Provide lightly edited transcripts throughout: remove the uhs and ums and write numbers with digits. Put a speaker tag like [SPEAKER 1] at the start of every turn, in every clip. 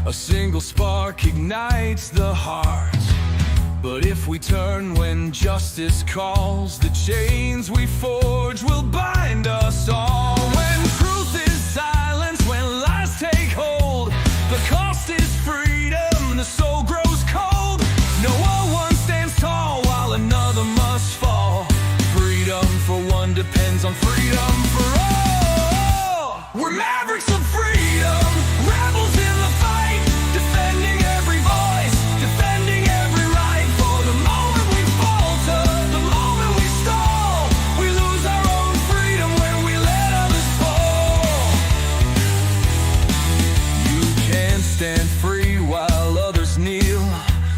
[SPEAKER 1] A single spark ignites the heart. But if we turn when justice calls, the chains we forge will bind us all. When truth is silenced, when lies take hold, the cost is freedom, the soul grows cold. No one stands tall while another must fall. Freedom for one depends on freedom for all. We're mavericks of freedom, rebels in the fight, defending every voice, defending every right. For the moment we falter, the moment we stall, we lose our own freedom when we let others fall. You can't stand free while others kneel.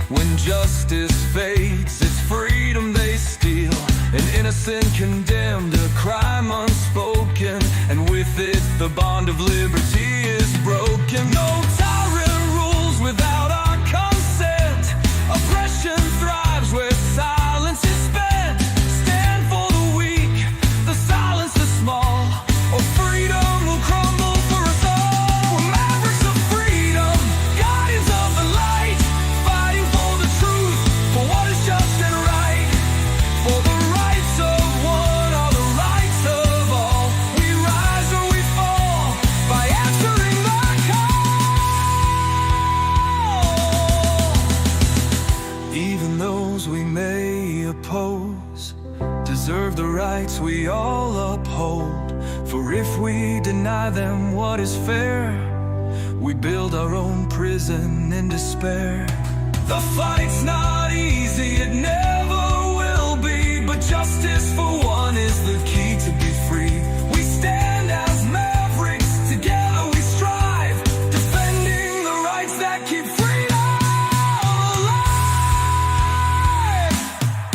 [SPEAKER 1] When justice fades, it's freedom they steal. An innocent condemned, a crime unspoken, and with it the bond of liberty is broken. No tyrant rules without our consent. Oppression thrives where silence is spent. Stand for the weak, the silence the small, or freedom will crumble for us all. We're mavericks of freedom, guardians of the light, fighting for the truth, for what is just and right. For the rights of one are the rights of all. We rise or we fall by answering the call. Even those we may oppose deserve the rights we all uphold. For if we deny them what is fair, we build our own prison in despair. The fight's not easy, it never will be, but justice for one is the key to be free. We stand as mavericks, together we strive, defending the rights that keep freedom alive.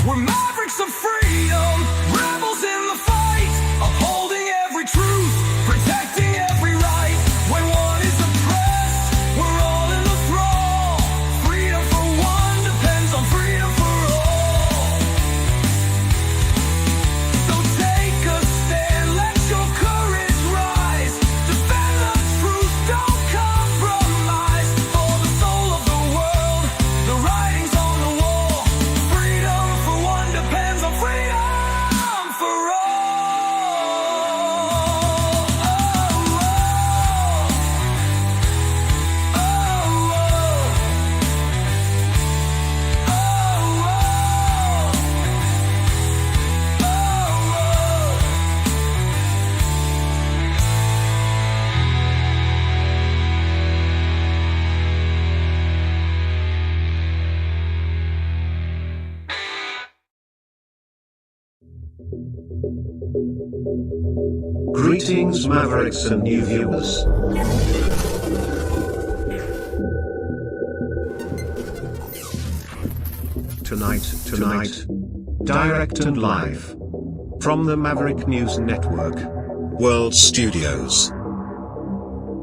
[SPEAKER 1] We're mavericks of freedom, rebels in the fight, upholding every truth, protecting every right. When one is oppressed, we're all in the thrall. Freedom for one depends on freedom for all. So take a stand, let your courage rise. Defend the truth, don't compromise. For the soul of the world, the writing's on the wall. Freedom for one depends on freedom for all.
[SPEAKER 2] Greetings, Mavericks and new viewers. Tonight, direct and live from the Maverick News Network World Studios.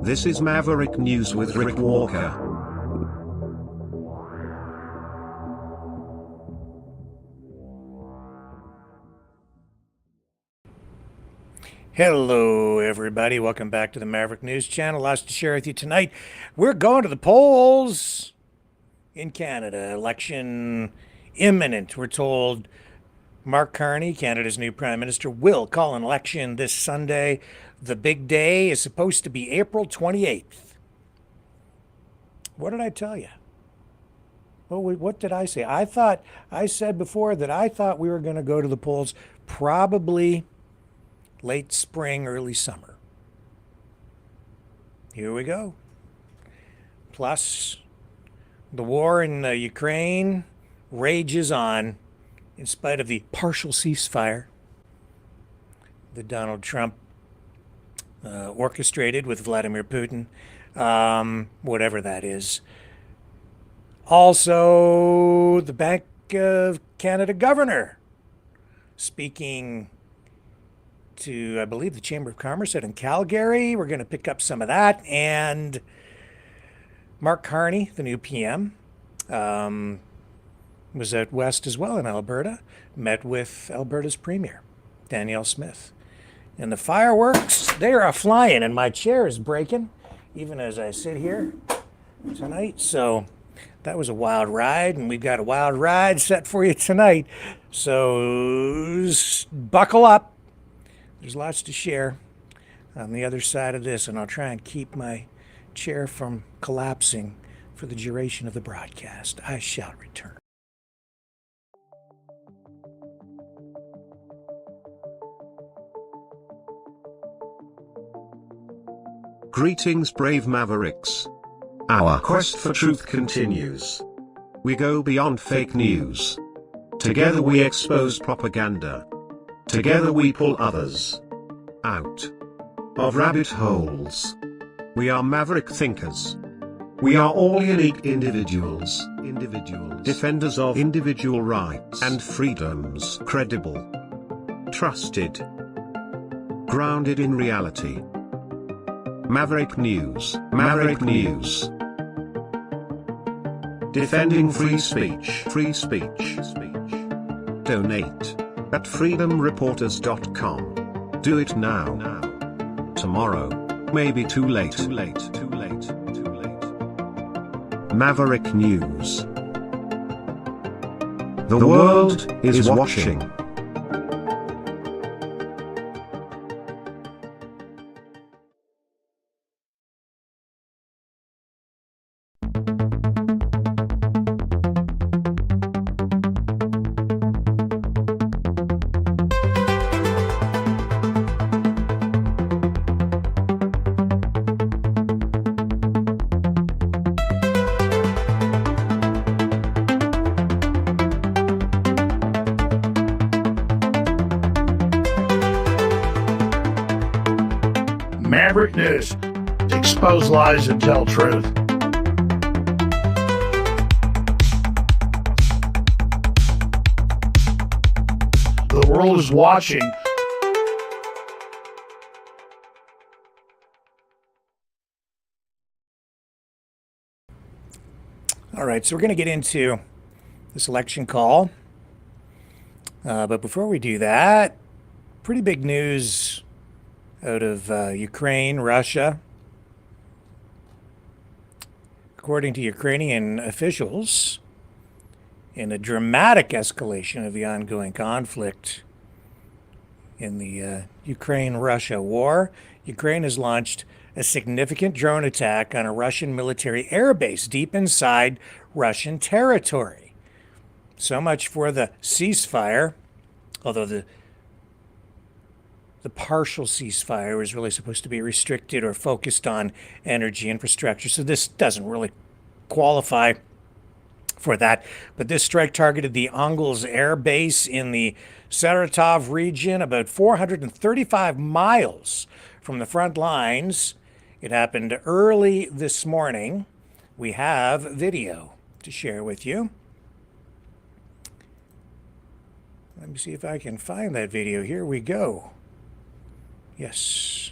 [SPEAKER 2] This is Maverick News with Rick Walker.
[SPEAKER 3] Hello, everybody. Welcome back to the Maverick News Channel. Lots to share with you tonight. We're going to the polls in Canada. Election imminent. We're told Mark Carney, Canada's new Prime Minister, will call an election this Sunday. The big day is supposed to be April 28th. What did I tell you? Well, what did I say? I said before that I thought we were going to go to the polls probably late spring, early summer. Here we go. Plus, the war in Ukraine rages on in spite of the partial ceasefire that Donald Trump orchestrated with Vladimir Putin, whatever that is. Also, the Bank of Canada governor speaking to, I believe, the Chamber of Commerce out in Calgary. We're going to pick up some of that. And Mark Carney, the new PM, was out west as well in Alberta, met with Alberta's Premier, Danielle Smith. And the fireworks, they are flying, and my chair is breaking, even as I sit here. tonight. So that was a wild ride, and we've got a wild ride set for you tonight. So buckle up. There's lots to share on the other side of this, and I'll try and keep my chair from collapsing for the duration of the broadcast. I shall return.
[SPEAKER 2] Greetings, brave mavericks. Our quest for truth continues. We go beyond fake news. Together we expose propaganda. Together we pull others out of rabbit holes. We are maverick thinkers. We are all unique individuals, defenders of individual rights and freedoms, credible, trusted, grounded in reality. Maverick News, Maverick News. Defending free speech, free speech. Donate at freedomreporters.com. Do it now. Tomorrow may be too late. Maverick News. The world is watching.
[SPEAKER 4] Maverick News. Expose lies and tell truth. The world is watching.
[SPEAKER 3] All right, so we're going to get into this election call. But before we do that, pretty big news out of Ukraine, Russia. According to Ukrainian officials, in a dramatic escalation of the ongoing conflict in the Ukraine-Russia war, Ukraine has launched a significant drone attack on a Russian military airbase deep inside Russian territory. So much for the ceasefire, although the partial ceasefire was really supposed to be restricted or focused on energy infrastructure. So this doesn't really qualify for that. But this strike targeted the Angels Air Base in the Saratov region, about 435 miles from the front lines. It happened early this morning. We have video to share with you. Let me see if I can find that video. Here we go. Yes.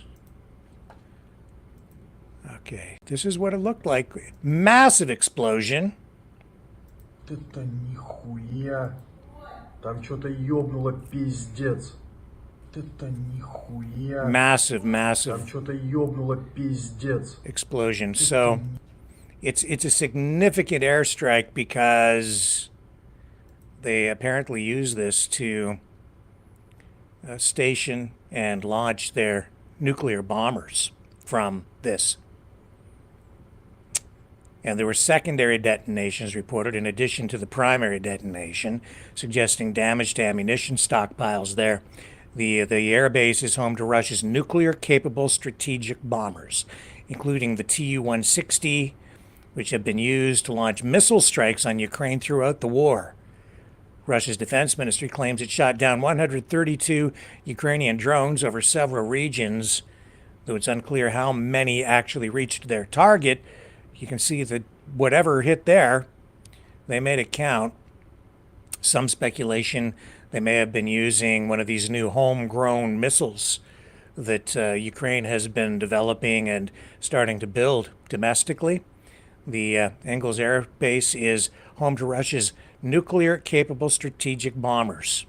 [SPEAKER 3] Okay, this is what it looked like. Massive explosion.
[SPEAKER 5] Это нихуя. Там что-то ёбнуло пиздец. Это нихуя.
[SPEAKER 3] Massive
[SPEAKER 5] Там что-то ёбнуло пиздец.
[SPEAKER 3] explosion. So it's a significant airstrike because they apparently use this to station and launch their nuclear bombers from this. And there were secondary detonations reported in addition to the primary detonation, suggesting damage to ammunition stockpiles there. The airbase is home to Russia's nuclear-capable strategic bombers, including the Tu-160, which have been used to launch missile strikes on Ukraine throughout the war. Russia's defense ministry claims it shot down 132 Ukrainian drones over several regions, though it's unclear how many actually reached their target. You can see that whatever hit there, they made it count. Some speculation they may have been using one of these new homegrown missiles that Ukraine has been developing and starting to build domestically. The Engels Air Base is home to Russia's nuclear-capable strategic bombers.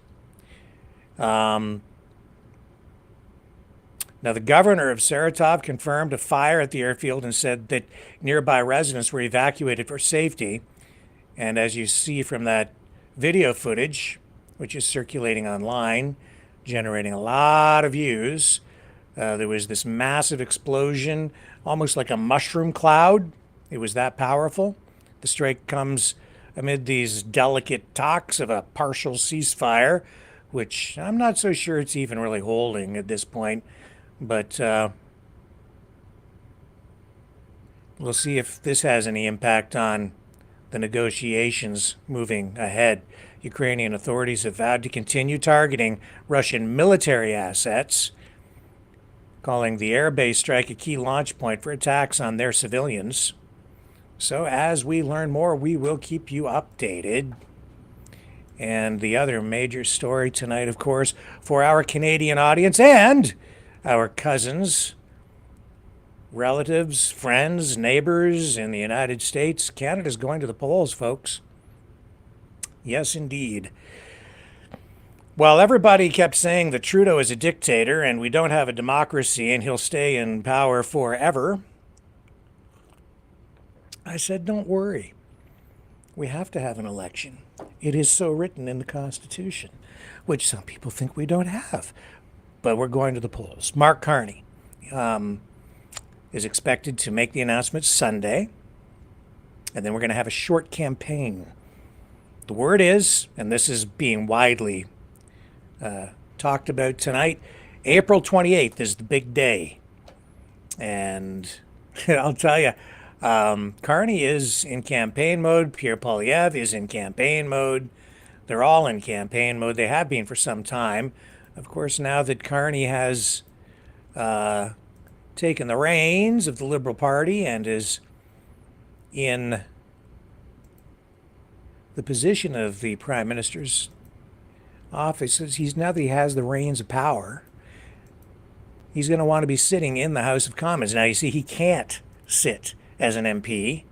[SPEAKER 3] Now, the governor of Saratov confirmed a fire at the airfield and said that nearby residents were evacuated for safety. And as you see from that video footage, which is circulating online, generating a lot of views, there was this massive explosion, almost like a mushroom cloud. It was that powerful. The strike comes amid these delicate talks of a partial ceasefire, which I'm not so sure it's even really holding at this point. But we'll see if this has any impact on the negotiations moving ahead. Ukrainian authorities have vowed to continue targeting Russian military assets, calling the airbase strike a key launch point for attacks on their civilians. So as we learn more, we will keep you updated. And the other major story tonight, of course, for our Canadian audience and our cousins, relatives, friends, neighbors in the United States, Canada's going to the polls, folks. Yes, indeed. While everybody kept saying that Trudeau is a dictator and we don't have a democracy and he'll stay in power forever, I said, don't worry. We have to have an election. It is so written in the Constitution, which some people think we don't have. But we're going to the polls. Mark Carney is expected to make the announcement Sunday, and then we're going to have a short campaign. The word is, and this is being widely talked about tonight, April 28th is the big day. And I'll tell you, Carney is in campaign mode. Pierre Poilievre is in campaign mode. They're all in campaign mode. They have been for some time. Of course, now that Carney has taken the reins of the Liberal Party and is in the position of the Prime Minister's office, now that he has the reins of power, he's going to want to be sitting in the House of Commons. Now, you see, he can't sit as an MP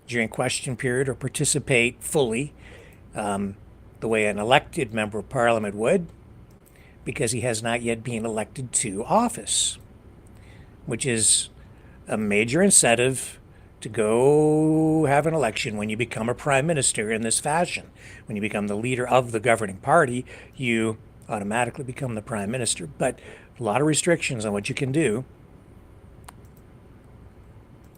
[SPEAKER 3] during question period or participate fully the way an elected member of Parliament would, because he has not yet been elected to office, which is a major incentive to go have an election when you become a prime minister in this fashion. When you become the leader of the governing party, you automatically become the prime minister, but a lot of restrictions on what you can do.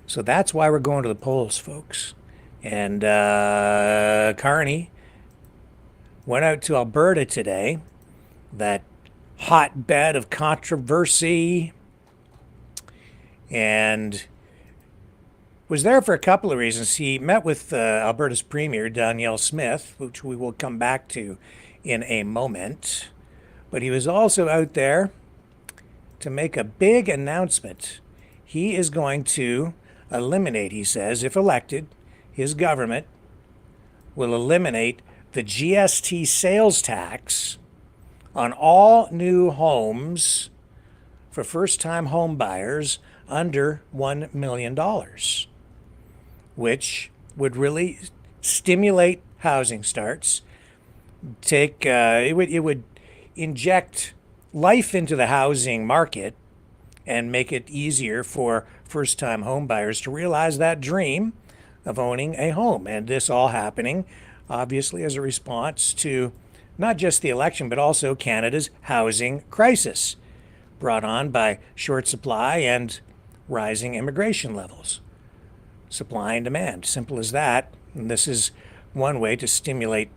[SPEAKER 3] So that's why we're going to the polls, folks. And Carney went out to Alberta today, that hotbed of controversy, and was there for a couple of reasons. He met with Alberta's Premier, Danielle Smith, which we will come back to in a moment. But he was also out there to make a big announcement. He is going to eliminate, he says, if elected, his government will eliminate the GST sales tax on all new homes for first-time home buyers under $1 million, which would really stimulate housing starts. It would inject life into the housing market and make it easier for first-time home buyers to realize that dream of owning a home. And this all happening, obviously, as a response to not just the election, but also Canada's housing crisis, brought on by short supply and rising immigration levels. Supply and demand, simple as that. And this is one way to stimulate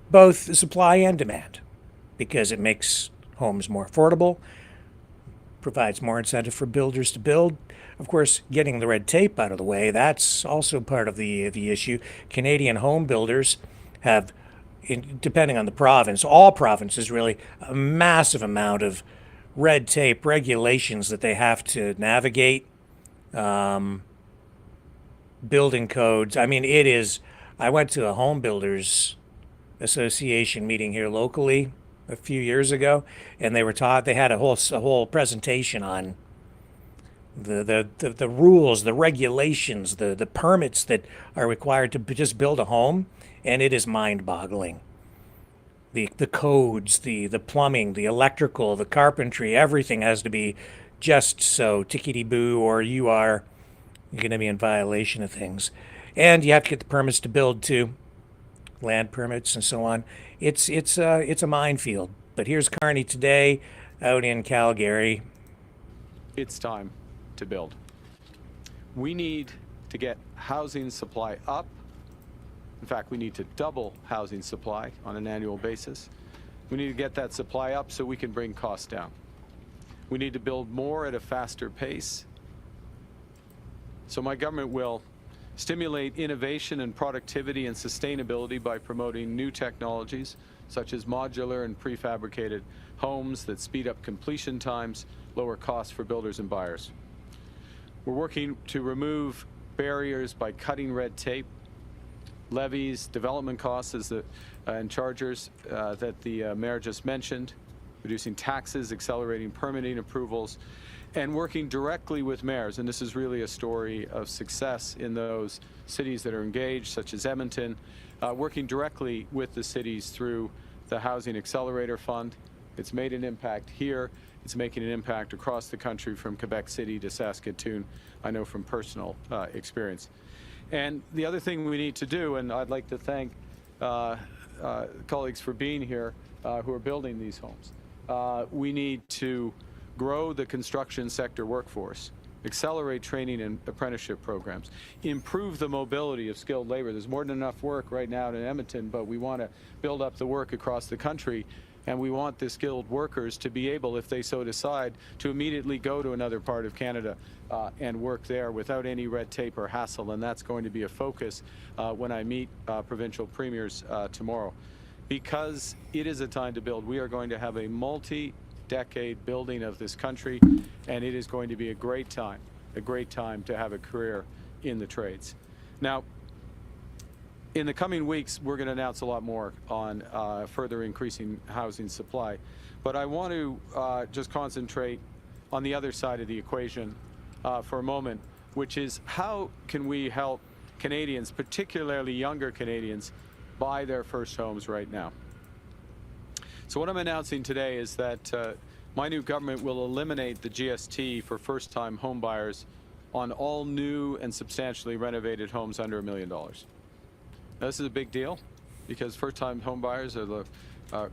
[SPEAKER 3] both the supply and demand, because it makes homes more affordable, provides more incentive for builders to build. Of course, getting the red tape out of the way, that's also part of the issue. Canadian home builders have, depending on the province, all provinces really, a massive amount of red tape regulations that they have to navigate. Building codes. I mean, it is, I went to a home builders association meeting here locally a few years ago, and they had a whole presentation on the rules, the regulations, the permits that are required to just build a home, and it is mind-boggling. the codes, the plumbing, the electrical, the carpentry, everything has to be just so tickety boo, or you're going to be in violation of things. And you have to get the permits to build too, land permits and so on. It's a minefield. But here's Carney today out in Calgary.
[SPEAKER 6] It's time to build. We need to get housing supply up. In fact, we need to double housing supply on an annual basis. We need to get that supply up so we can bring costs down. We need to build more at a faster pace. So my government will stimulate innovation and productivity and sustainability by promoting new technologies such as modular and prefabricated homes that speed up completion times, lower costs for builders and buyers. We're working to remove barriers by cutting red tape, levies, development costs and chargers that the mayor just mentioned, reducing taxes, accelerating permitting approvals, and working directly with mayors. And this is really a story of success in those cities that are engaged, such as Edmonton, working directly with the cities through the Housing Accelerator Fund. It's made an impact here. It's making an impact across the country from Quebec City to Saskatoon, I know from personal experience. And the other thing we need to do, and I'd like to thank colleagues for being here who are building these homes. We need to grow the construction sector workforce, accelerate training and apprenticeship programs, improve the mobility of skilled labor. There's more than enough work right now in Edmonton, but we want to build up the work across the country. And we want the skilled workers to be able, if they so decide, to immediately go to another part of Canada and work there without any red tape or hassle. And that's going to be a focus when I meet provincial premiers tomorrow. Because it is a time to build, we are going to have a multi-decade building of this country, and it is going to be a great time to have a career in the trades. Now, in the coming weeks, we're going to announce a lot more on further increasing housing supply. But I want to just concentrate on the other side of the equation for a moment, which is how can we help Canadians, particularly younger Canadians, buy their first homes right now? So what I'm announcing today is that my new government will eliminate the GST for first-time home buyers on all new and substantially renovated homes under $1 million. Now, this is a big deal because first-time home buyers are the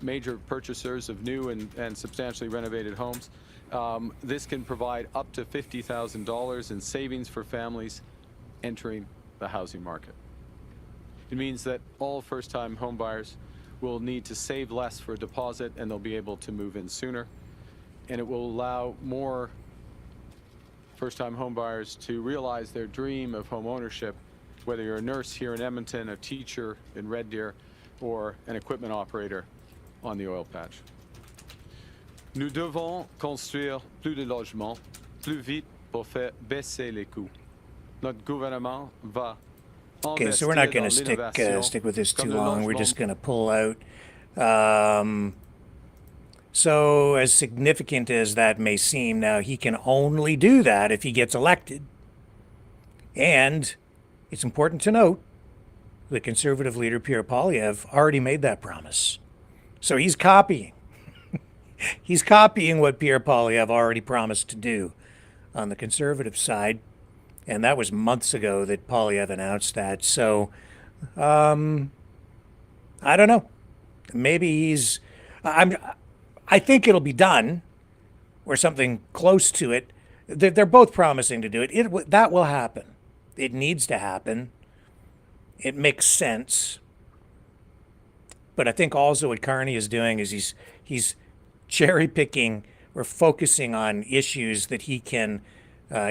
[SPEAKER 6] major purchasers of new and substantially renovated homes. This can provide up to $50,000 in savings for families entering the housing market. It means that all first-time home buyers will need to save less for a deposit, and they'll be able to move in sooner. And it will allow more first-time home buyers to realize their dream of home ownership, whether you're a nurse here in Edmonton, a teacher in Red Deer, or an equipment operator on the oil patch. Nous devons construire plus de logements, plus vite pour faire baisser les coûts. Notre gouvernement va
[SPEAKER 3] Okay, so we're not going to stick with this too long. We're just going to pull out. So as significant as that may seem, now he can only do that if he gets elected. And it's important to note the Conservative leader, Pierre Poilievre, already made that promise. So he's copying. He's copying what Pierre Poilievre already promised to do on the Conservative side. And that was months ago that Poilievre announced that. So, I don't know. Maybe I think it'll be done, or something close to it. They're both promising to do it. That will happen. It needs to happen. It makes sense. But I think also what Carney is doing is he's cherry picking or focusing on issues that he can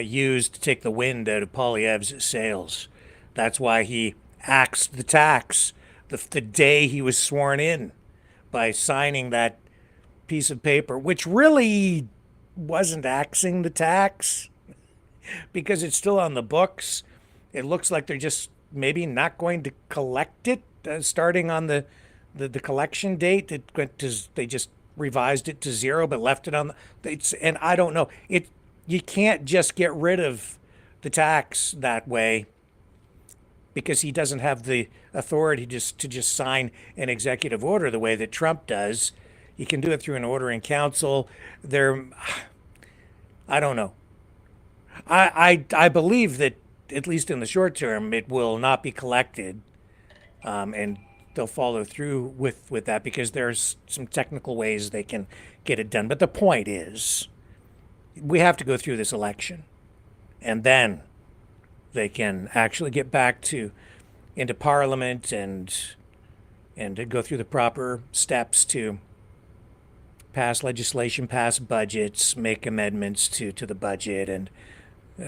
[SPEAKER 3] use to take the wind out of Poilievre's sails. That's why he axed the tax the day he was sworn in by signing that piece of paper, which really wasn't axing the tax because it's still on the books. It looks like they're just maybe not going to collect it starting on the collection date. They just revised it to zero but left it on and I don't know. You can't just get rid of the tax that way because he doesn't have the authority to just sign an executive order the way that Trump does. He can do it through an order in council. I don't know. I believe that, at least in the short term, it will not be collected, and they'll follow through with that because there's some technical ways they can get it done. But the point is, we have to go through this election, and then they can actually get back into Parliament and to go through the proper steps to pass legislation, pass budgets, make amendments to the budget, and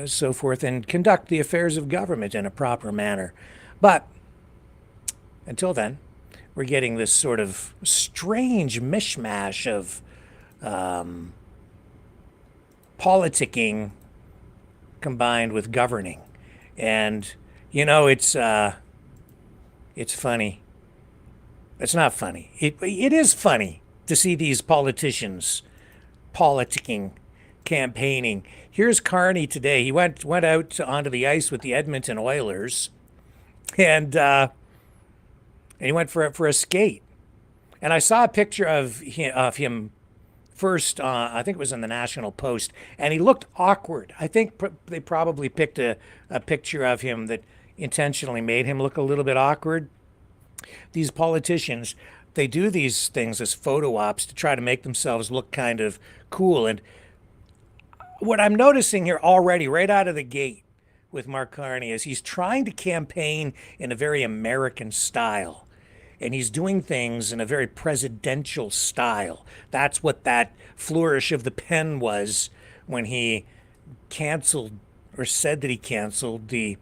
[SPEAKER 3] so forth, and conduct the affairs of government in a proper manner. But until then, we're getting this sort of strange mishmash of politicking combined with governing. And, it's funny. It's not funny. It is funny to see these politicians politicking, campaigning. Here's Carney today. He went out onto the ice with the Edmonton Oilers, and he went for a skate. And I saw a picture of him first. I think it was in the National Post, and he looked awkward. I think they probably picked a picture of him that intentionally made him look a little bit awkward. These politicians, they do these things as photo ops to try to make themselves look kind of cool. And what I'm noticing here already, right out of the gate with Mark Carney, is he's trying to campaign in a very American style. And he's doing things in a very presidential style. That's what that flourish of the pen was when he canceled, or said that he canceled, the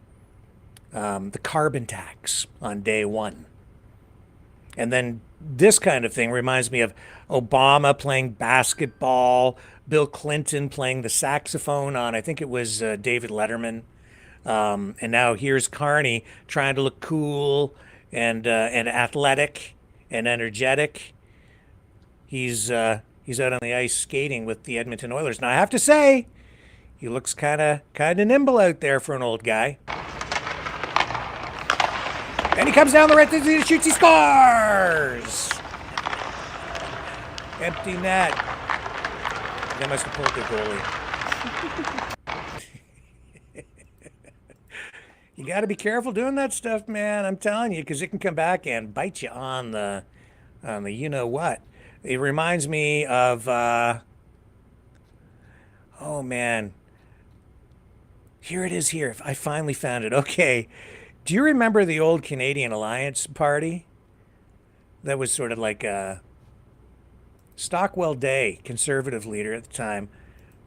[SPEAKER 3] carbon tax on day one. And then this kind of thing reminds me of Obama playing basketball, Bill Clinton playing the saxophone on, I think it was David Letterman. And now here's Carney trying to look cool and athletic and energetic. He's out on the ice skating with the Edmonton Oilers. Now I have to say, he looks kind of nimble out there for an old guy. And he comes down the right, he shoots, he scores! Empty net. They must have pulled their goalie. You got to be careful doing that stuff, man. I'm telling you, because it can come back and bite you on the you know what. It reminds me of oh man. Here it is. Here, I finally found it. Okay. Do you remember the old Canadian Alliance Party? That was sort of like a Stockwell Day, conservative leader at the time,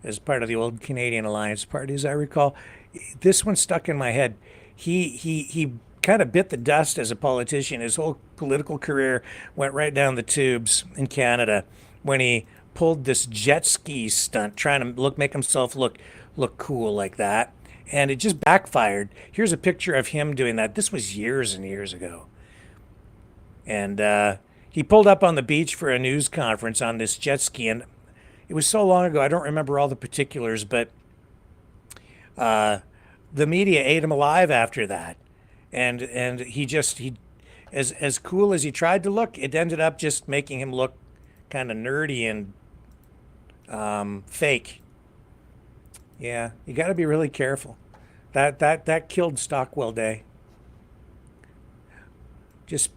[SPEAKER 3] as part of the old Canadian Alliance Party, as I recall. This one stuck in my head. He kind of bit the dust as a politician. His whole political career went right down the tubes in Canada when he pulled this jet ski stunt, trying to make himself look cool like that. And it just backfired. Here's a picture of him doing that. This was years and years ago. And he pulled up on the beach for a news conference on this jet ski. And it was so long ago, I don't remember all the particulars, but the media ate him alive after that. And he as cool as he tried to look, it ended up just making him look kind of nerdy and fake. Yeah, you got to be really careful. That killed Stockwell Day. Just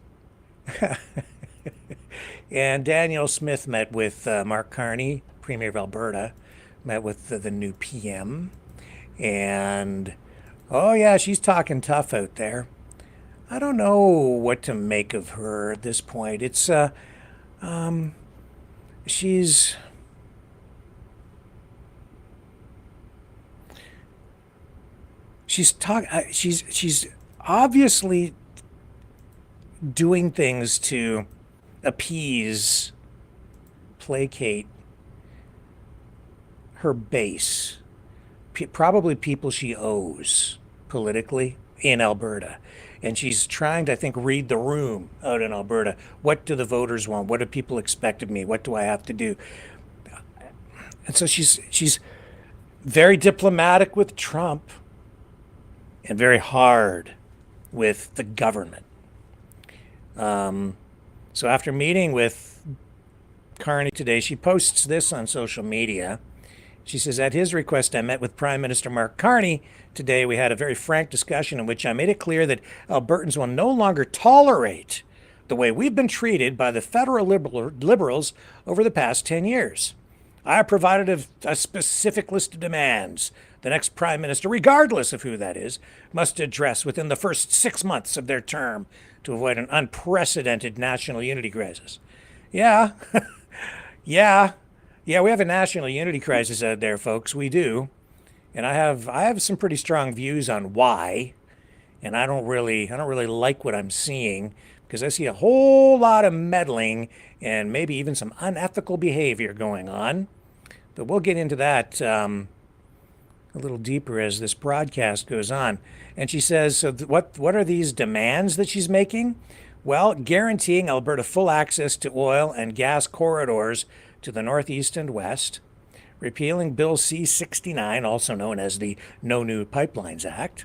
[SPEAKER 3] and Danielle Smith met with Mark Carney, Premier of Alberta, met with the new PM, and oh yeah, she's talking tough out there. I don't know what to make of her at this point. It's she's she's obviously doing things to appease, placate her base, probably people she owes politically in Alberta. And she's trying to, I think, read the room out in Alberta. What do the voters want? What do people expect of me? What do I have to do? And so she's very diplomatic with Trump and very hard with the government. So after meeting with Carney today, she posts this on social media. She says, at his request, I met with Prime Minister Mark Carney today. We had a very frank discussion in which I made it clear that Albertans will no longer tolerate the way we've been treated by the federal liberals over the past 10 years. I provided a specific list of demands the next Prime Minister, regardless of who that is, must address within the first 6 months of their term to avoid an unprecedented national unity crisis. Yeah, yeah, we have a national unity crisis out there, folks. We do. And I have some pretty strong views on why. And I don't really like what I'm seeing, because I see a whole lot of meddling and maybe even some unethical behavior going on. But we'll get into that a little deeper as this broadcast goes on. And she says, so what are these demands that she's making? Well, guaranteeing Alberta full access to oil and gas corridors to the northeast and west, repealing Bill C-69, also known as the No New Pipelines Act,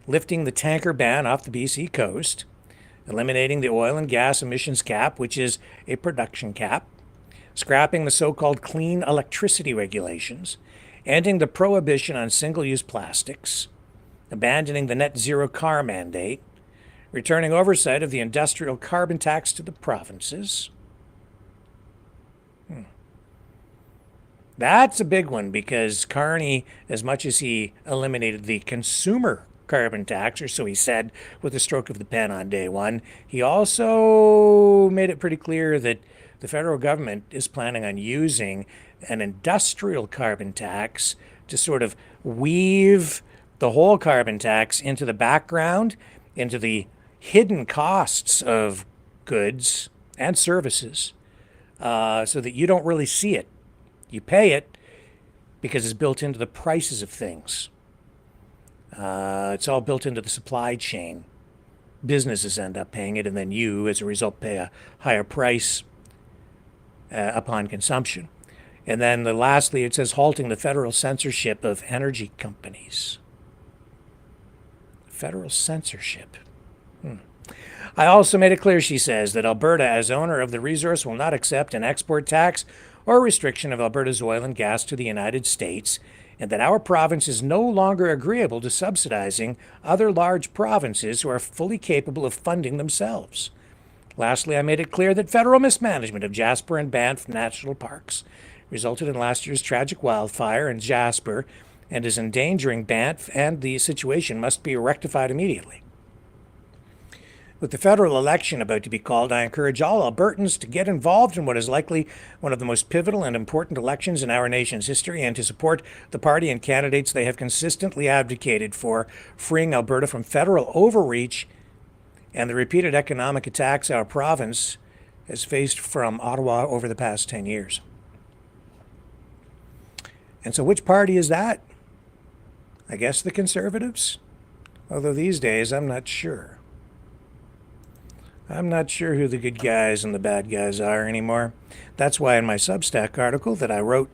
[SPEAKER 3] lifting the tanker ban off the BC coast, eliminating the oil and gas emissions cap, which is a production cap, scrapping the so-called clean electricity regulations, ending the prohibition on single-use plastics, abandoning the net zero car mandate, returning oversight of the industrial carbon tax to the provinces. That's a big one, because Carney, as much as he eliminated the consumer carbon tax, or so he said with a stroke of the pen on day one, he also made it pretty clear that the federal government is planning on using an industrial carbon tax to sort of weave the whole carbon tax into the background, into the hidden costs of goods and services, so that you don't really see it. You pay it because it's built into the prices of things. It's all built into the supply chain. Businesses end up paying it, and then you, as a result, pay a higher price upon consumption. And then lastly, it says halting the federal censorship of energy companies. Federal censorship. I also made it clear, she says, that Alberta, as owner of the resource, will not accept an export tax or restriction of Alberta's oil and gas to the United States, and that our province is no longer agreeable to subsidizing other large provinces who are fully capable of funding themselves. Lastly, I made it clear that federal mismanagement of Jasper and Banff national parks resulted in last year's tragic wildfire in Jasper and is endangering Banff, and the situation must be rectified immediately. With the federal election about to be called, I encourage all Albertans to get involved in what is likely one of the most pivotal and important elections in our nation's history, and to support the party and candidates they have consistently advocated for, freeing Alberta from federal overreach and the repeated economic attacks our province has faced from Ottawa over the past 10 years. And so which party is that? I guess the Conservatives? Although these days, I'm not sure. I'm not sure who the good guys and the bad guys are anymore. That's why in my Substack article that I wrote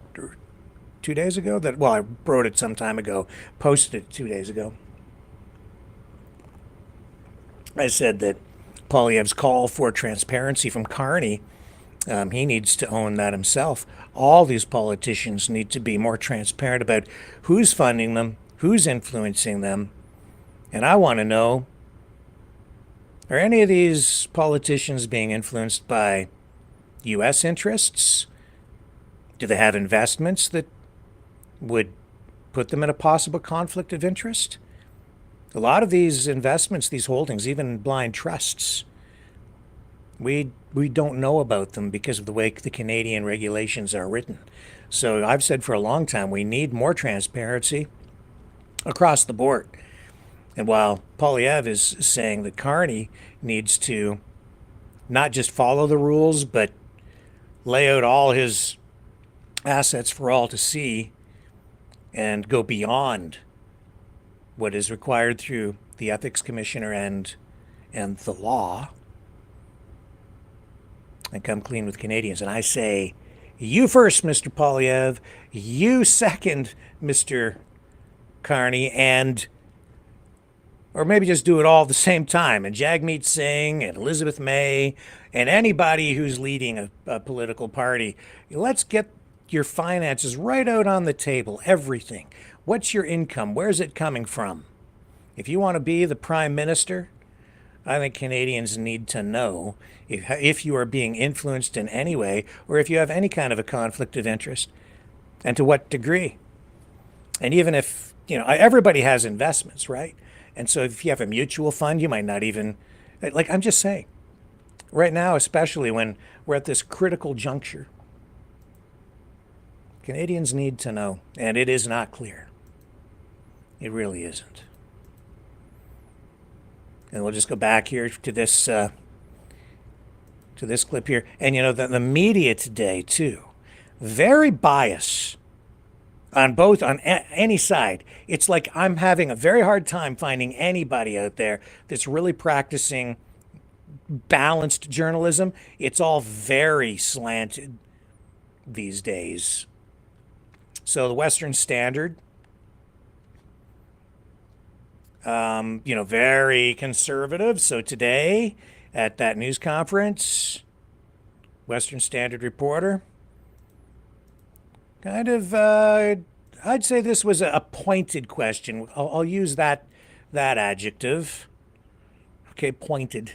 [SPEAKER 3] 2 days ago, I wrote it some time ago, posted it 2 days ago, I said that Poilievre's call for transparency from Carney, he needs to own that himself. All these politicians need to be more transparent about who's funding them, who's influencing them. And I want to know, are any of these politicians being influenced by U.S. interests? Do they have investments that would put them in a possible conflict of interest? A lot of these investments, these holdings, even blind trusts, we don't know about them because of the way the Canadian regulations are written. So I've said for a long time, we need more transparency across the board. And while Poilievre is saying that Carney needs to not just follow the rules, but lay out all his assets for all to see and go beyond what is required through the Ethics Commissioner and the law, and come clean with Canadians. And I say, you first, Mr. Poilievre, you second, Mr. Carney, and Or maybe just do it all at the same time. And Jagmeet Singh and Elizabeth May and anybody who's leading a political party, let's get your finances right out on the table, everything. What's your income? Where's it coming from? If you want to be the prime minister, I think Canadians need to know if you are being influenced in any way or if you have any kind of a conflict of interest and to what degree. And even if, everybody has investments, right? And so if you have a mutual fund, you might not even, I'm just saying, right now, especially when we're at this critical juncture, Canadians need to know, and it is not clear. It really isn't. And we'll just go back here to this clip here. And the media today too, very biased on any side. It's like I'm having a very hard time finding anybody out there that's really practicing balanced journalism. It's all very slanted these days. So the Western Standard, very conservative. So today at that news conference, Western Standard reporter, kind of, I'd say this was a pointed question. I'll use that adjective. Okay, pointed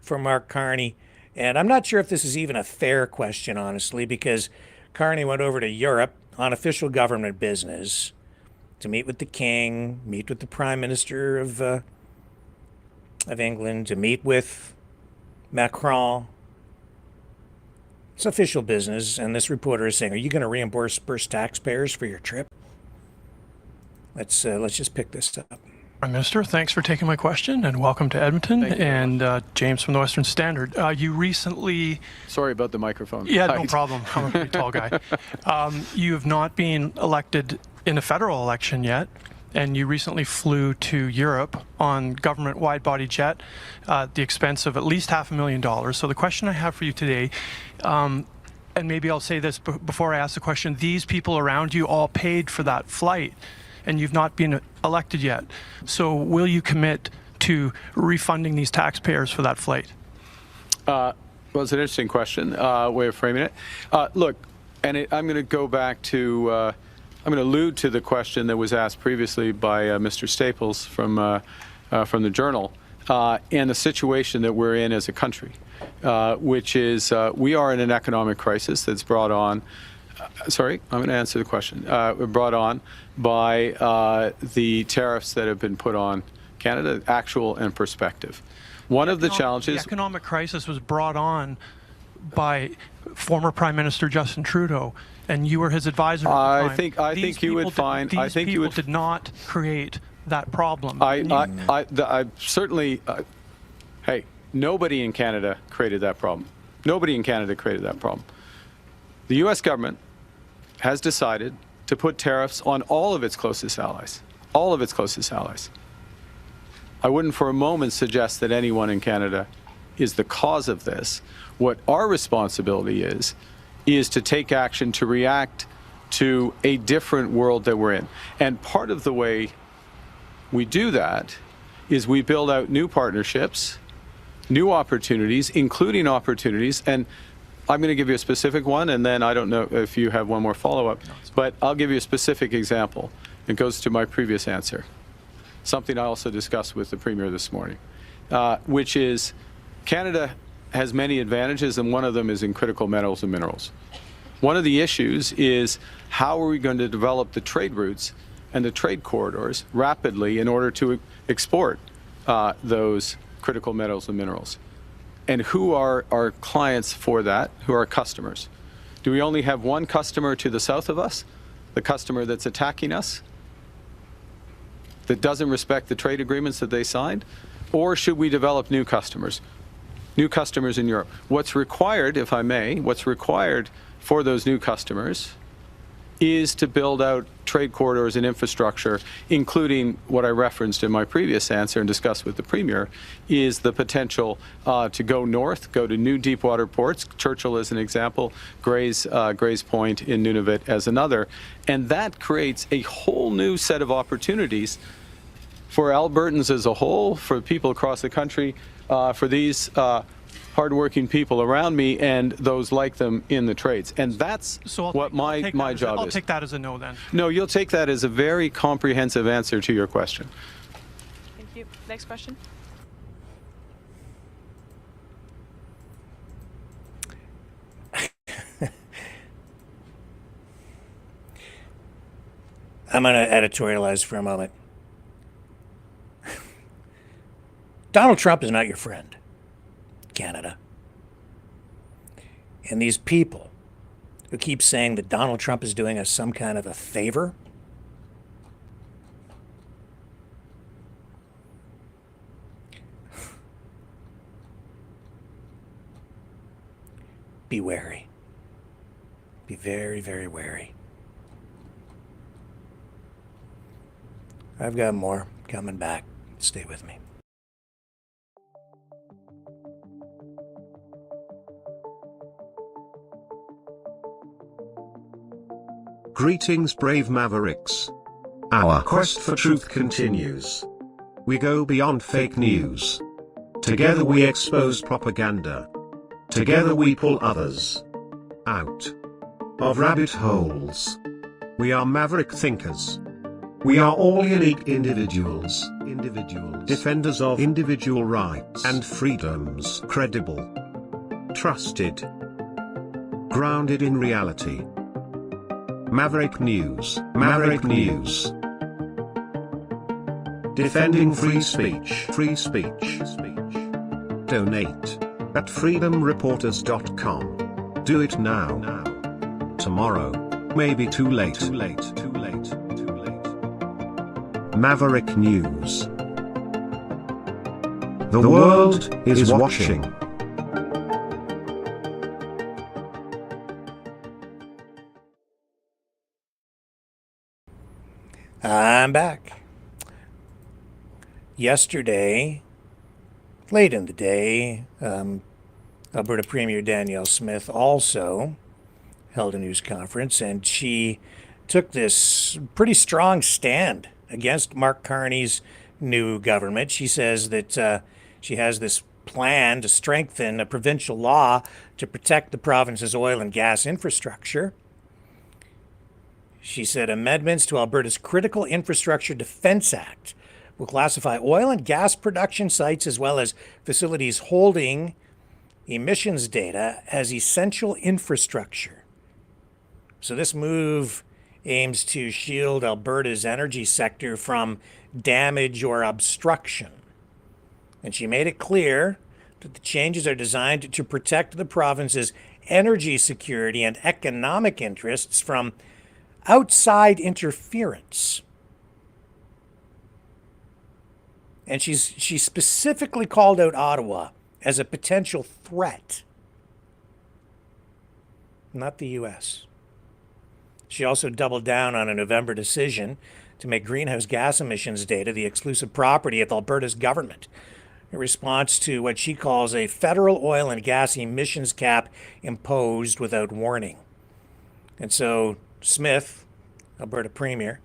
[SPEAKER 3] for Mark Carney. And I'm not sure if this is even a fair question, honestly, because Carney went over to Europe on official government business to meet with the King, meet with the Prime Minister of England, to meet with Macron. It's official business, and this reporter is saying, "Are you going to reimburse taxpayers for your trip?" Let's just pick this up.
[SPEAKER 7] Prime Minister, thanks for taking my question, and welcome to Edmonton. And James from the Western Standard. You recently...
[SPEAKER 6] Sorry about the microphone.
[SPEAKER 7] Yeah, no problem. I'm a pretty tall guy. You have not been elected in a federal election yet, and you recently flew to Europe on government wide-body jet at the expense of at least $500,000. So the question I have for you today, and maybe I'll say this before I ask the question, these people around you all paid for that flight, and you've not been elected yet. So will you commit to refunding these taxpayers for that flight?
[SPEAKER 6] Well, it's an interesting question, way of framing it. Look, and I'm going to go back to... I'm going to allude to the question that was asked previously by Mr. Staples from the Journal and the situation that we're in as a country, which is we are in an economic crisis that's brought on. Sorry, I'm going to answer the question. Brought on by the tariffs that have been put on Canada, actual and prospective. One of the challenges.
[SPEAKER 7] The economic crisis was brought on by former Prime Minister Justin Trudeau, and you were his advisor at the time.
[SPEAKER 6] I think you would find.
[SPEAKER 7] These people did not create that problem.
[SPEAKER 6] I certainly. Hey, nobody in Canada created that problem. Nobody in Canada created that problem. The U.S. government has decided to put tariffs on all of its closest allies. All of its closest allies. I wouldn't for a moment suggest that anyone in Canada is the cause of this. What our responsibility is to take action to react to a different world that we're in. And part of the way we do that is we build out new partnerships, new opportunities, including opportunities. And I'm going to give you a specific one, and then I don't know if you have one more follow-up, but I'll give you a specific example. It goes to my previous answer, something I also discussed with the Premier this morning, which is Canada has many advantages, and one of them is in critical metals and minerals. One of the issues is how are we going to develop the trade routes and the trade corridors rapidly in order to export those critical metals and minerals? And who are our clients for that? Who are our customers? Do we only have one customer to the south of us, the customer that's attacking us, that doesn't respect the trade agreements that they signed? Or should we develop new customers? New customers in Europe. What's required, if I may, what's required for those new customers is to build out trade corridors and infrastructure, including what I referenced in my previous answer and discussed with the Premier, is the potential to go north, go to new deep water ports, Churchill as an example, Gray's Point in Nunavut as another, and that creates a whole new set of opportunities for Albertans as a whole, for people across the country, for these hardworking people around me and those like them in the trades. And that's what my job is.
[SPEAKER 7] I'll take that as a no then.
[SPEAKER 6] No, you'll take that as a very comprehensive answer to your question.
[SPEAKER 8] Thank you. Next question.
[SPEAKER 3] I'm going to editorialize for a moment. Donald Trump is not your friend, Canada. And these people who keep saying that Donald Trump is doing us some kind of a favor, be wary. Be very, very wary. I've got more coming back. Stay with me.
[SPEAKER 2] Greetings, brave mavericks. Our quest for truth continues. We go beyond fake news. Together we expose propaganda. Together we pull others out of rabbit holes. We are maverick thinkers. We are all unique individuals, defenders of individual rights and freedoms, credible, trusted, grounded in reality. Maverick News, Maverick News. Defending free speech, Donate at freedomreporters.com. Do it now. Tomorrow may be too late. Maverick News. The world is watching.
[SPEAKER 3] I'm back. Yesterday, late in the day, Alberta Premier Danielle Smith also held a news conference, and she took this pretty strong stand against Mark Carney's new government. She says that she has this plan to strengthen a provincial law to protect the province's oil and gas infrastructure. She said amendments to Alberta's Critical Infrastructure Defence Act will classify oil and gas production sites as well as facilities holding emissions data as essential infrastructure. So this move aims to shield Alberta's energy sector from damage or obstruction. And she made it clear that the changes are designed to protect the province's energy security and economic interests from outside interference. And she specifically called out Ottawa as a potential threat, not the U.S. She also doubled down on a November decision to make greenhouse gas emissions data the exclusive property of Alberta's government in response to what she calls a federal oil and gas emissions cap imposed without warning. And so Smith, Alberta Premier,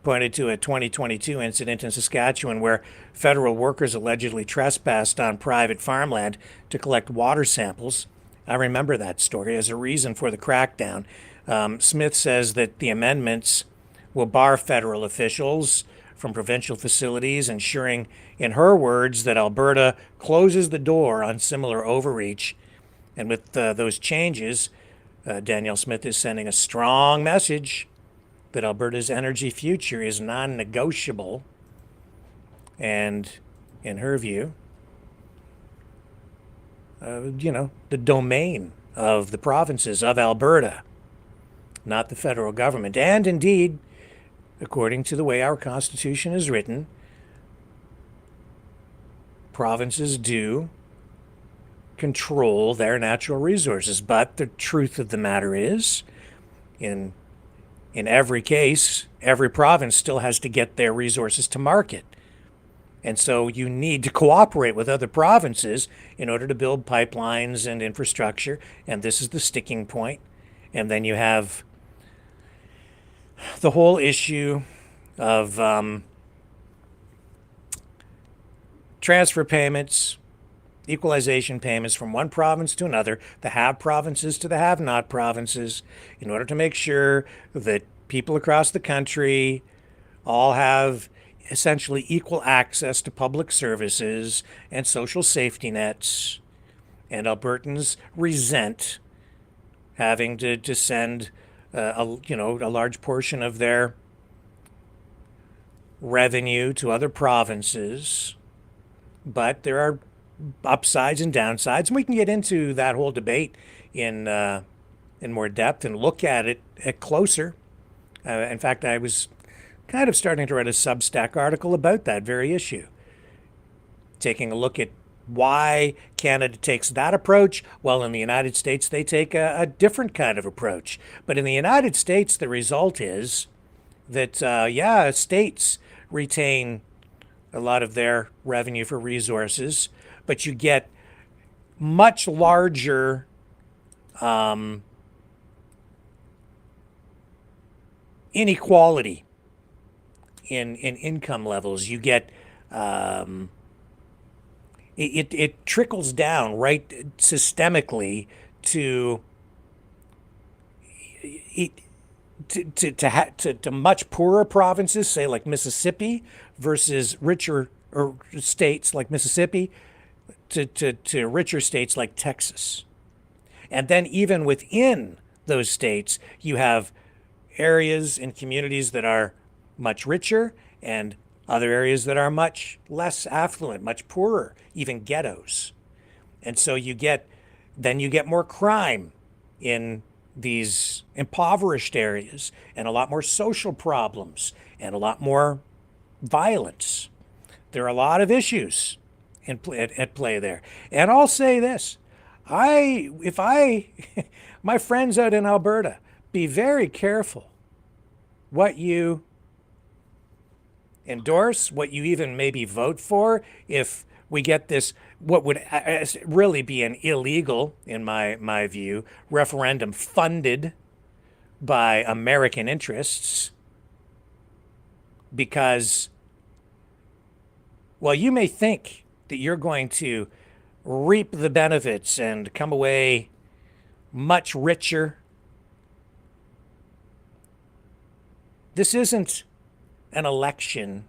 [SPEAKER 3] pointed to a 2022 incident in Saskatchewan where federal workers allegedly trespassed on private farmland to collect water samples. I remember that story as a reason for the crackdown. Smith says that the amendments will bar federal officials from provincial facilities, ensuring, in her words, that Alberta closes the door on similar overreach. And with those changes, Danielle Smith is sending a strong message that Alberta's energy future is non-negotiable. And in her view, the domain of the provinces of Alberta, not the federal government. And indeed, according to the way our Constitution is written, provinces do control their natural resources. But the truth of the matter is, in every case, every province still has to get their resources to market. And so you need to cooperate with other provinces in order to build pipelines and infrastructure. And this is the sticking point. And then you have the whole issue of transfer payments, equalization payments from one province to another, the have provinces to the have not provinces, in order to make sure that people across the country all have essentially equal access to public services and social safety nets. And Albertans resent having to send a large portion of their revenue to other provinces. But there are upsides and downsides, and we can get into that whole debate in more depth and look at it closer. In fact, I was kind of starting to write a Substack article about that very issue, taking a look at why Canada takes that approach, while in the United States they take a different kind of approach. But in the United States, the result is that, states retain a lot of their revenue for resources, but you get much larger inequality in income levels. You get it trickles down right systemically to much poorer provinces, say like Mississippi, versus richer or states like Mississippi, to richer states like Texas. And then even within those states, you have areas and communities that are much richer and other areas that are much less affluent, much poorer, even ghettos. And so you get more crime in these impoverished areas, and a lot more social problems, and a lot more violence. There are a lot of issues at play there. And I'll say this, my friends out in Alberta, be very careful what you endorse, what you even maybe vote for, if we get this, what would really be an illegal, in my view, referendum funded by American interests. Because, well, you may think that you're going to reap the benefits and come away much richer. This isn't an election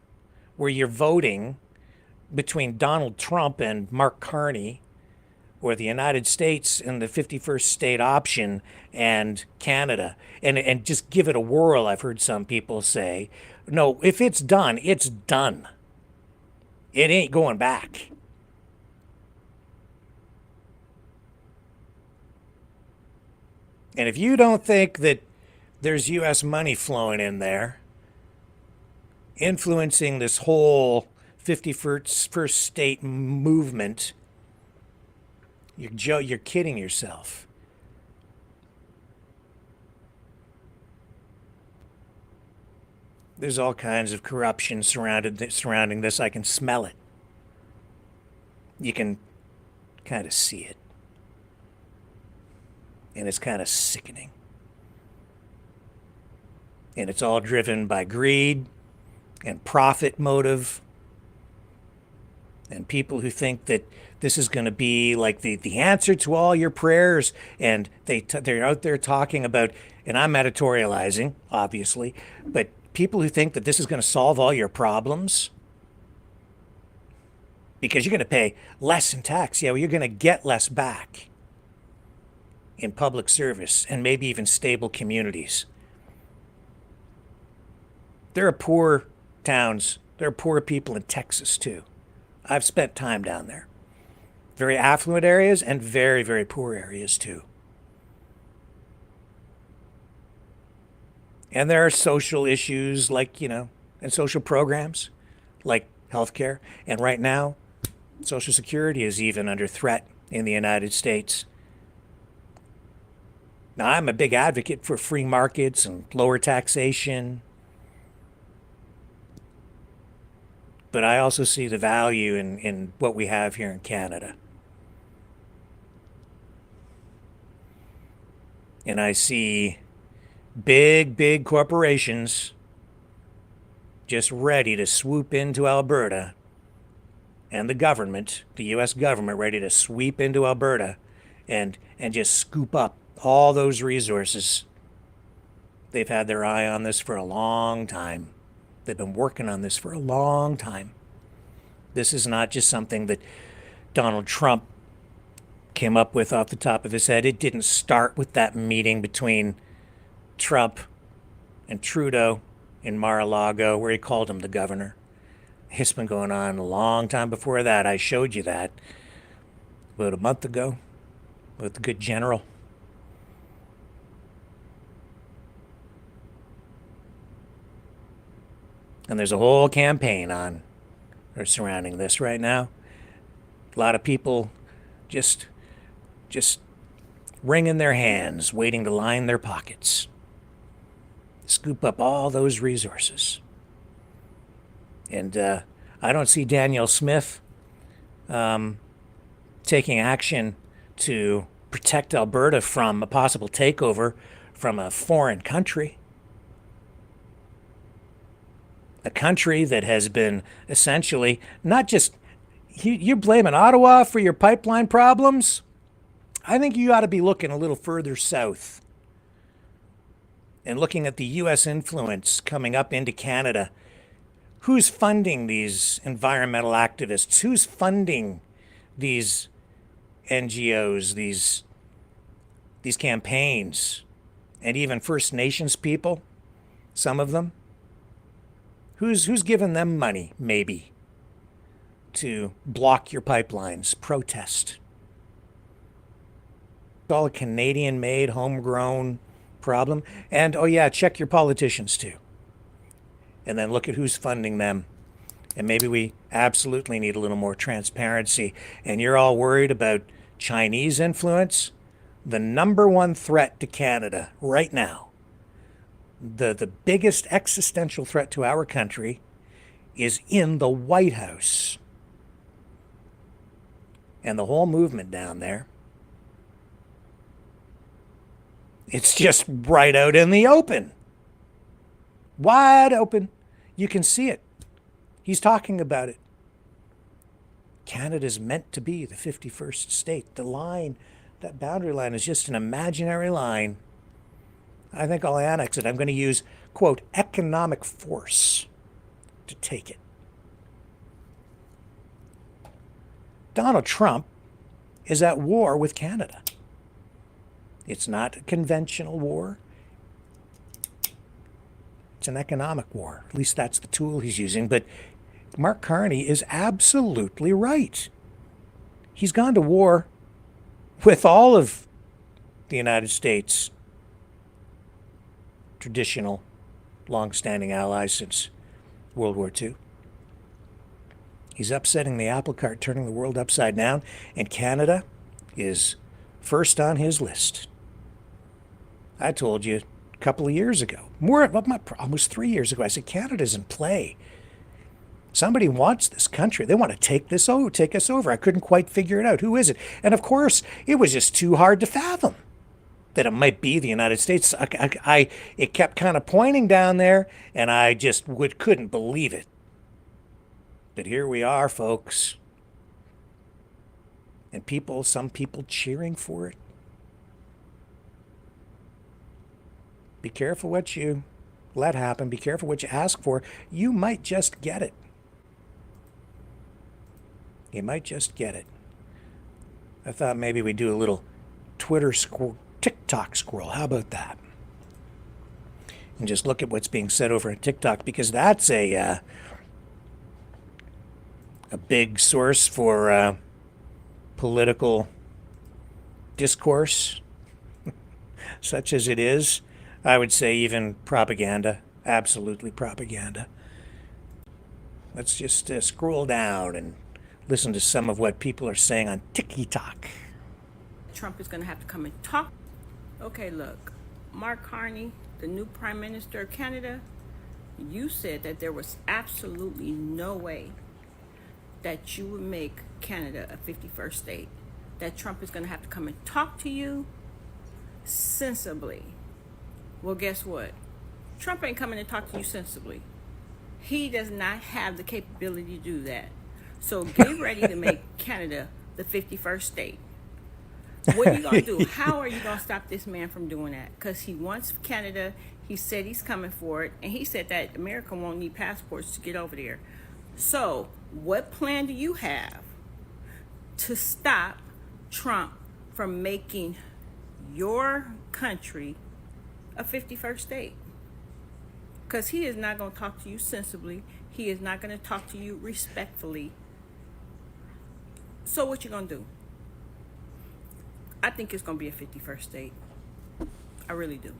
[SPEAKER 3] where you're voting between Donald Trump and Mark Carney, or the United States and the 51st state option and Canada, and just give it a whirl, I've heard some people say. No, if it's done, it's done. It ain't going back. And if you don't think that there's U.S. money flowing in there, influencing this whole 51st state movement, you're kidding yourself. There's all kinds of corruption surrounding this. I can smell it. You can kind of see it. And it's kind of sickening. And it's all driven by greed and profit motive, and people who think that this is going to be like the answer to all your prayers, and they're out there talking about, and I'm editorializing, obviously, but people who think that this is going to solve all your problems because you're going to pay less in tax. Yeah, well, you're going to get less back in public service and maybe even stable communities. There are poor towns. There are poor people in Texas, too. I've spent time down there. Very affluent areas and very, very poor areas, too. And there are social issues like, and social programs like healthcare. And right now, Social Security is even under threat in the United States. Now, I'm a big advocate for free markets and lower taxation. But I also see the value in what we have here in Canada. And I see big corporations just ready to swoop into Alberta and the government, the U.S. government, ready to sweep into Alberta and just scoop up all those resources. They've had their eye on this for a long time. They've been working on this for a long time. This is not just something that Donald Trump came up with off the top of his head. It didn't start with that meeting between Trump and Trudeau in Mar-a-Lago where he called him the governor. It's been going on a long time before that. I showed you that about a month ago with the good general. And there's a whole campaign on or surrounding this right now. A lot of people just wringing their hands, waiting to line their pockets, scoop up all those resources. And I don't see Danielle Smith taking action to protect Alberta from a possible takeover from a foreign country. A country that has been essentially not just, you're blaming Ottawa for your pipeline problems. I think you ought to be looking a little further south and looking at the U.S. influence coming up into Canada. Who's funding these environmental activists? Who's funding these NGOs, these campaigns, and even First Nations people, some of them? Who's giving them money, maybe, to block your pipelines, protest? It's all a Canadian-made, homegrown problem. And, oh yeah, check your politicians too. And then look at who's funding them. And maybe we absolutely need a little more transparency. And you're all worried about Chinese influence? The number one threat to Canada right now, the biggest existential threat to our country, is in the White House. And the whole movement down there, it's just right out in the open. Wide open. You can see it. He's talking about it. Canada's meant to be the 51st state. The line, that boundary line is just an imaginary line. I think I'll annex it. I'm going to use, quote, economic force to take it. Donald Trump is at war with Canada. It's not a conventional war. It's an economic war. At least that's the tool he's using. But Mark Carney is absolutely right. He's gone to war with all of the United States' traditional, long-standing allies since World War II. He's upsetting the apple cart, turning the world upside down, and Canada is first on his list. I told you a couple of years ago, almost 3 years ago, I said, Canada's in play. Somebody wants this country. They want to take us over. I couldn't quite figure it out. Who is it? And of course, it was just too hard to fathom that it might be the United States. It kept kind of pointing down there, and I just couldn't believe it. But here we are, folks. And some people cheering for it. Be careful what you let happen. Be careful what you ask for. You might just get it. You might just get it. I thought maybe we'd do a little TikTok scroll. How about that? And just look at what's being said over at TikTok, because that's a big source for political discourse, such as it is. I would say even propaganda, absolutely propaganda. Let's just scroll down and listen to some of what people are saying on TikTok.
[SPEAKER 9] Trump is going to have to come and talk. Okay, look, Mark Carney, the new Prime Minister of Canada, you said that there was absolutely no way that you would make Canada a 51st state, that Trump is going to have to come and talk to you sensibly. Well, guess what? Trump ain't coming to talk to you sensibly. He does not have the capability to do that. So get ready to make Canada the 51st state. What are you going to do? How are you going to stop this man from doing that? Because he wants Canada. He said he's coming for it. And he said that America won't need passports to get over there. So what plan do you have to stop Trump from making your country a 51st state? Because he is not going to talk to you sensibly. He is not going to talk to you respectfully. So what you going to do? I think it's going to be a 51st state. I really do.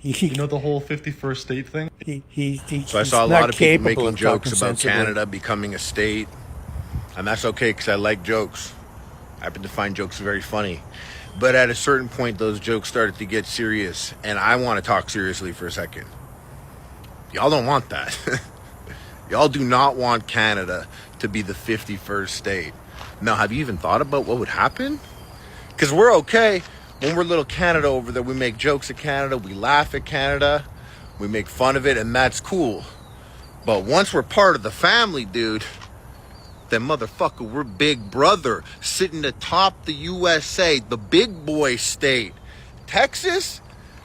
[SPEAKER 10] You know the whole 51st state thing?
[SPEAKER 11] So I saw a lot of people making jokes about Canada becoming a state. And that's okay because I like jokes. I happen to find jokes very funny. But at a certain point, those jokes started to get serious. And I want to talk seriously for a second. Y'all don't want that. Y'all do not want Canada to be the 51st state. Now, have you even thought about what would happen? Because we're okay when we're little Canada over there. We make jokes at Canada. We laugh at Canada. We make fun of it, and that's cool. But once we're part of the family, dude, then motherfucker, we're big brother sitting atop the USA, the big boy state. Texas?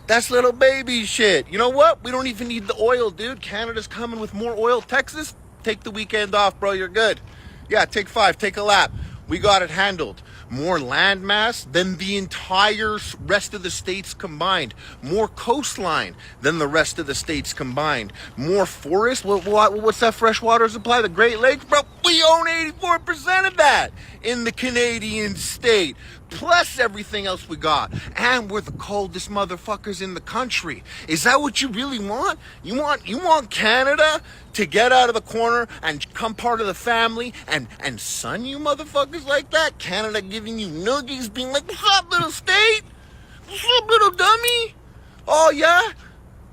[SPEAKER 11] That's little baby shit. You know what? We don't even need the oil, dude. Canada's coming with more oil. Texas, take the weekend off, bro. You're good. Yeah, take 5. Take a lap. We got it handled. More land mass than the entire rest of the states combined. More coastline than the rest of the states combined. More forest. What's that freshwater supply? The Great Lakes? Bro, we own 84% of that in the Canadian state. Plus everything else we got. And we're the coldest motherfuckers in the country. Is that what you really want? You want Canada to get out of the corner and become part of the family and son you motherfuckers like that? Canada giving you nuggies, being like, what's up, little state? What's up, little dummy? Oh, yeah?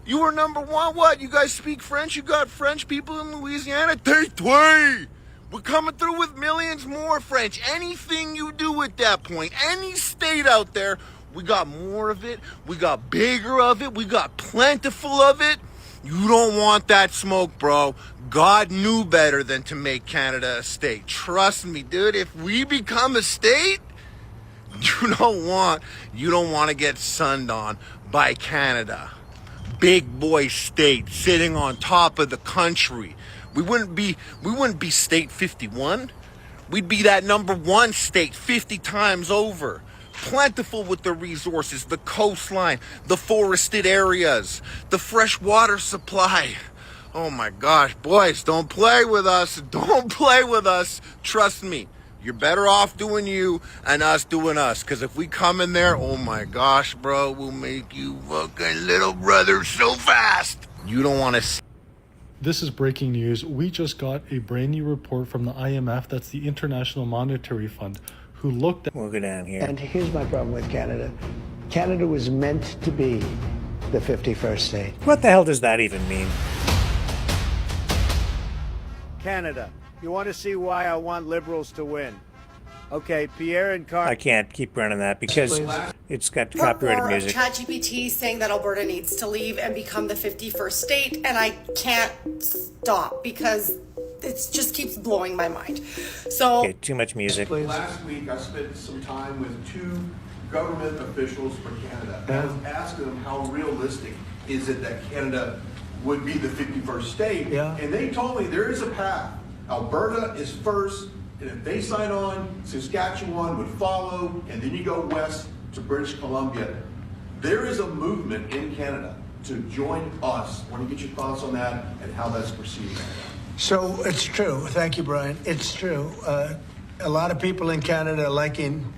[SPEAKER 11] You were number one? What? You guys speak French? You got French people in Louisiana? Tais-toi! We're coming through with millions more French. Anything you do at that point, any state out there, we got more of it. We got bigger of it. We got plentiful of it. You don't want that smoke, bro. God knew better than to make Canada a state. Trust me, dude. If we become a state, you don't want to get sunned on by Canada. Big boy state sitting on top of the country. We wouldn't be state 51. We'd be that number 1 state 50 times over. Plentiful with the resources, the coastline, the forested areas, the fresh water supply. Oh my gosh, boys, don't play with us. Don't play with us. Trust me, you're better off doing you and us doing us. Because if we come in there, oh my gosh, bro, we'll make you fucking little brother so fast. You don't want to see.
[SPEAKER 10] This is breaking news. We just got a brand new report from the IMF, that's the International Monetary Fund, who looked at...
[SPEAKER 3] We'll go down here.
[SPEAKER 12] And here's my problem with Canada. Canada was meant to be the 51st state.
[SPEAKER 3] What the hell does that even mean?
[SPEAKER 13] Canada. You want to see why I want liberals to win? Okay, Pierre and Carney.
[SPEAKER 3] I can't keep running that because it's got copyrighted music.
[SPEAKER 14] ChatGPT saying that Alberta needs to leave and become the 51st state, and I can't stop because it just keeps blowing my mind. So
[SPEAKER 3] okay, too much music.
[SPEAKER 15] Last week I spent some time with 2 government officials for Canada. I was asking them how realistic is it that Canada would be the 51st state, and they told me there is a path. Alberta is first. And if they sign on, Saskatchewan would follow, and then you go west to British Columbia. There is a movement in Canada to join us. I want to get your thoughts on that and how that's proceeding.
[SPEAKER 12] So it's true. Thank you, Brian. It's true. A lot of people in Canada are liking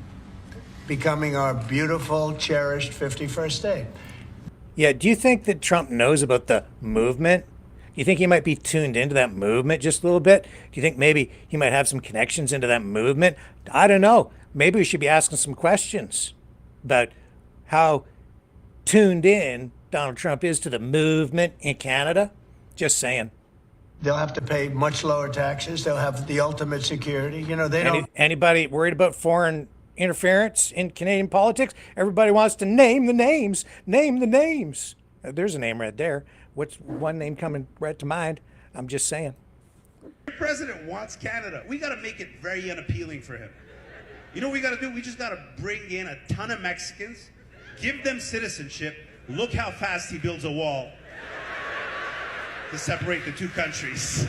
[SPEAKER 12] becoming our beautiful, cherished 51st state.
[SPEAKER 3] Yeah, do you think that Trump knows about the movement? Do you think he might be tuned into that movement just a little bit? Do you think maybe he might have some connections into that movement? I don't know. Maybe we should be asking some questions about how tuned in Donald Trump is to the movement in Canada. Just saying.
[SPEAKER 12] They'll have to pay much lower taxes. They'll have the ultimate security. You know, they don't...
[SPEAKER 3] Anybody worried about foreign interference in Canadian politics? Everybody wants to name the names. Name the names. There's a name right there. What's one name coming right to mind? I'm just saying.
[SPEAKER 16] The president wants Canada. We got to make it very unappealing for him. You know what we got to do? We just got to bring in a ton of Mexicans, give them citizenship. Look how fast he builds a wall to separate the two countries.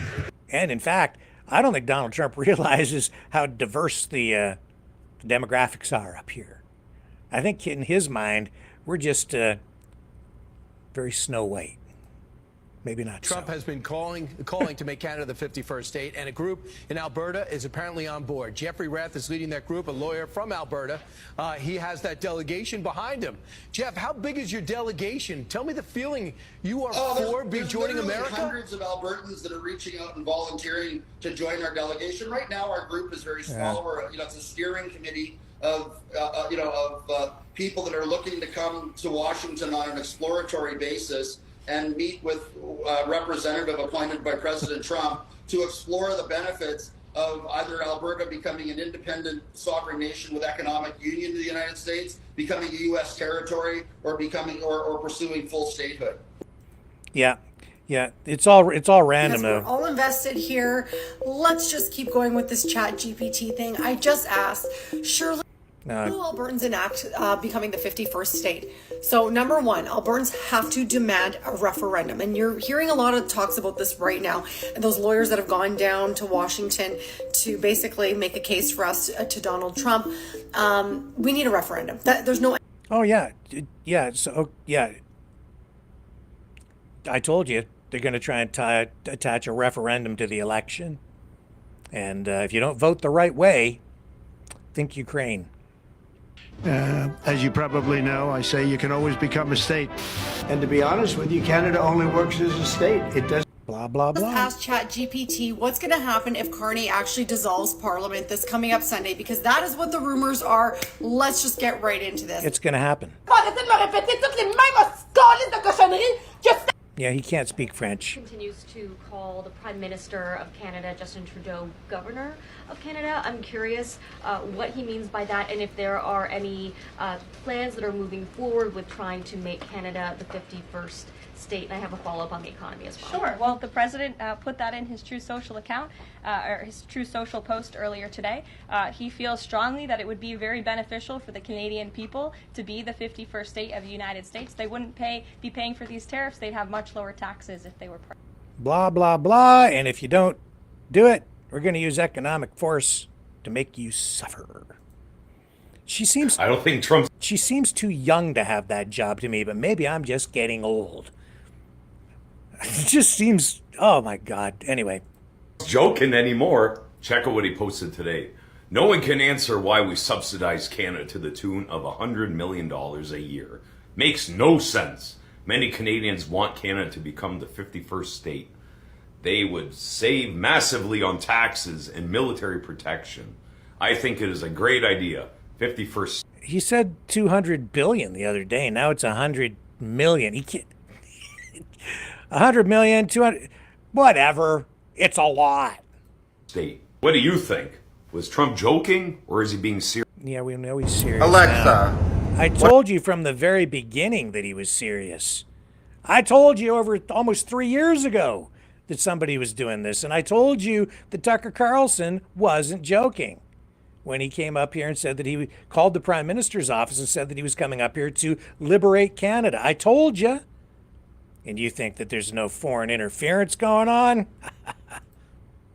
[SPEAKER 3] And in fact, I don't think Donald Trump realizes how diverse the demographics are up here. I think in his mind, we're just very Snow White. Maybe not.
[SPEAKER 17] Trump has been calling to make Canada the 51st state, and a group in Alberta is apparently on board. Jeffrey Rath is leading that group, a lawyer from Alberta. He has that delegation behind him. Jeff, how big is your delegation? Tell me the feeling you are for joining America.
[SPEAKER 18] Hundreds of Albertans that are reaching out and volunteering to join our delegation. Right now, our group is very small. We're, it's a steering committee of people that are looking to come to Washington on an exploratory basis and meet with a representative appointed by President Trump to explore the benefits of either Alberta becoming an independent sovereign nation with economic union to the United States, becoming a U.S. territory, or pursuing full statehood.
[SPEAKER 3] Yeah, it's all random
[SPEAKER 14] Yes, we're
[SPEAKER 3] though.
[SPEAKER 14] all invested here. Let's just keep going with this Chat GPT thing. I just asked, surely will Albertans enact becoming the 51st state? So number one, Albertans have to demand a referendum. And you're hearing a lot of talks about this right now. And those lawyers that have gone down to Washington to basically make a case for us to Donald Trump. We need a referendum. There's no...
[SPEAKER 3] Oh, yeah. So, I told you they're going to try and attach a referendum to the election. And if you don't vote the right way, think Ukraine.
[SPEAKER 12] As you probably know, I say you can always become a state. And to be honest with you, Canada only works as a state. It doesn't.
[SPEAKER 3] Blah, blah, blah.
[SPEAKER 14] Let's ask Chat GPT what's going to happen if Carney actually dissolves Parliament this coming up Sunday, because that is what the rumors are. Let's just get right into this.
[SPEAKER 3] It's going to happen. Yeah, he can't speak French.
[SPEAKER 19] Continues to call the Prime Minister of Canada, Justin Trudeau, Governor of Canada. I'm curious what he means by that, and if there are any plans that are moving forward with trying to make Canada the 51st state. And I have a follow-up on the economy as well.
[SPEAKER 8] Sure. Well, the president put that in his True Social account, or his True Social post earlier today. He feels strongly that it would be very beneficial for the Canadian people to be the 51st state of the United States. They wouldn't be paying for these tariffs. They'd have much lower taxes if they were.
[SPEAKER 3] Blah, blah, blah. And if you don't do it, we're going to use economic force to make you suffer. I don't think Trump... She seems too young to have that job to me, but maybe I'm just getting old. It just seems... Oh, my God. Anyway.
[SPEAKER 20] Joking anymore. Check out what he posted today. No one can answer why we subsidize Canada to the tune of $100 million a year. Makes no sense. Many Canadians want Canada to become the 51st state. They would save massively on taxes and military protection. I think it is a great idea. 51st.
[SPEAKER 3] He said 200 billion the other day. Now it's 100 million. He can't. 100 million, 200, whatever. It's a lot.
[SPEAKER 20] State. What do you think? Was Trump joking or is he being serious?
[SPEAKER 3] Yeah, we know he's serious.
[SPEAKER 20] Alexa.
[SPEAKER 3] Now. I told you from the very beginning that he was serious. I told you over almost 3 years ago that somebody was doing this. And I told you that Tucker Carlson wasn't joking when he came up here and said that he called the Prime Minister's office and said that he was coming up here to liberate Canada. I told you. And you think that there's no foreign interference going on?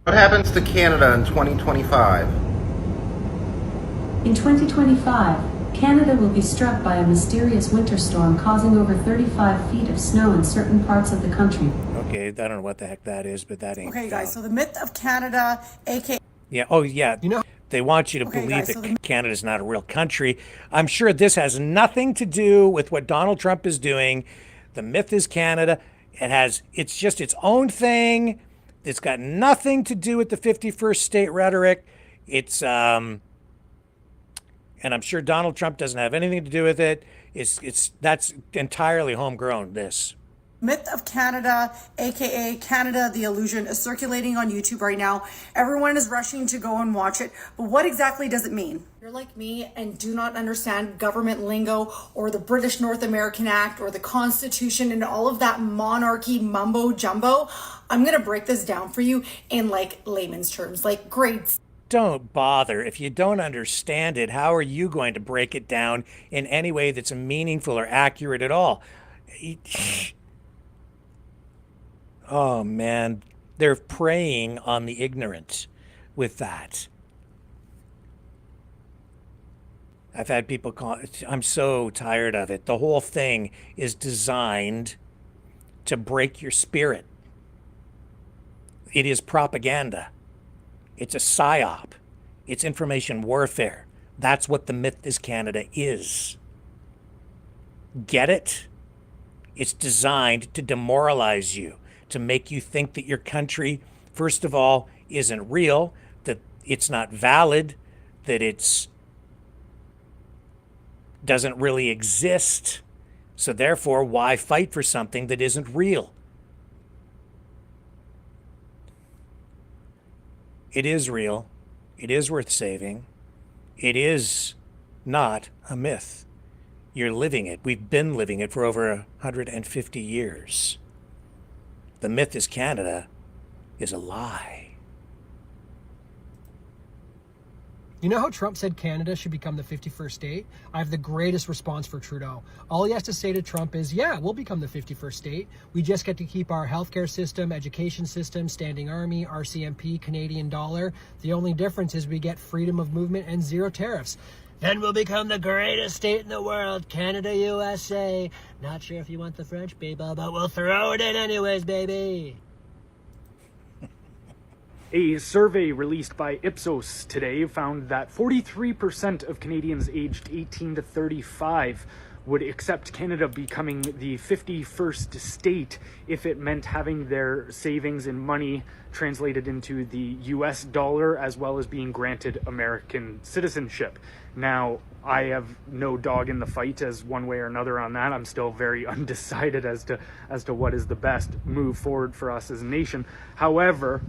[SPEAKER 21] What happens to Canada in 2025?
[SPEAKER 22] In 2025, Canada will be struck by a mysterious winter storm causing over 35 feet of snow in certain parts of the country.
[SPEAKER 3] Okay, I don't know what the heck that is, but that ain't
[SPEAKER 14] Okay, guys, so the myth of Canada, aka...
[SPEAKER 3] Yeah, oh yeah, they want you to believe that Canada's not a real country. I'm sure this has nothing to do with what Donald Trump is doing. The myth is Canada. It's just its own thing. It's got nothing to do with the 51st state rhetoric. It's and I'm sure Donald Trump doesn't have anything to do with it. That's entirely homegrown, this.
[SPEAKER 14] Myth of Canada, aka Canada the Illusion, is circulating on YouTube right now. Everyone is rushing to go and watch it. But what exactly does it mean? If you're like me and do not understand government lingo or the British North American Act or the Constitution and all of that monarchy mumbo jumbo, I'm gonna break this down for you in like layman's terms, like grades.
[SPEAKER 3] Don't bother. If you don't understand it, how are you going to break it down in any way that's meaningful or accurate at all? Oh man, they're preying on the ignorant with that. I've had people call, I'm so tired of it. The whole thing is designed to break your spirit. It is propaganda. It's a psyop. It's information warfare. That's what the Myth is Canada is. Get it? It's designed to demoralize you, to make you think that your country, first of all, isn't real, that it's not valid, that it's doesn't really exist. So therefore, why fight for something that isn't real? It is real. It is worth saving. It is not a myth. You're living it. We've been living it for over 150 years. The Myth is Canada is a lie.
[SPEAKER 1] You know how Trump said Canada should become the 51st state? I have the greatest response for Trudeau. All he has to say to Trump is, yeah, we'll become the 51st state. We just get to keep our healthcare system, education system, standing army, RCMP, Canadian dollar. The only difference is we get freedom of movement and zero tariffs. Then we'll become the greatest state in the world, Canada, USA. Not sure if you want the French people, but we'll throw it in anyways, baby.
[SPEAKER 4] A survey released by Ipsos today found that 43% of Canadians aged 18 to 35 would accept Canada becoming the 51st state if it meant having their savings and money translated into the US dollar, as well as being granted American citizenship. Now, I have no dog in the fight as one way or another on that. I'm still very undecided as to what is the best move forward for us as a nation. However,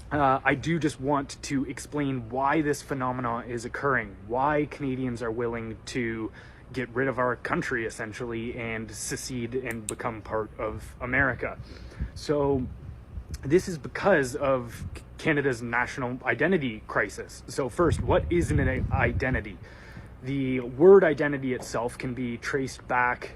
[SPEAKER 4] I do just want to explain why this phenomenon is occurring, why Canadians are willing to get rid of our country, essentially, and secede and become part of America. So this is because of Canada's national identity crisis. So first, what is an identity? The word identity itself can be traced back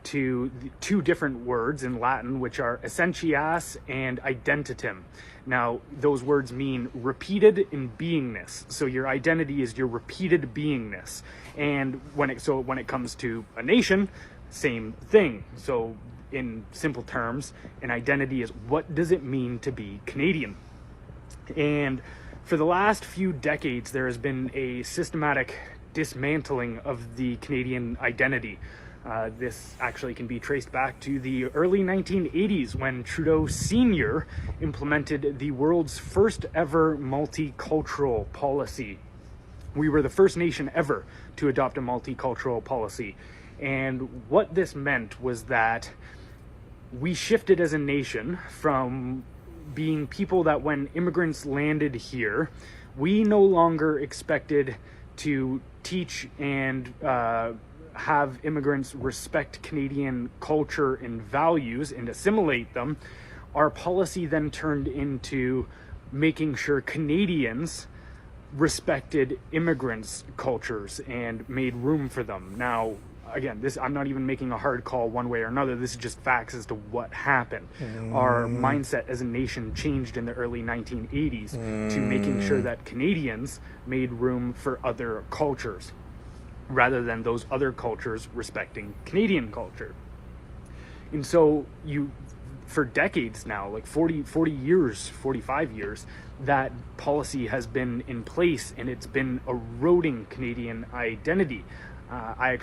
[SPEAKER 4] to two different words in Latin, which are essentias and identitum. Now, those words mean repeated in beingness. So your identity is your repeated beingness. And when it comes to a nation, same thing. So in simple terms, an identity is what does it mean to be Canadian? And for the last few decades, there has been a systematic dismantling of the Canadian identity. This actually can be traced back to the early 1980s when Trudeau Sr. implemented the world's first ever multicultural policy. We were the first nation ever to adopt a multicultural policy. And what this meant was that we shifted as a nation from being people that when immigrants landed here, we no longer expected to teach and have immigrants respect Canadian culture and values and assimilate them. Our policy then turned into making sure Canadians respected immigrants' cultures and made room for them. Now, again, I'm not even making a hard call one way or another. This is just facts as to what happened. Our mindset as a nation changed in the early 1980s to making sure that Canadians made room for other cultures, rather than those other cultures respecting Canadian culture. And so for decades now, like 40 years, 45 years, that policy has been in place and it's been eroding Canadian identity. I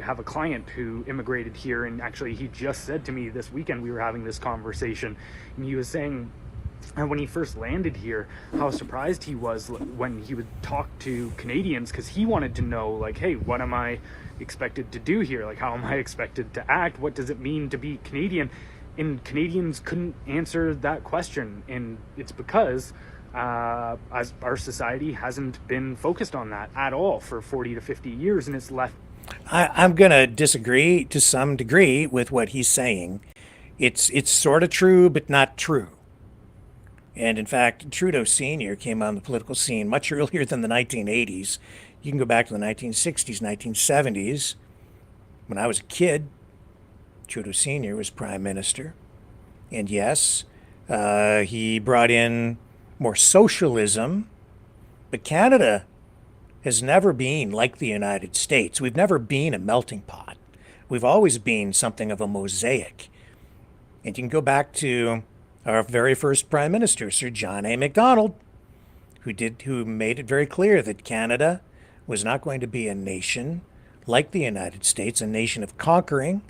[SPEAKER 4] have a client who immigrated here, and actually he just said to me this weekend, we were having this conversation, and he was saying when he first landed here, how surprised he was when he would talk to Canadians, because he wanted to know, like, hey, what am I expected to do here? Like, how am I expected to act? What does it mean to be Canadian? And Canadians couldn't answer that question, and it's because as our society hasn't been focused on that at all for 40 to 50 years, and it's left.
[SPEAKER 3] I'm going to disagree to some degree with what he's saying. It's sort of true, but not true. And in fact, Trudeau Sr. came on the political scene much earlier than the 1980s. You can go back to the 1960s, 1970s. When I was a kid, Trudeau Sr. was prime minister. And yes, he brought in more socialism, but Canada has never been like the United States. We've never been a melting pot. We've always been something of a mosaic. And you can go back to our very first prime minister, Sir John A. Macdonald, who made it very clear that Canada was not going to be a nation like the United States, a nation of conquering.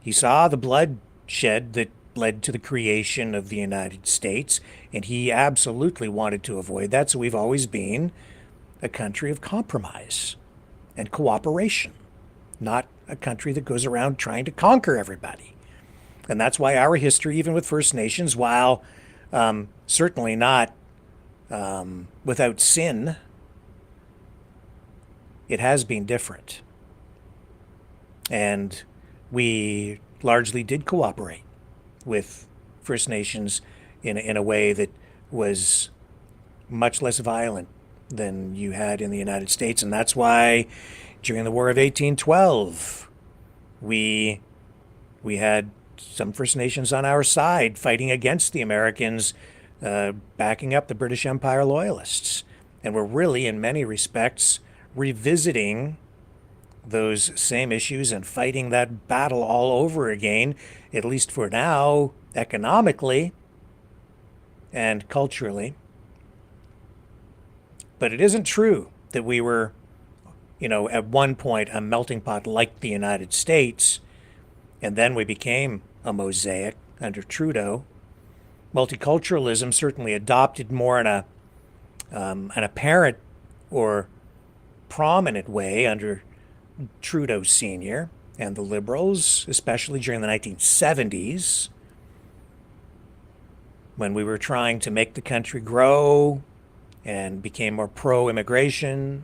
[SPEAKER 3] He saw the bloodshed that led to the creation of the United States, and he absolutely wanted to avoid that. So we've always been a country of compromise and cooperation, not a country that goes around trying to conquer everybody. And that's why our history, even with First Nations, while certainly not without sin, it has been different. And we largely did cooperate with First Nations in a way that was much less violent than you had in the United States. And that's why during the War of 1812, we had some First Nations on our side fighting against the Americans, backing up the British Empire loyalists. And we're really, in many respects, revisiting those same issues and fighting that battle all over again, at least for now, economically and culturally. But it isn't true that we were, at one point a melting pot like the United States, and then we became a mosaic under Trudeau. Multiculturalism certainly adopted more in an apparent or prominent way under Trudeau Sr. and the Liberals, especially during the 1970s, when we were trying to make the country grow and became more pro-immigration.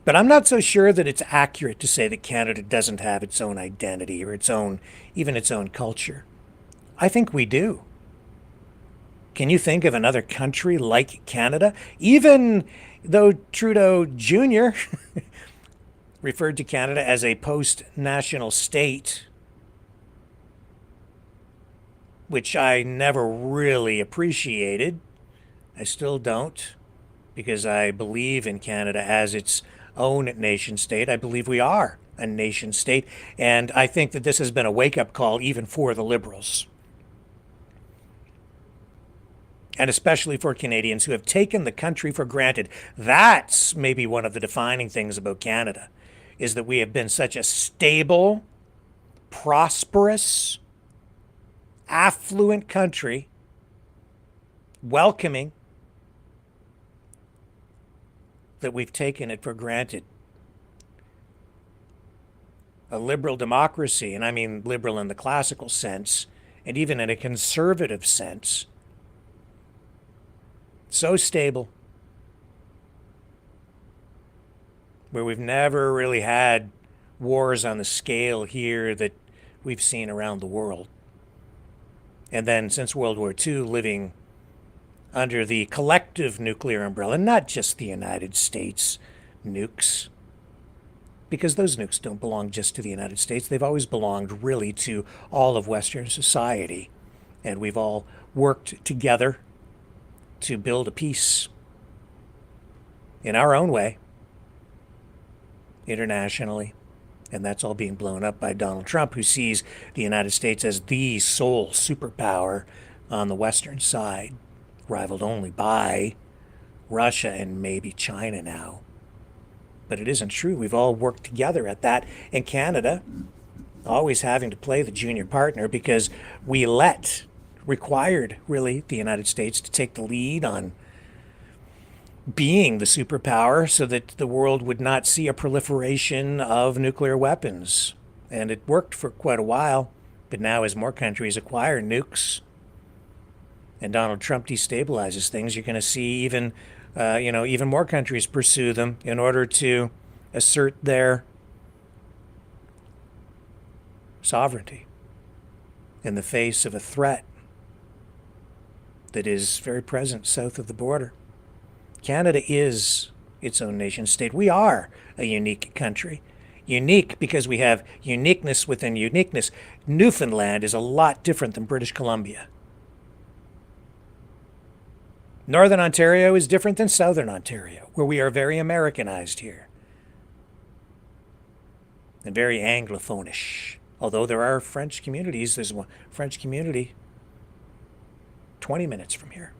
[SPEAKER 3] But I'm not so sure that it's accurate to say that Canada doesn't have its own identity or even its own culture. I think we do. Can you think of another country like Canada? Even though Trudeau Jr. referred to Canada as a post-national state, which I never really appreciated. I still don't, because I believe in Canada as its own nation state. I believe we are a nation state, and I think that this has been a wake-up call even for the Liberals. And especially for Canadians who have taken the country for granted. That's maybe one of the defining things about Canada, is that we have been such a stable, prosperous, affluent country, welcoming, that we've taken it for granted. A liberal democracy, and I mean liberal in the classical sense, and even in a conservative sense, so stable, where we've never really had wars on the scale here that we've seen around the world. And then since World War II, living under the collective nuclear umbrella, not just the United States nukes, because those nukes don't belong just to the United States. They've always belonged really to all of Western society. And we've all worked together to build a peace in our own way, internationally. And that's all being blown up by Donald Trump, who sees the United States as the sole superpower on the Western side, rivaled only by Russia and maybe China now. But it isn't true. We've all worked together at that. And Canada always having to play the junior partner because we required, really, the United States to take the lead on being the superpower so that the world would not see a proliferation of nuclear weapons. And it worked for quite a while, but now as more countries acquire nukes and Donald Trump destabilizes things, you're going to see even more countries pursue them in order to assert their sovereignty in the face of a threat that is very present south of the border. Canada is its own nation state. We are a unique country. Unique because we have uniqueness within uniqueness. Newfoundland is a lot different than British Columbia. Northern Ontario is different than Southern Ontario, where we are very Americanized here and very Anglophonish. Although there are French communities, there's one French community 20 minutes from here.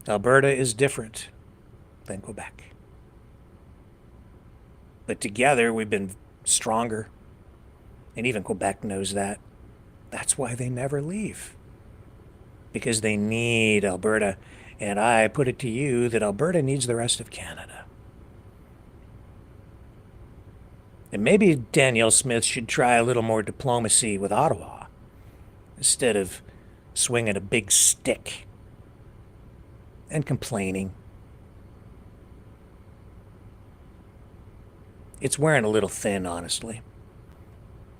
[SPEAKER 3] Alberta is different than Quebec. But together we've been stronger. And even Quebec knows that. That's why they never leave. Because they need Alberta. And I put it to you that Alberta needs the rest of Canada. And maybe Danielle Smith should try a little more diplomacy with Ottawa instead of swinging a big stick and complaining. It's wearing a little thin, honestly.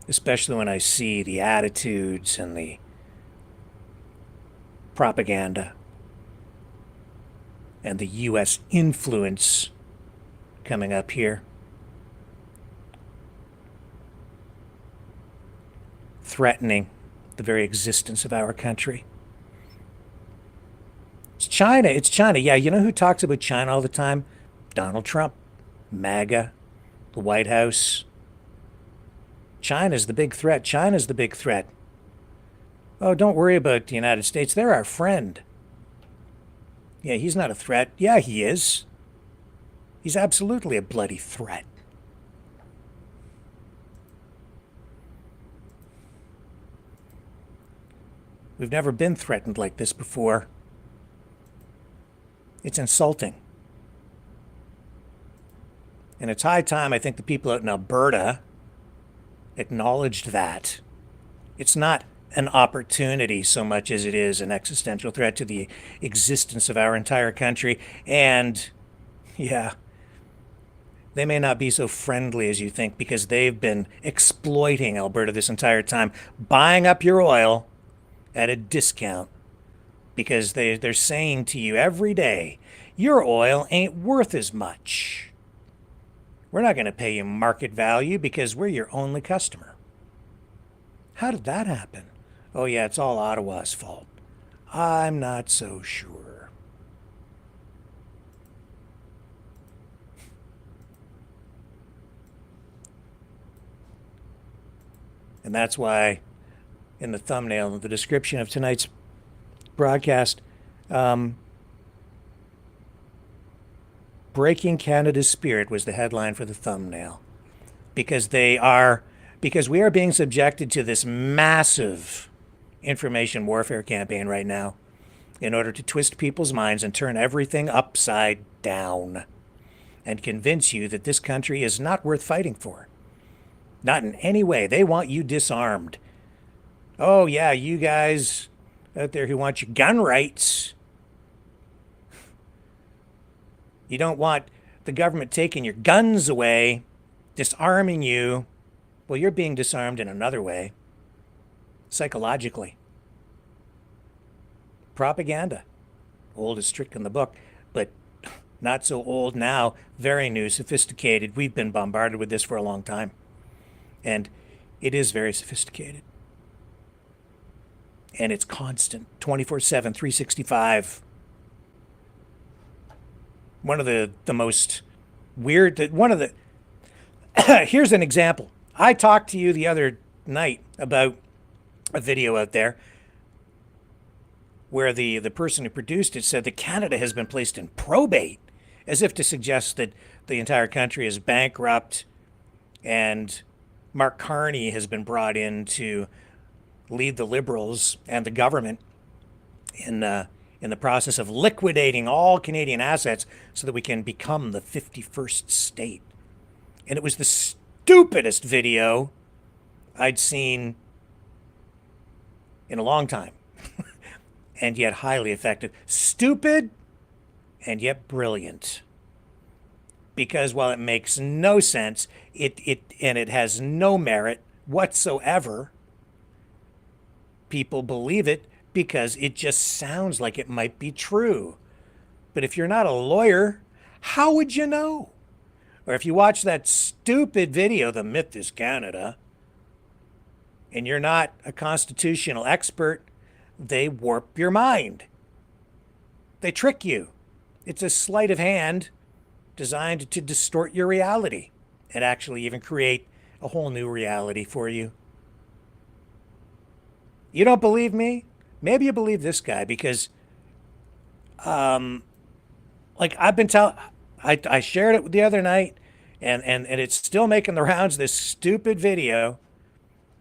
[SPEAKER 3] Especially when I see the attitudes and the propaganda and the U.S. influence coming up here. Threatening the very existence of our country. It's China. It's China. Yeah, you know who talks about China all the time? Donald Trump, MAGA, the White House. China's the big threat. China's the big threat. Oh, don't worry about the United States. They're our friend. Yeah, he's not a threat. Yeah, he is. He's absolutely a bloody threat. We've never been threatened like this before. It's insulting. And it's high time, I think, the people out in Alberta acknowledged that. It's not an opportunity so much as it is an existential threat to the existence of our entire country. And, yeah, they may not be so friendly as you think because they've been exploiting Alberta this entire time, buying up your oil at a discount because they're saying to you every day, your oil ain't worth as much. We're not going to pay you market value because we're your only customer. How did that happen? Oh yeah, it's all Ottawa's fault. I'm not so sure. And that's why in the thumbnail, the description of tonight's broadcast, Breaking Canada's Spirit was the headline for the thumbnail. Because we are being subjected to this massive information warfare campaign right now in order to twist people's minds and turn everything upside down and convince you that this country is not worth fighting for. Not in any way. They want you disarmed. Oh yeah, you guys out there who want your gun rights. You don't want the government taking your guns away, disarming you. Well, you're being disarmed in another way, psychologically. Propaganda. Old as trick in the book, but not so old now. Very new, sophisticated. We've been bombarded with this for a long time. And it is very sophisticated. And it's constant, 24/7, 365. One of the most weird, here's an example. I talked to you the other night about a video out there where the person who produced it said that Canada has been placed in probate, as if to suggest that the entire country is bankrupt, and Mark Carney has been brought in to lead the Liberals and the government in the process of liquidating all Canadian assets so that we can become the 51st state. And it was the stupidest video I'd seen in a long time, and yet highly effective. Stupid, and yet brilliant. Because while it makes no sense, it has no merit whatsoever, people believe it because it just sounds like it might be true. But if you're not a lawyer, how would you know? Or if you watch that stupid video, The Myth is Canada, and you're not a constitutional expert, they warp your mind. They trick you. It's a sleight of hand designed to distort your reality and actually even create a whole new reality for you. You don't believe me? Maybe you believe this guy because, like I've been telling, I shared it the other night, and it's still making the rounds, this stupid video,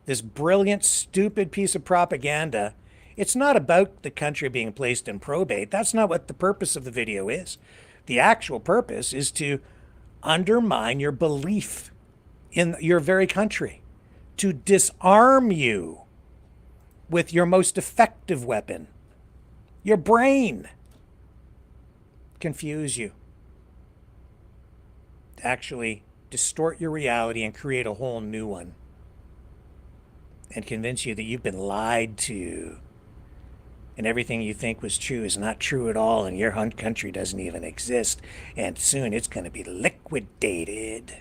[SPEAKER 3] this brilliant, stupid piece of propaganda. It's not about the country being placed in probate. That's not what the purpose of the video is. The actual purpose is to undermine your belief in your very country, to disarm you with your most effective weapon, your brain, confuse you, to actually distort your reality and create a whole new one, and convince you that you've been lied to, and everything you think was true is not true at all, and your country doesn't even exist, and soon it's going to be liquidated.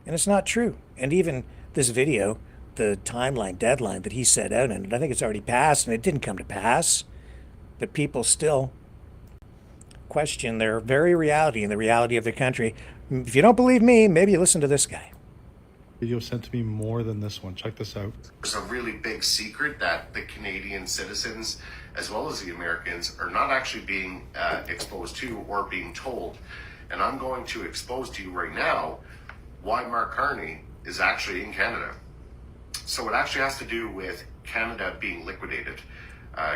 [SPEAKER 3] And it's not true. And even this video, the timeline deadline that he set out, and I think it's already passed, and it didn't come to pass, but people still question their very reality and the reality of their country. If you don't believe me, maybe you listen to this guy.
[SPEAKER 10] Video sent to me more than this one. Check this out.
[SPEAKER 5] It's a really big secret that the Canadian citizens, as well as the Americans, are not actually being exposed to or being told. And I'm going to expose to you right now why Mark Carney is actually in Canada. So it actually has to do with Canada being liquidated.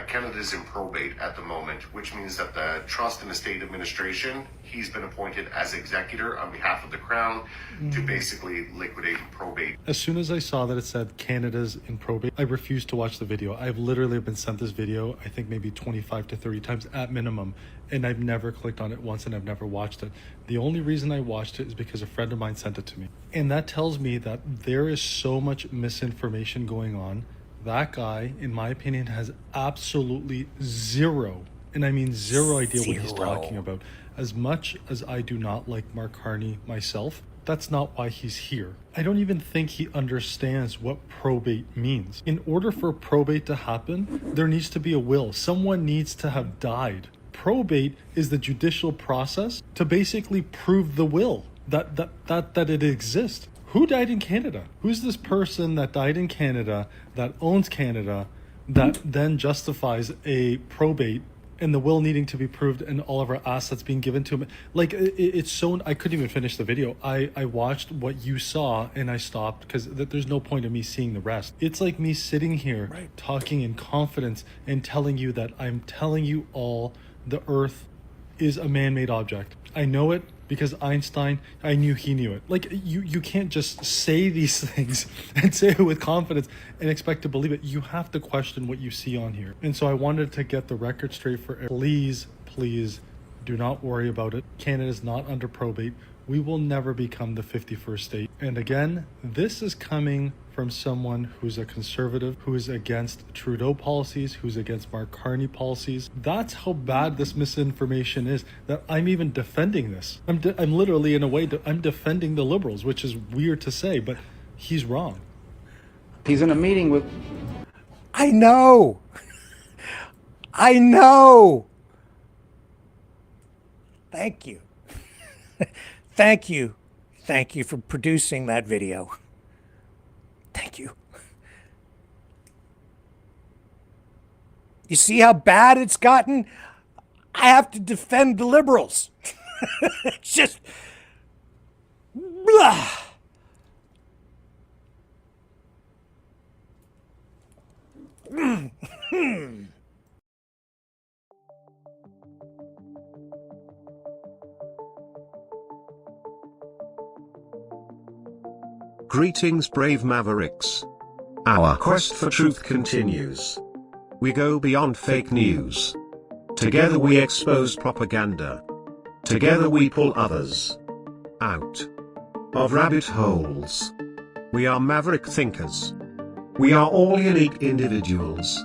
[SPEAKER 5] Canada is in probate at the moment, which means that the Trust and Estate Administration, he's been appointed as executor on behalf of the Crown to basically liquidate probate.
[SPEAKER 10] As soon as I saw that it said Canada's in probate, I refused to watch the video. I've literally been sent this video, I think maybe 25 to 30 times at minimum, and I've never clicked on it once, and I've never watched it. The only reason I watched it is because a friend of mine sent it to me. And that tells me that there is so much misinformation going on. That guy, in my opinion, has absolutely zero, and I mean zero idea what he's talking about. As much as I do not like Mark Carney myself, that's not why he's here. I don't even think he understands what probate means. In order for probate to happen, there needs to be a will. Someone needs to have died. Probate is the judicial process to basically prove the will, that it exists. Who died in Canada? Who's this person that died in Canada, that owns Canada, that then justifies a probate and the will needing to be proved and all of our assets being given to him? Like, it's so... I couldn't even finish the video. I watched what you saw and I stopped because there's no point in me seeing the rest. It's like me sitting here talking in confidence and telling you that I'm telling you all the Earth is a man-made object. I know it because Einstein, I knew he knew it. Like, you can't just say these things and say it with confidence and expect to believe it. You have to question what you see on here. And so I wanted to get the record straight for please, please do not worry about it. Canada's not under probate. We will never become the 51st state. And again, this is coming from someone who's a conservative, who is against Trudeau policies, who's against Mark Carney policies. That's how bad this misinformation is, that I'm even defending this. I'm literally, in a way, I'm defending the Liberals, which is weird to say, but he's wrong.
[SPEAKER 7] He's in a meeting with...
[SPEAKER 3] I know. I know. Thank you. Thank you. Thank you for producing that video. Thank you. You see how bad it's gotten? I have to defend the Liberals. It's just blah.
[SPEAKER 2] Greetings, brave mavericks. Our quest for truth continues. We go beyond fake news. Together we expose propaganda. Together we pull others out of rabbit holes. We are maverick thinkers. We are all unique individuals,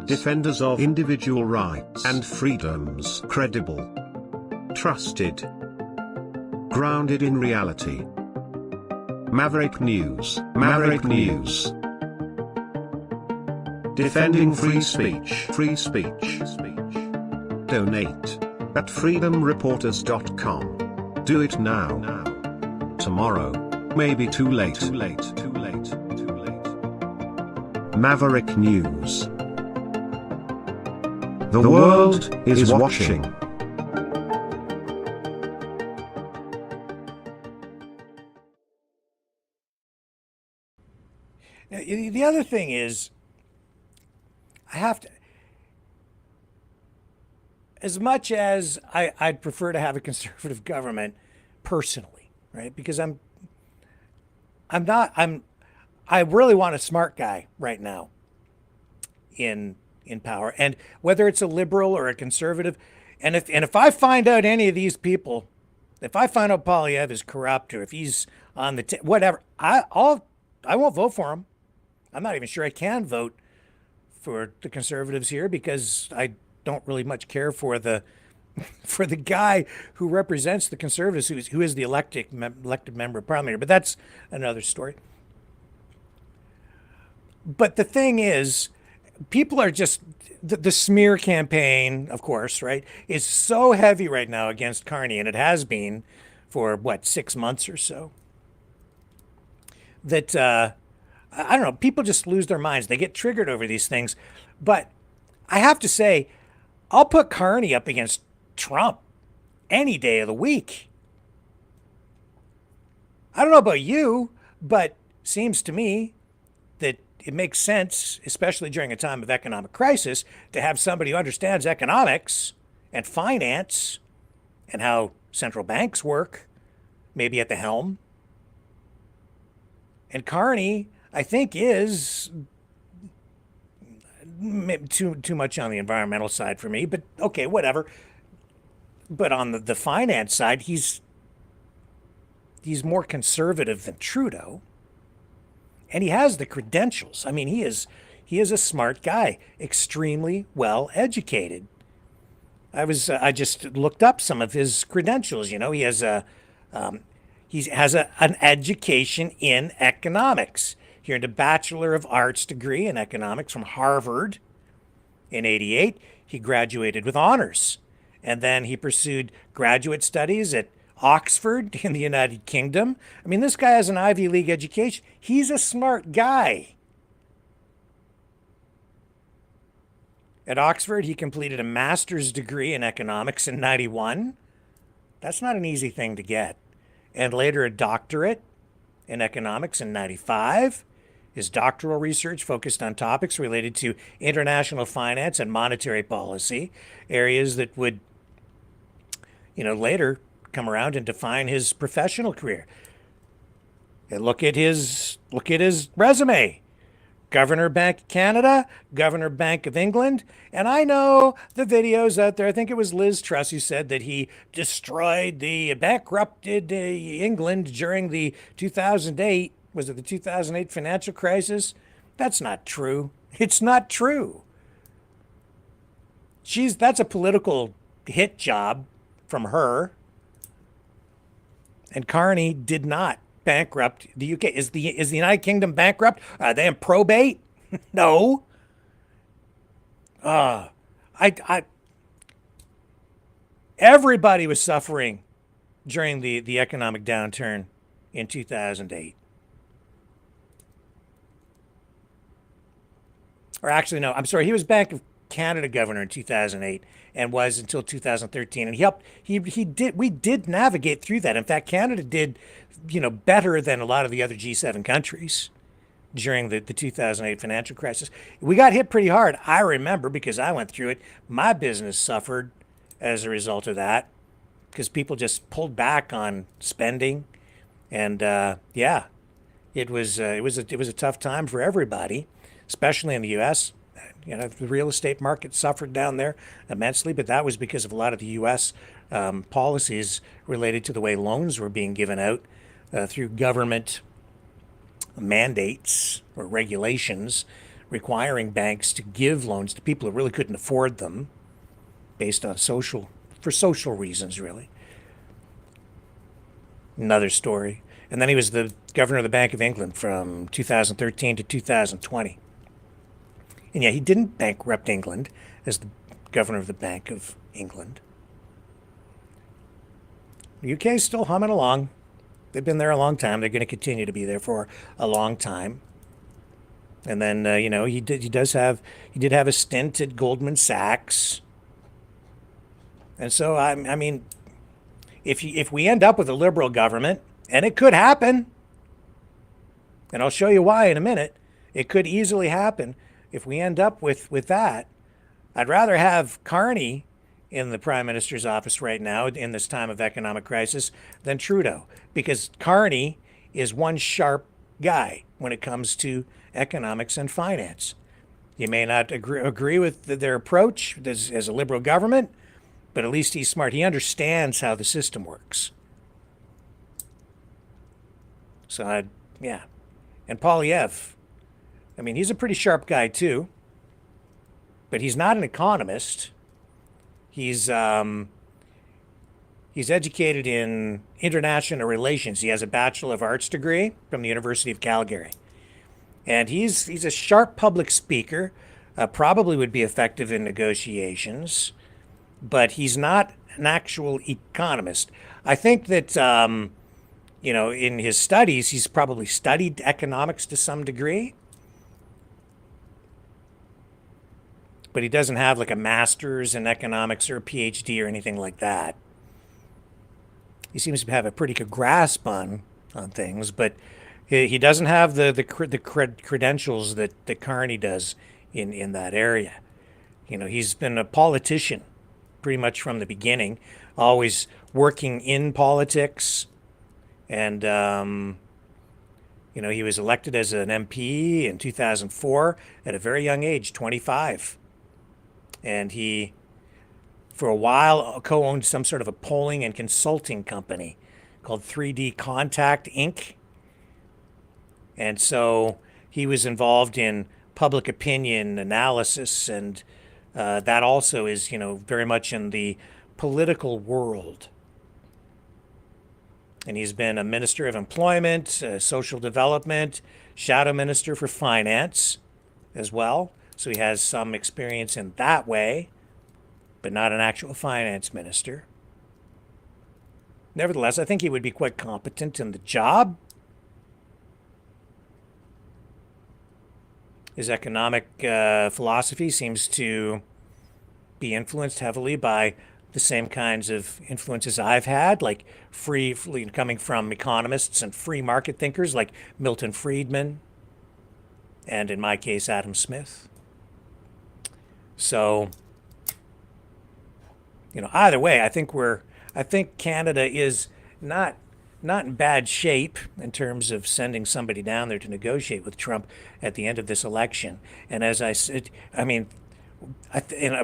[SPEAKER 2] defenders of individual rights and freedoms, credible, trusted, grounded in reality. Maverick News, Maverick News. Defending free speech, free speech. Donate at freedomreporters.com. Do it now. Tomorrow may be too late. Maverick News. The world is watching.
[SPEAKER 3] The other thing is, I have to, as much as I'd prefer to have a conservative government personally, right? Because I really want a smart guy right now in power. And whether it's a liberal or a conservative, and if I find out any of these people, if I find out Polyev is corrupt or if he's on the whatever, I won't vote for him. I'm not even sure I can vote for the conservatives here because I don't really much care for the guy who represents the conservatives, who is the elected member of parliament. But that's another story. But the thing is, people are just the smear campaign, of course, right, is so heavy right now against Carney, and it has been for 6 months or so. That I don't know, people just lose their minds. They get triggered over these things. But I have to say, I'll put Carney up against Trump any day of the week. I don't know about you, but seems to me that it makes sense, especially during a time of economic crisis, to have somebody who understands economics and finance and how central banks work, maybe at the helm. And Carney, I think, is too much on the environmental side for me, but okay, whatever. But on the finance side, he's more conservative than Trudeau, and he has the credentials. I mean, he is a smart guy, extremely well educated. I just looked up some of his credentials. You know, he has an education in economics. He earned a Bachelor of Arts degree in economics from Harvard in '88. He graduated with honors. And then he pursued graduate studies at Oxford in the United Kingdom. I mean, this guy has an Ivy League education. He's a smart guy. At Oxford, he completed a master's degree in economics in '91. That's not an easy thing to get. And later a doctorate in economics in '95. His doctoral research focused on topics related to international finance and monetary policy, areas that would, later come around and define his professional career. And look at his resume. Governor Bank of Canada, Governor Bank of England, and I know the videos out there. I think it was Liz Truss who said that he bankrupted England during the 2008, was it the 2008 financial crisis? That's not true. It's not true. That's a political hit job from her. And Carney did not bankrupt the UK. Is the United Kingdom bankrupt? Are they in probate? No. Everybody was suffering during the economic downturn in 2008. Or actually, no, I'm sorry. He was Bank of Canada governor in 2008 and was until 2013. And we did navigate through that. In fact, Canada did, better than a lot of the other G7 countries during the 2008 financial crisis. We got hit pretty hard. I remember because I went through it. My business suffered as a result of that because people just pulled back on spending. And it was a tough time for everybody, especially in the U.S. The real estate market suffered down there immensely, but that was because of a lot of the U.S. Policies related to the way loans were being given out through government mandates or regulations requiring banks to give loans to people who really couldn't afford them based on social reasons, really. Another story. And then he was the governor of the Bank of England from 2013 to 2020. And he didn't bankrupt England as the governor of the Bank of England. The UK is still humming along. They've been there a long time. They're going to continue to be there for a long time. And then, he did have a stint at Goldman Sachs. And so, I mean, if we end up with a liberal government, and it could happen, and I'll show you why in a minute, it could easily happen. If we end up with that, I'd rather have Carney in the Prime Minister's office right now in this time of economic crisis than Trudeau, because Carney is one sharp guy when it comes to economics and finance. You may not agree with their approach as a liberal government, but at least he's smart. He understands how the system works. So, And Poilievre, I mean, he's a pretty sharp guy too, but he's not an economist. He's educated in international relations. He has a Bachelor of Arts degree from the University of Calgary. And he's a sharp public speaker, probably would be effective in negotiations, but he's not an actual economist. I think that, in his studies, he's probably studied economics to some degree, but he doesn't have like a master's in economics or a PhD or anything like that. He seems to have a pretty good grasp on things, but he doesn't have the credentials that Carney does in that area. He's been a politician pretty much from the beginning, always working in politics. And, he was elected as an MP in 2004 at a very young age, 25. And he, for a while, co-owned some sort of a polling and consulting company called 3D Contact, Inc. And so he was involved in public opinion analysis, and that also is, very much in the political world. And he's been a Minister of Employment, Social Development, Shadow Minister for Finance as well. So he has some experience in that way, but not an actual finance minister. Nevertheless, I think he would be quite competent in the job. His economic philosophy seems to be influenced heavily by the same kinds of influences I've had, like coming from economists and free market thinkers like Milton Friedman, and in my case, Adam Smith. So, either way, I think Canada is not in bad shape in terms of sending somebody down there to negotiate with Trump at the end of this election. And as I said,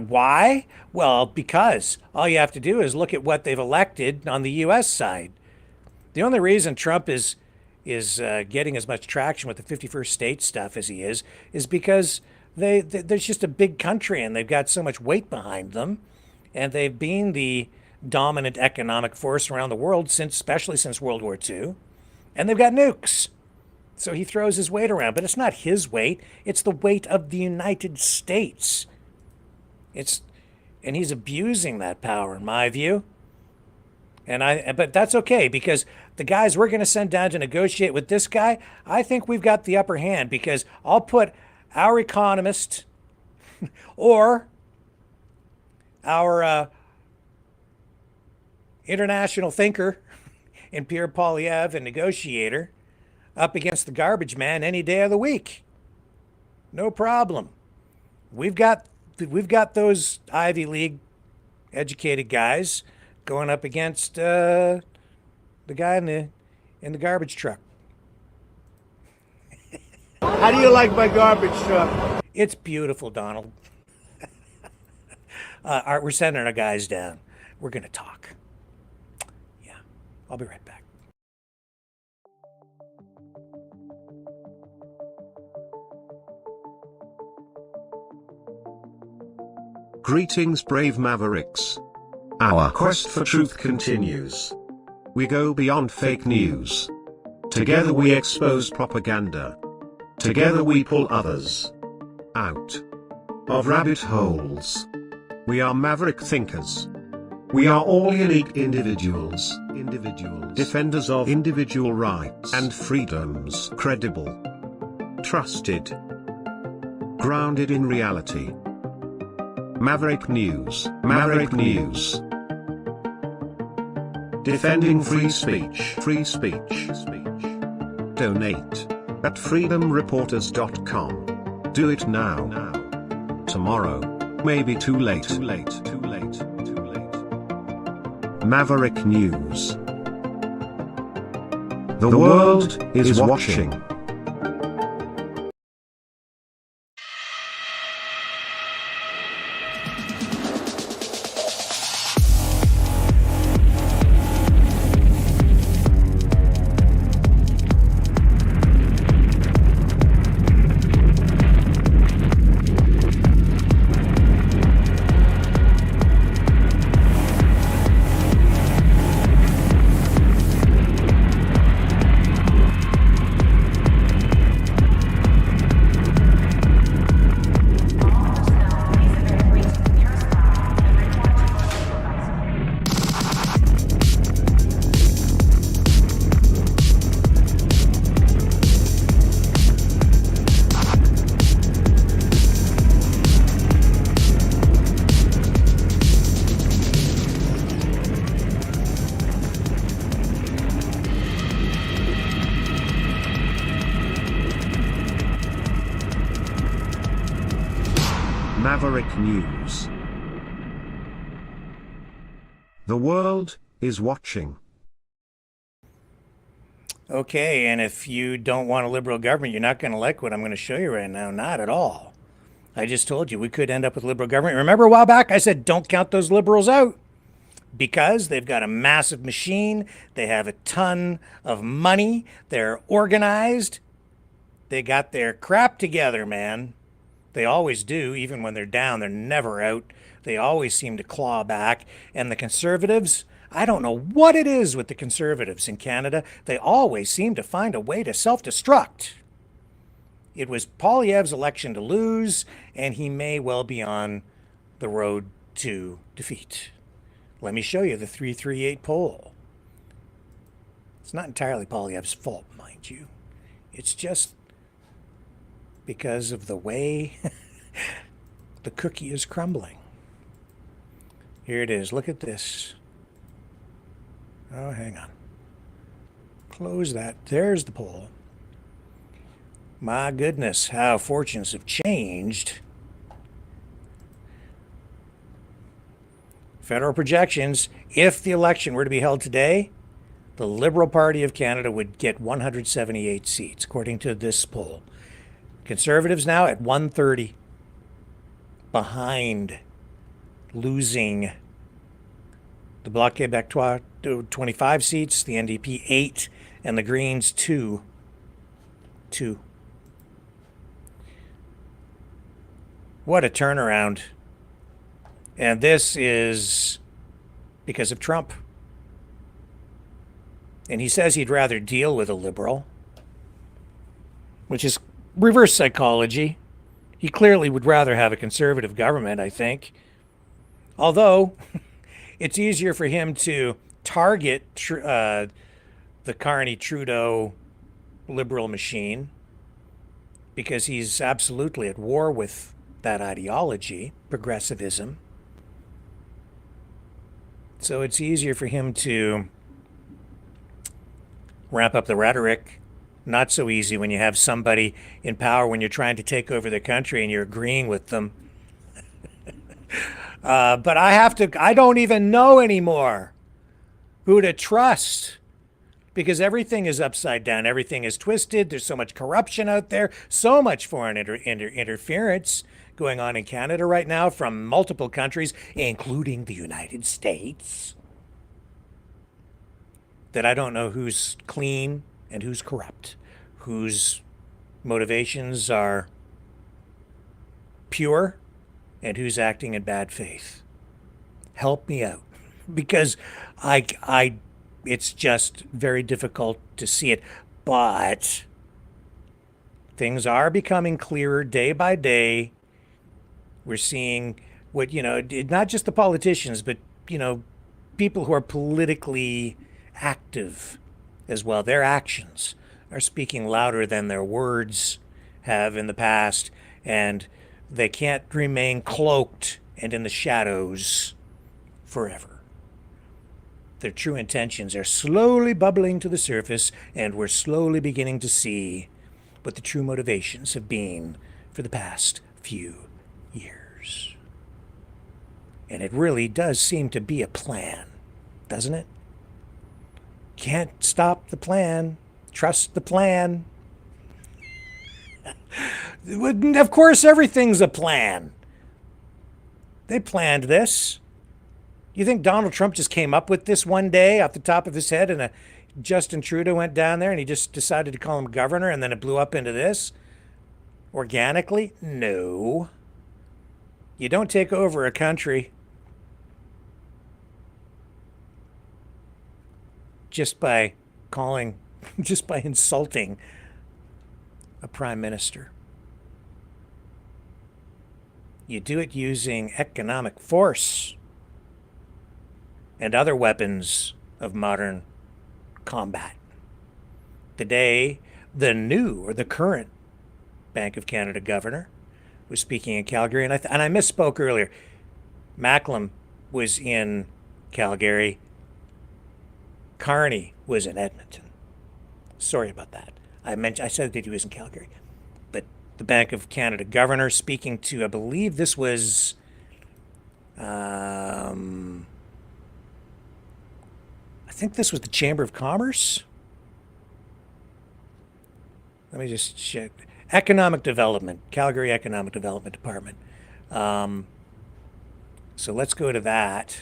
[SPEAKER 3] why? Well, because all you have to do is look at what they've elected on the U.S. side. The only reason Trump is getting as much traction with the 51st state stuff as he is because there's just a big country and they've got so much weight behind them, and they've been the dominant economic force around the world especially since World War II, and they've got nukes. So he throws his weight around, but it's not his weight; it's the weight of the United States. And he's abusing that power, in my view. But that's okay, because the guys we're going to send down to negotiate with this guy, I think we've got the upper hand, because I'll put our economist or our international thinker and Pierre Poilievre and negotiator up against the garbage man any day of the week. No problem. We've got those Ivy League educated guys going up against the guy in the garbage truck.
[SPEAKER 13] How do you like my garbage truck?
[SPEAKER 3] It's beautiful, Donald. We're sending our guys down. We're going to talk. Yeah, I'll be right back.
[SPEAKER 2] Greetings, brave mavericks. Our quest for truth continues. We go beyond fake news. Together we expose propaganda. Together we pull others out of rabbit holes. We are maverick thinkers. We are all unique individuals, defenders of individual rights and freedoms, credible, trusted, grounded in reality. Maverick News, Maverick News. Defending free speech, Donate at freedomreporters.com. Do it now. Tomorrow, maybe too late. Maverick News. The world is watching. Maverick News. The world is watching.
[SPEAKER 3] Okay, and if you don't want a liberal government, you're not going to like what I'm going to show you right now. Not at all. I just told you we could end up with liberal government. Remember a while back I said don't count those liberals out because they've got a massive machine. They have a ton of money. They're organized. They got their crap together, man. They always do. Even when they're down, they're never out. They always seem to claw back. And the Conservatives, I don't know what it is with the Conservatives in Canada. They always seem to find a way to self-destruct. It was Poilievre's election to lose, and he may well be on the road to defeat. Let me show you the 338 poll. It's not entirely Poilievre's fault, mind you. It's just because of the way the cookie is crumbling. Here it is. Look at this. Oh, hang on. Close that. There's the poll. My goodness, how fortunes have changed. Federal projections, if the election were to be held today, the Liberal Party of Canada would get 178 seats, according to this poll. Conservatives now at 130, behind, losing the Bloc Québécois 25 seats, the NDP 8, and the Greens 2. What a turnaround. And this is because of Trump. And he says he'd rather deal with a liberal, which is reverse psychology. He clearly would rather have a conservative government, I think. Although, it's easier for him to target the Carney-Trudeau liberal machine because he's absolutely at war with that ideology, progressivism. So it's easier for him to ramp up the rhetoric. Not so easy when you have somebody in power, when you're trying to take over the country and you're agreeing with them. But I don't even know anymore who to trust, because everything is upside down. Everything is twisted. There's so much corruption out there, so much foreign interference going on in Canada right now from multiple countries, including the United States, that I don't know who's clean and who's corrupt, whose motivations are pure and who's acting in bad faith. Help me out, because it's just very difficult to see it. But things are becoming clearer day by day. We're seeing what, not just the politicians, but, people who are politically active as well. Their actions are speaking louder than their words have in the past, and they can't remain cloaked and in the shadows forever. Their true intentions are slowly bubbling to the surface, and we're slowly beginning to see what the true motivations have been for the past few years. And it really does seem to be a plan, doesn't it? Can't stop the plan. Trust the plan. Of course, everything's a plan. They planned this. You think Donald Trump just came up with this one day off the top of his head, and Justin Trudeau went down there and he just decided to call him governor, and then it blew up into this organically? No. You don't take over a country just by insulting a prime minister. You do it using economic force and other weapons of modern combat. Today, the current Bank of Canada governor was speaking in Calgary, and I misspoke earlier. Macklem was in Calgary. Carney was in Edmonton. Sorry about that. I said that he was in Calgary. But the Bank of Canada governor speaking to, I believe this was I think this was the Chamber of Commerce. Let me just check. Economic Development, Calgary Economic Development Department. So let's go to that.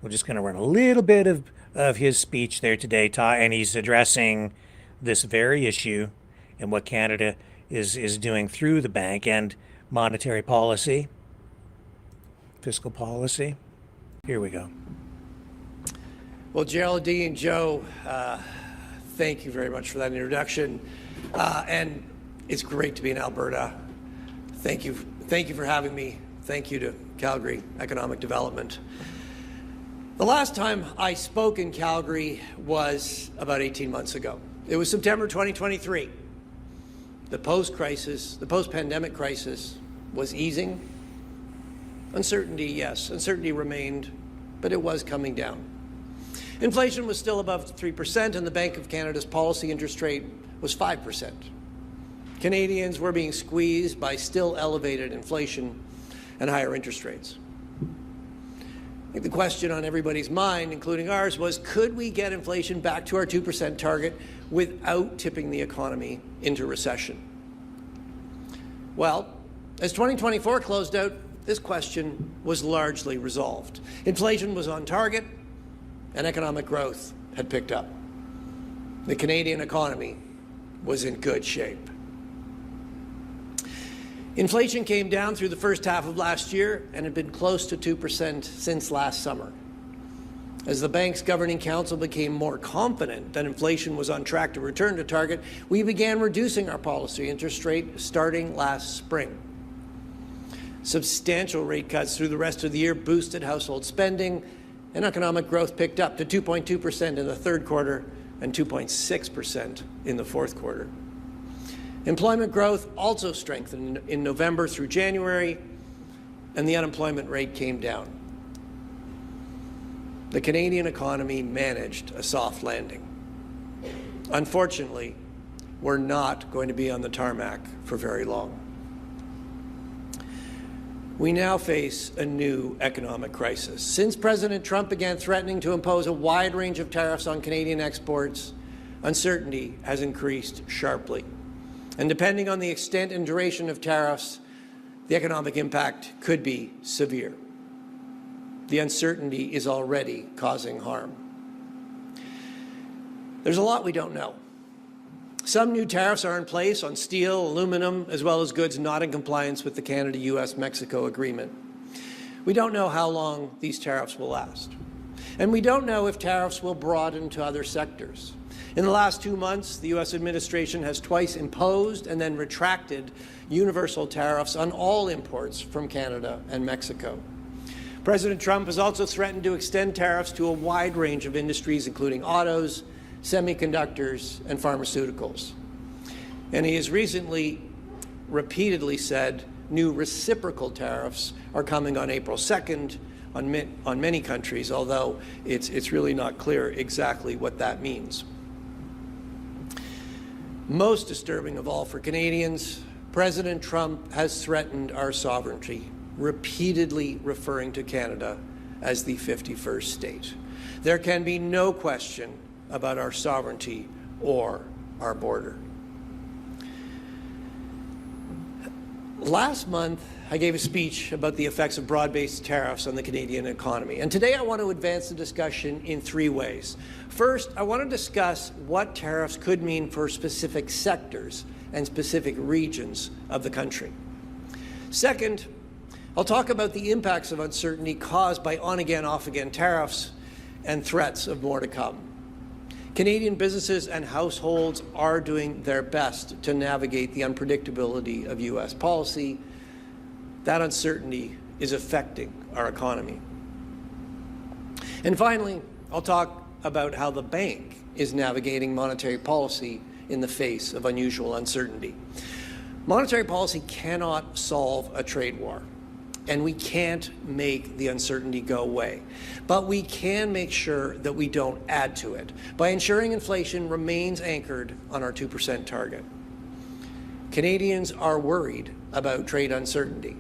[SPEAKER 3] We're just going to run a little bit of his speech there today, and he's addressing this very issue and what Canada is doing through the bank and monetary policy, fiscal policy. Here we go.
[SPEAKER 17] Well, Geraldine, Joe, thank you very much for that introduction. And it's great to be in Alberta. Thank you for having me. Thank you to Calgary Economic Development. The last time I spoke in Calgary was about 18 months ago. It was September 2023. The post-pandemic crisis was easing. Uncertainty, yes, uncertainty remained, but it was coming down. Inflation was still above 3%, and the Bank of Canada's policy interest rate was 5%. Canadians were being squeezed by still elevated inflation and higher interest rates. I think the question on everybody's mind, including ours, was could we get inflation back to our 2% target without tipping the economy into recession? Well, as 2024 closed out, this question was largely resolved. Inflation was on target, and economic growth had picked up. The Canadian economy was in good shape. Inflation came down through the first half of last year and had been close to 2% since last summer. As the bank's governing council became more confident that inflation was on track to return to target, we began reducing our policy interest rate starting last spring. Substantial rate cuts through the rest of the year boosted household spending, and economic growth picked up to 2.2% in the third quarter and 2.6% in the fourth quarter. Employment growth also strengthened in November through January, and the unemployment rate came down. the Canadian economy managed a soft landing. Unfortunately, we're not going to be on the tarmac for very long. We now face a new economic crisis. Since President Trump began threatening to impose a wide range of tariffs on Canadian exports, uncertainty has increased sharply. And depending on the extent and duration of tariffs, the economic impact could be severe. The uncertainty is already causing harm. There's a lot we don't know. Some new tariffs are in place on steel, aluminum, as well as goods not in compliance with the Canada-US-Mexico agreement. We don't know how long these tariffs will last. And we don't know if tariffs will broaden to other sectors. In the last 2 months, the U.S. administration has twice imposed and then retracted universal tariffs on all imports from Canada and Mexico. President Trump has also threatened to extend tariffs to a wide range of industries, including autos, semiconductors, and pharmaceuticals. And he has recently repeatedly said new reciprocal tariffs are coming on April 2nd on many countries, although it's really not clear exactly what that means. Most disturbing of all for Canadians, President Trump has threatened our sovereignty, repeatedly referring to Canada as the 51st state. There can be no question about our sovereignty or our border. Last month, I gave a speech about the effects of broad-based tariffs on the Canadian economy. And today I want to advance the discussion in 3 ways. First, I want to discuss what tariffs could mean for specific sectors and specific regions of the country. Second, I'll talk about the impacts of uncertainty caused by on-again, off-again tariffs and threats of more to come. Canadian businesses and households are doing their best to navigate the unpredictability of U.S. policy. That uncertainty is affecting our economy. And finally, I'll talk about how the bank is navigating monetary policy in the face of unusual uncertainty. Monetary policy cannot solve a trade war, and we can't make the uncertainty go away. But we can make sure that we don't add to it by ensuring inflation remains anchored on our 2% target. Canadians are worried about trade uncertainty.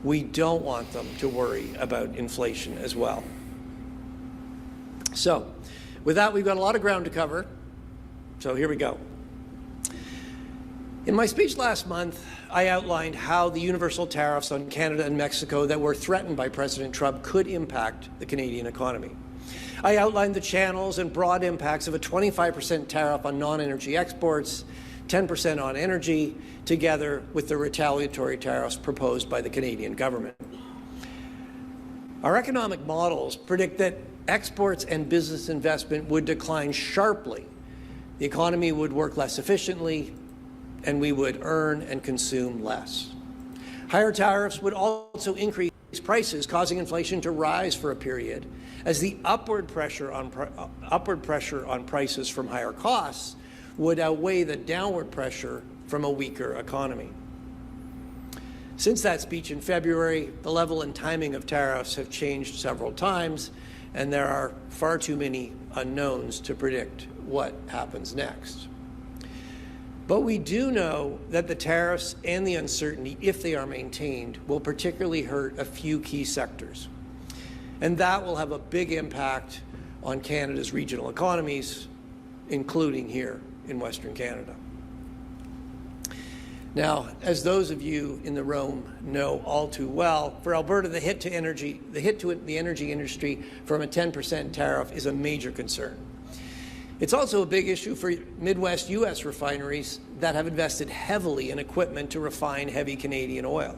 [SPEAKER 17] We don't want them to worry about inflation as well. So, with that, we've got a lot of ground to cover. So here we go. In my speech last month, I outlined how the universal tariffs on Canada and Mexico that were threatened by President Trump could impact the Canadian economy. I outlined the channels and broad impacts of a 25% tariff on non-energy exports, 10% on energy, together with the retaliatory tariffs proposed by the Canadian government. Our economic models predict that exports and business investment would decline sharply. The economy would work less efficiently, and we would earn and consume less. Higher tariffs would also increase prices, causing inflation to rise for a period, as the upward pressure on prices from higher costs would outweigh the downward pressure from a weaker economy. Since that speech in February, the level and timing of tariffs have changed several times, and there are far too many unknowns to predict what happens next. But we do know that the tariffs and the uncertainty, if they are maintained, will particularly hurt a few key sectors. And that will have a big impact on Canada's regional economies, including here in Western Canada. Now, as those of you in the room know all too well, for Alberta, the hit to the energy industry from a 10% tariff is a major concern. It's also a big issue for Midwest U.S. refineries that have invested heavily in equipment to refine heavy Canadian oil.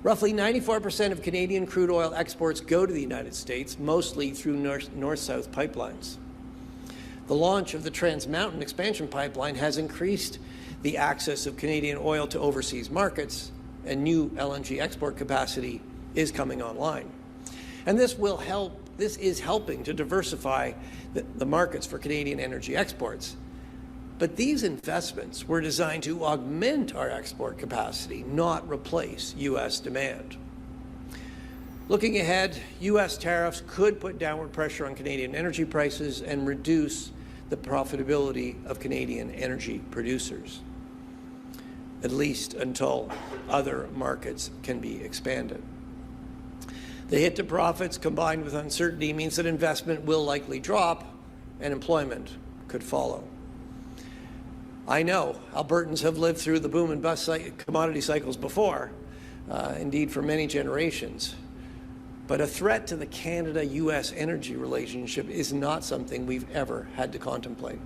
[SPEAKER 17] Roughly 94% of Canadian crude oil exports go to the United States, mostly through north-south pipelines. The launch of the Trans Mountain expansion pipeline has increased the access of Canadian oil to overseas markets, and new LNG export capacity is coming online. And this is helping to diversify the markets for Canadian energy exports. But these investments were designed to augment our export capacity, not replace U.S. demand.
[SPEAKER 6] Looking ahead, U.S. tariffs could put downward pressure on Canadian energy prices and reduce the profitability of Canadian energy producers, at least until other markets can be expanded. The hit to profits combined with uncertainty means that investment will likely drop and employment could follow. I know Albertans have lived through the boom and bust commodity cycles before, indeed for many generations. But a threat to the Canada-U.S. energy relationship is not something we've ever had to contemplate.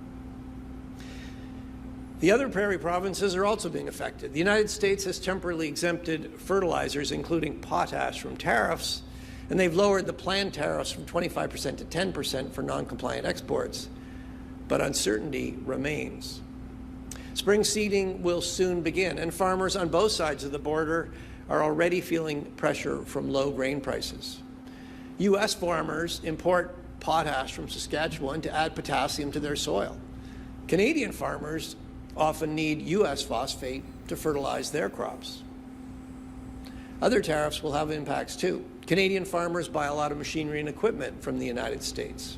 [SPEAKER 6] The other prairie provinces are also being affected. The United States has temporarily exempted fertilizers, including potash, from tariffs, and they've lowered the planned tariffs from 25% to 10% for non-compliant exports. But uncertainty remains. Spring seeding will soon begin, and farmers on both sides of the border are already feeling pressure from low grain prices. U.S. farmers import potash from Saskatchewan to add potassium to their soil. Canadian farmers often need U.S. phosphate to fertilize their crops. Other tariffs will have impacts too. Canadian farmers buy a lot of machinery and equipment from the United States.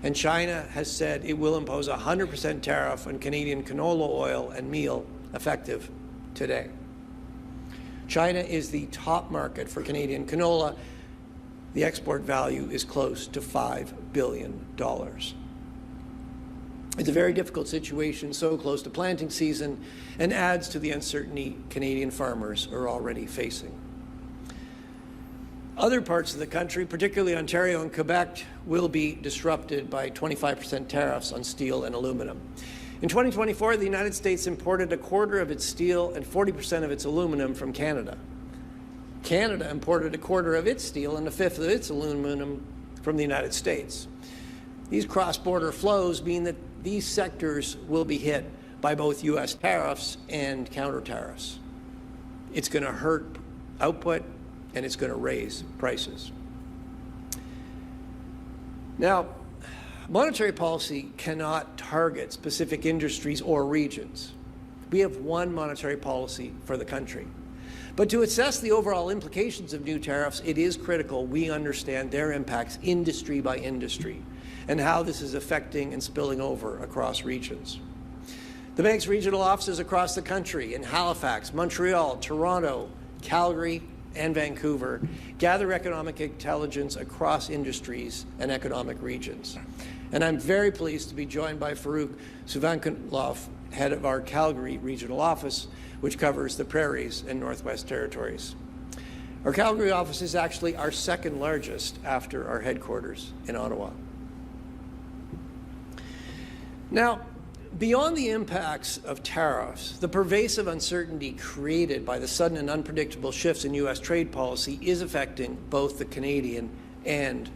[SPEAKER 6] And China has said it will impose a 100% tariff on Canadian canola oil and meal effective today. China is the top market for Canadian canola. The export value is close to $5 billion. It's a very difficult situation so close to planting season and adds to the uncertainty Canadian farmers are already facing. Other parts of the country, particularly Ontario and Quebec, will be disrupted by 25% tariffs on steel and aluminum. In 2024, the United States imported a quarter of its steel and 40% of its aluminum from Canada. Canada imported a quarter of its steel and a fifth of its aluminum from the United States. These cross-border flows mean that these sectors will be hit by both U.S. tariffs and counter-tariffs. It's going to hurt output, and it's going to raise prices. Now, monetary policy cannot target specific industries or regions. We have one monetary policy for the country. But to assess the overall implications of new tariffs, it is critical we understand their impacts industry by industry and how this is affecting and spilling over across regions. The bank's regional offices across the country in Halifax, Montreal, Toronto, Calgary, and Vancouver gather economic intelligence across industries and economic regions. And I'm very pleased to be joined by Farouk Suvankalov, head of our Calgary regional office, which covers the Prairies and Northwest Territories. Our Calgary office is actually our second largest after our headquarters in Ottawa. Now, beyond the impacts of tariffs, the pervasive uncertainty created by the sudden and unpredictable shifts in U.S. trade policy is affecting both the Canadian and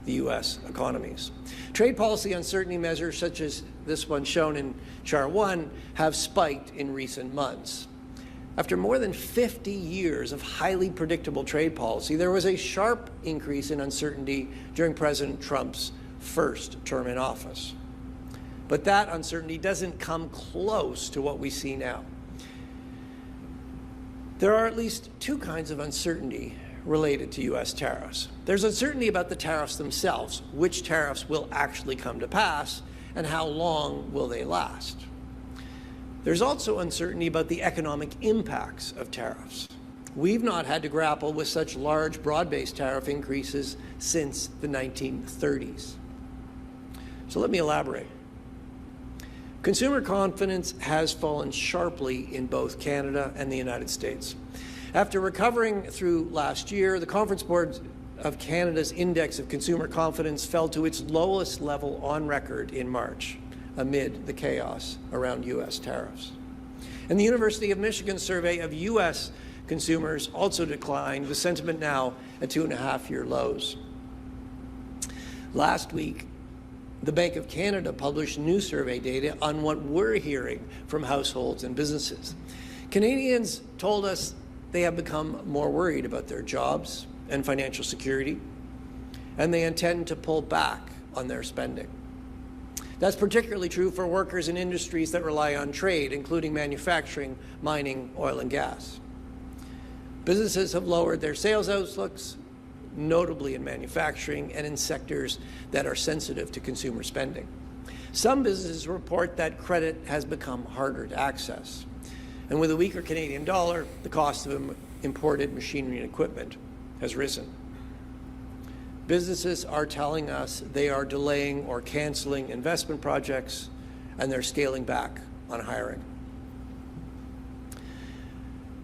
[SPEAKER 6] the U.S. economies. Trade policy uncertainty measures such as this one shown in Chart 1 have spiked in recent months. After more than 50 years of highly predictable trade policy, there was a sharp increase in uncertainty during President Trump's first term in office. But that uncertainty doesn't come close to what we see now. There are at least two kinds of uncertainty related to U.S. tariffs. There's uncertainty about the tariffs themselves, which tariffs will actually come to pass, and how long will they last. There's also uncertainty about the economic impacts of tariffs. We've not had to grapple with such large, broad-based tariff increases since the 1930s. So let me elaborate. Consumer confidence has fallen sharply in both Canada and the United States. After recovering through last year, the Conference Board of Canada's Index of Consumer Confidence fell to its lowest level on record in March, amid the chaos around U.S. tariffs. And the University of Michigan survey of U.S. consumers also declined, with sentiment now at 2.5-year lows. Last week, the Bank of Canada published new survey data on what we're hearing from households and businesses. Canadians told us they have become more worried about their jobs and financial security, and they intend to pull back on their spending. That's particularly true for workers in industries that rely on trade, including manufacturing, mining, oil, and gas. Businesses have lowered their sales outlooks, notably in manufacturing and in sectors that are sensitive to consumer spending. Some businesses report that credit has become harder to access. And with a weaker Canadian dollar, the cost of imported machinery and equipment has risen. Businesses are telling us they are delaying or canceling investment projects, and they're scaling back on hiring.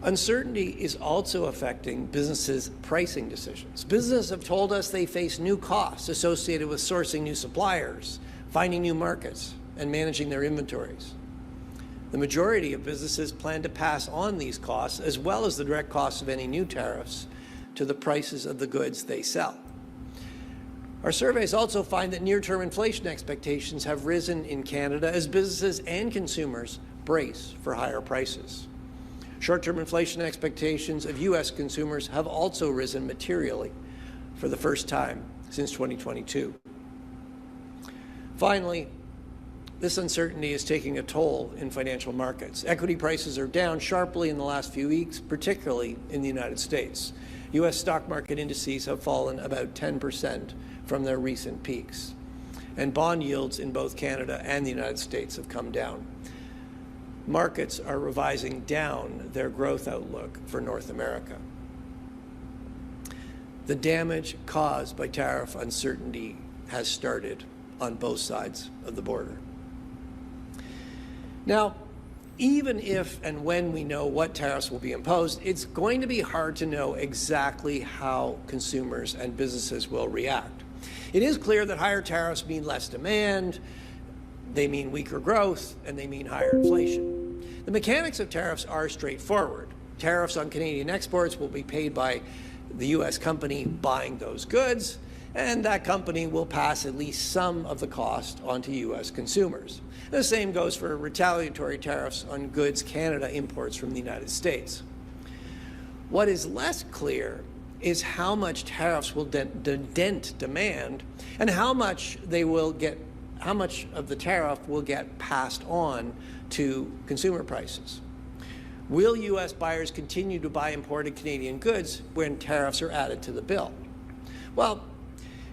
[SPEAKER 6] Uncertainty is also affecting businesses' pricing decisions. Businesses have told us they face new costs associated with sourcing new suppliers, finding new markets, and managing their inventories. The majority of businesses plan to pass on these costs, as well as the direct costs of any new tariffs, to the prices of the goods they sell. Our surveys also find that near-term inflation expectations have risen in Canada as businesses and consumers brace for higher prices. Short-term inflation expectations of U.S. consumers have also risen materially for the first time since 2022. Finally, this uncertainty is taking a toll in financial markets. Equity prices are down sharply in the last few weeks, particularly in the United States. U.S. stock market indices have fallen about 10% from their recent peaks, and bond yields in both Canada and the United States have come down. Markets are revising down their growth outlook for North America. The damage caused by tariff uncertainty has started on both sides of the border. Now, even if and when we know what tariffs will be imposed, it's going to be hard to know exactly how consumers and businesses will react. It is clear that higher tariffs mean less demand, they mean weaker growth, and they mean higher inflation. The mechanics of tariffs are straightforward. Tariffs on Canadian exports will be paid by the U.S. company buying those goods, and that company will pass at least some of the cost onto U.S. consumers. The same goes for retaliatory tariffs on goods Canada imports from the United States. What is less clear is how much tariffs will dent demand and how much of the tariff will get passed on to consumer prices. Will U.S. buyers continue to buy imported Canadian goods when tariffs are added to the bill? Well,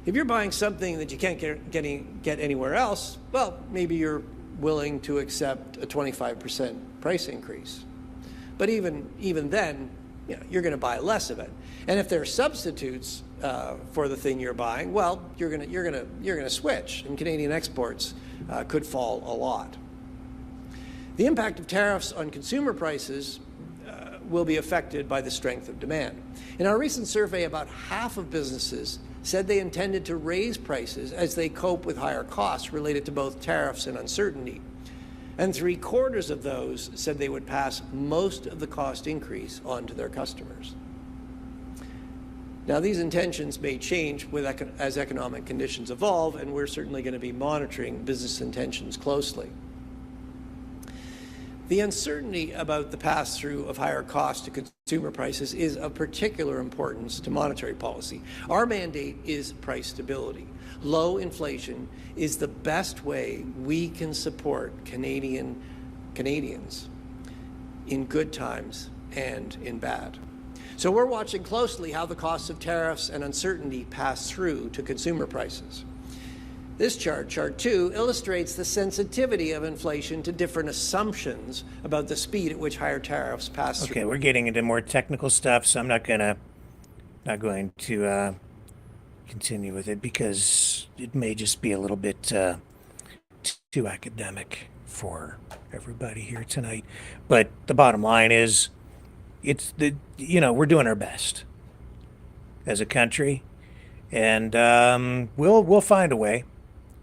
[SPEAKER 6] if you're buying something that you can't get anywhere else, well, maybe you're willing to accept a 25% price increase. But even then, you're going to buy less of it. And if there are substitutes for the thing you're buying, well, you're going to switch, and Canadian exports could fall a lot. The impact of tariffs on consumer prices will be affected by the strength of demand. In our recent survey, about half of businesses said they intended to raise prices as they cope with higher costs related to both tariffs and uncertainty. And 3/4 of those said they would pass most of the cost increase on to their customers. Now, these intentions may change as economic conditions evolve, and we're certainly going to be monitoring business intentions closely. The uncertainty about the pass-through of higher costs to consumer prices is of particular importance to monetary policy. Our mandate is price stability. Low inflation is the best way we can support Canadians in good times and in bad. So we're watching closely how the costs of tariffs and uncertainty pass through to consumer prices. This chart 2, illustrates the sensitivity of inflation to different assumptions about the speed at which higher tariffs pass through.
[SPEAKER 3] Okay, we're getting into more technical stuff, so I'm not going to continue with it because it may just be a little bit too academic for everybody here tonight. But the bottom line is, we're doing our best as a country, and we'll find a way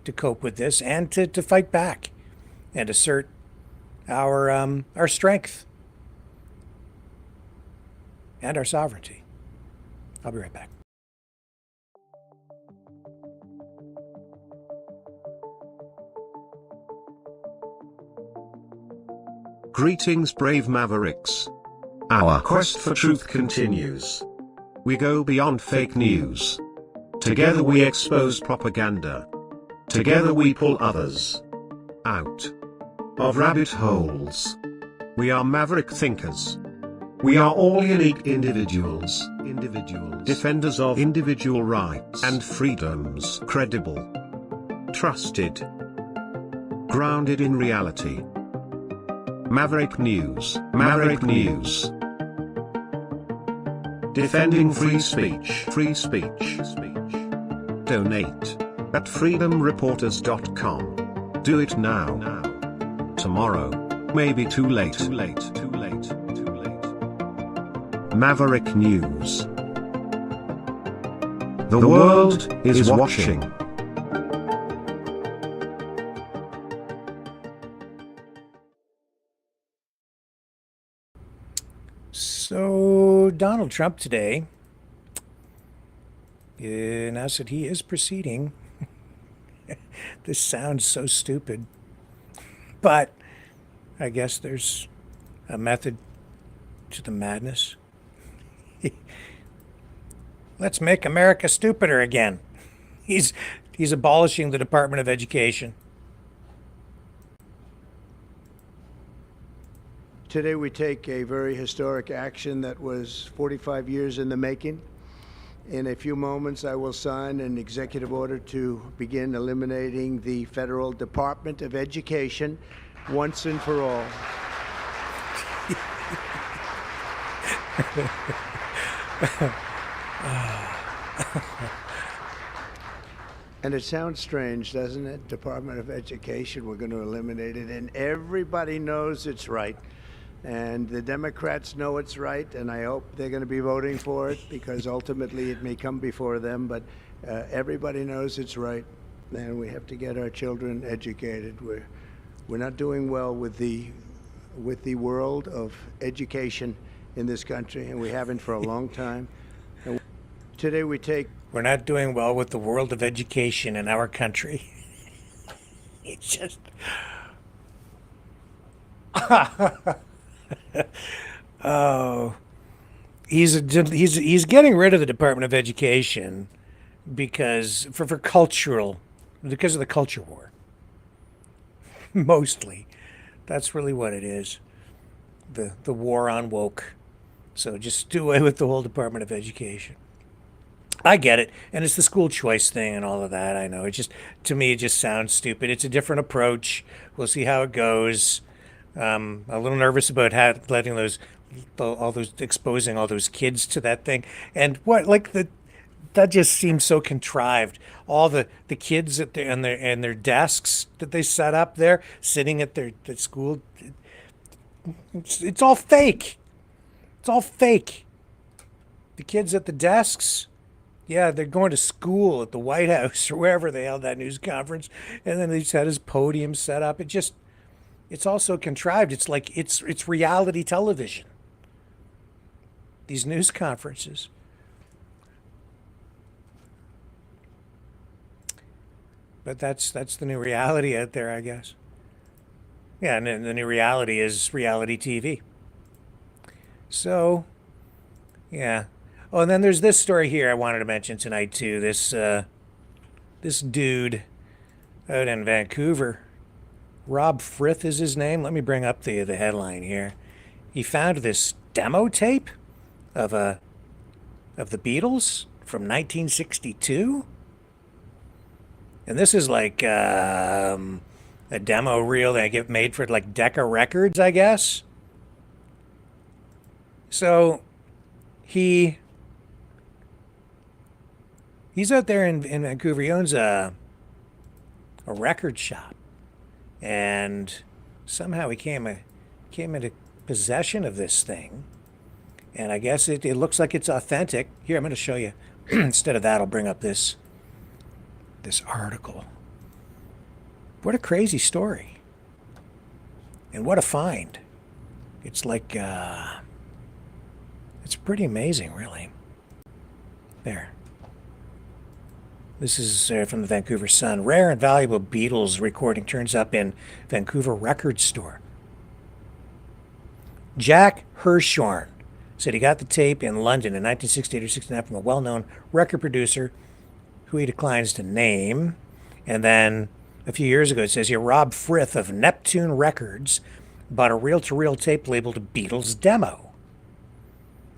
[SPEAKER 3] to cope with this and to fight back and assert our strength and our sovereignty. I'll be right back.
[SPEAKER 2] Greetings, brave mavericks. Our quest for truth continues. We go beyond fake news. Together we expose propaganda. Together we pull others out of rabbit holes. We are maverick thinkers. We are all unique individuals, defenders of individual rights and freedoms, credible, trusted, grounded in reality. Maverick News, Maverick News. Defending free speech, Donate at freedomreporters.com. Do it now. Tomorrow may be too late. Maverick News. The world is watching.
[SPEAKER 3] So, Donald Trump today announced that he is proceeding. This sounds so stupid, but I guess there's a method to the madness. Let's make America stupider again. He's abolishing the Department of Education.
[SPEAKER 12] Today we take a very historic action that was 45 years in the making. In a few moments, I will sign an executive order to begin eliminating the Federal Department of Education once and for all. And it sounds strange, doesn't it? Department of Education, we're going to eliminate it, and everybody knows it's right. And the Democrats know it's right, and I hope they're going to be voting for it, because ultimately it may come before them, but everybody knows it's right, and we have to get our children educated. We're not doing well with the world of education in this country, and we haven't for a long time. And today
[SPEAKER 3] we're not doing well with the world of education in our country. It's just... Oh, he's getting rid of the Department of Education because of the culture war. Mostly, that's really what it is. The war on woke. So just do away with the whole Department of Education. I get it, and it's the school choice thing and all of that. I know. To me, it just sounds stupid. It's a different approach. We'll see how it goes. A little nervous about letting exposing all those kids to that thing, and that just seems so contrived. All the kids at their desks that they set up there, sitting at the school, it's all fake. It's all fake. The kids at the desks, yeah, they're going to school at the White House or wherever they held that news conference, and then they just had his podium set up. It's also contrived. It's like it's reality television. These news conferences. But that's the new reality out there, I guess. Yeah, and the new reality is reality TV. So, yeah. Oh, and then there's this story here I wanted to mention tonight too. This dude out in Vancouver. Rob Frith is his name. Let me bring up the headline here. He found this demo tape of the Beatles from 1962. And this is like a demo reel that get made for like Decca Records, I guess. So he's out there in Vancouver. He owns a record shop. And somehow he came into possession of this thing. And I guess it looks like it's authentic. Here, I'm going to show you. Instead of that, I'll bring up this article. What a crazy story. And what a find. It's like, it's pretty amazing, really. There. This is from the Vancouver Sun. Rare and valuable Beatles recording turns up in Vancouver record store. Jack Hirshhorn said he got the tape in London in 1968 or 69 from a well-known record producer who he declines to name. And then a few years ago, it says here, Rob Frith of Neptune Records bought a reel-to-reel tape labeled Beatles Demo.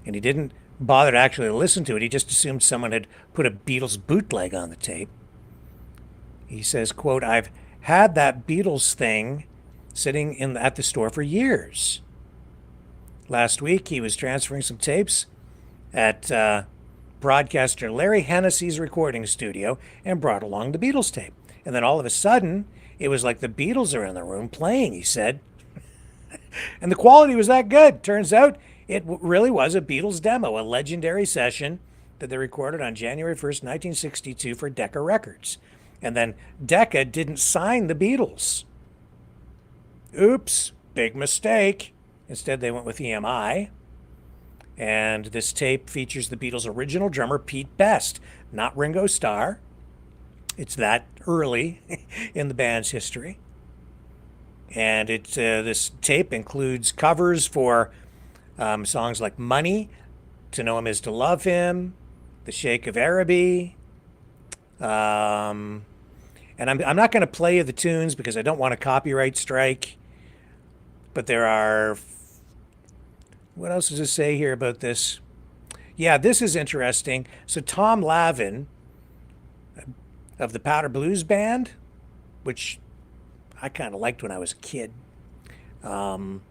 [SPEAKER 3] And he didn't bother to actually listen to it. He just assumed someone had put a Beatles bootleg on the tape. He says, quote, "I've had that Beatles thing sitting at the store for years. Last week, he was transferring some tapes at broadcaster Larry Hennessy's recording studio and brought along the Beatles tape. And then all of a sudden, it was like the Beatles are in the room playing," he said. And the quality was that good. Turns out it really was a Beatles demo, a legendary session that they recorded on January 1st, 1962 for Decca Records. And then Decca didn't sign the Beatles. Oops, big mistake. Instead, they went with EMI. And this tape features the Beatles' original drummer, Pete Best, not Ringo Starr. It's that early in the band's history. And this tape includes covers for songs like Money, To Know Him Is to Love Him, The Sheikh of Araby. And I'm not going to play you the tunes because I don't want a copyright strike. But there are... What else does it say here about this? Yeah, this is interesting. So Tom Lavin of the Powder Blues Band, which I kind of liked when I was a kid. And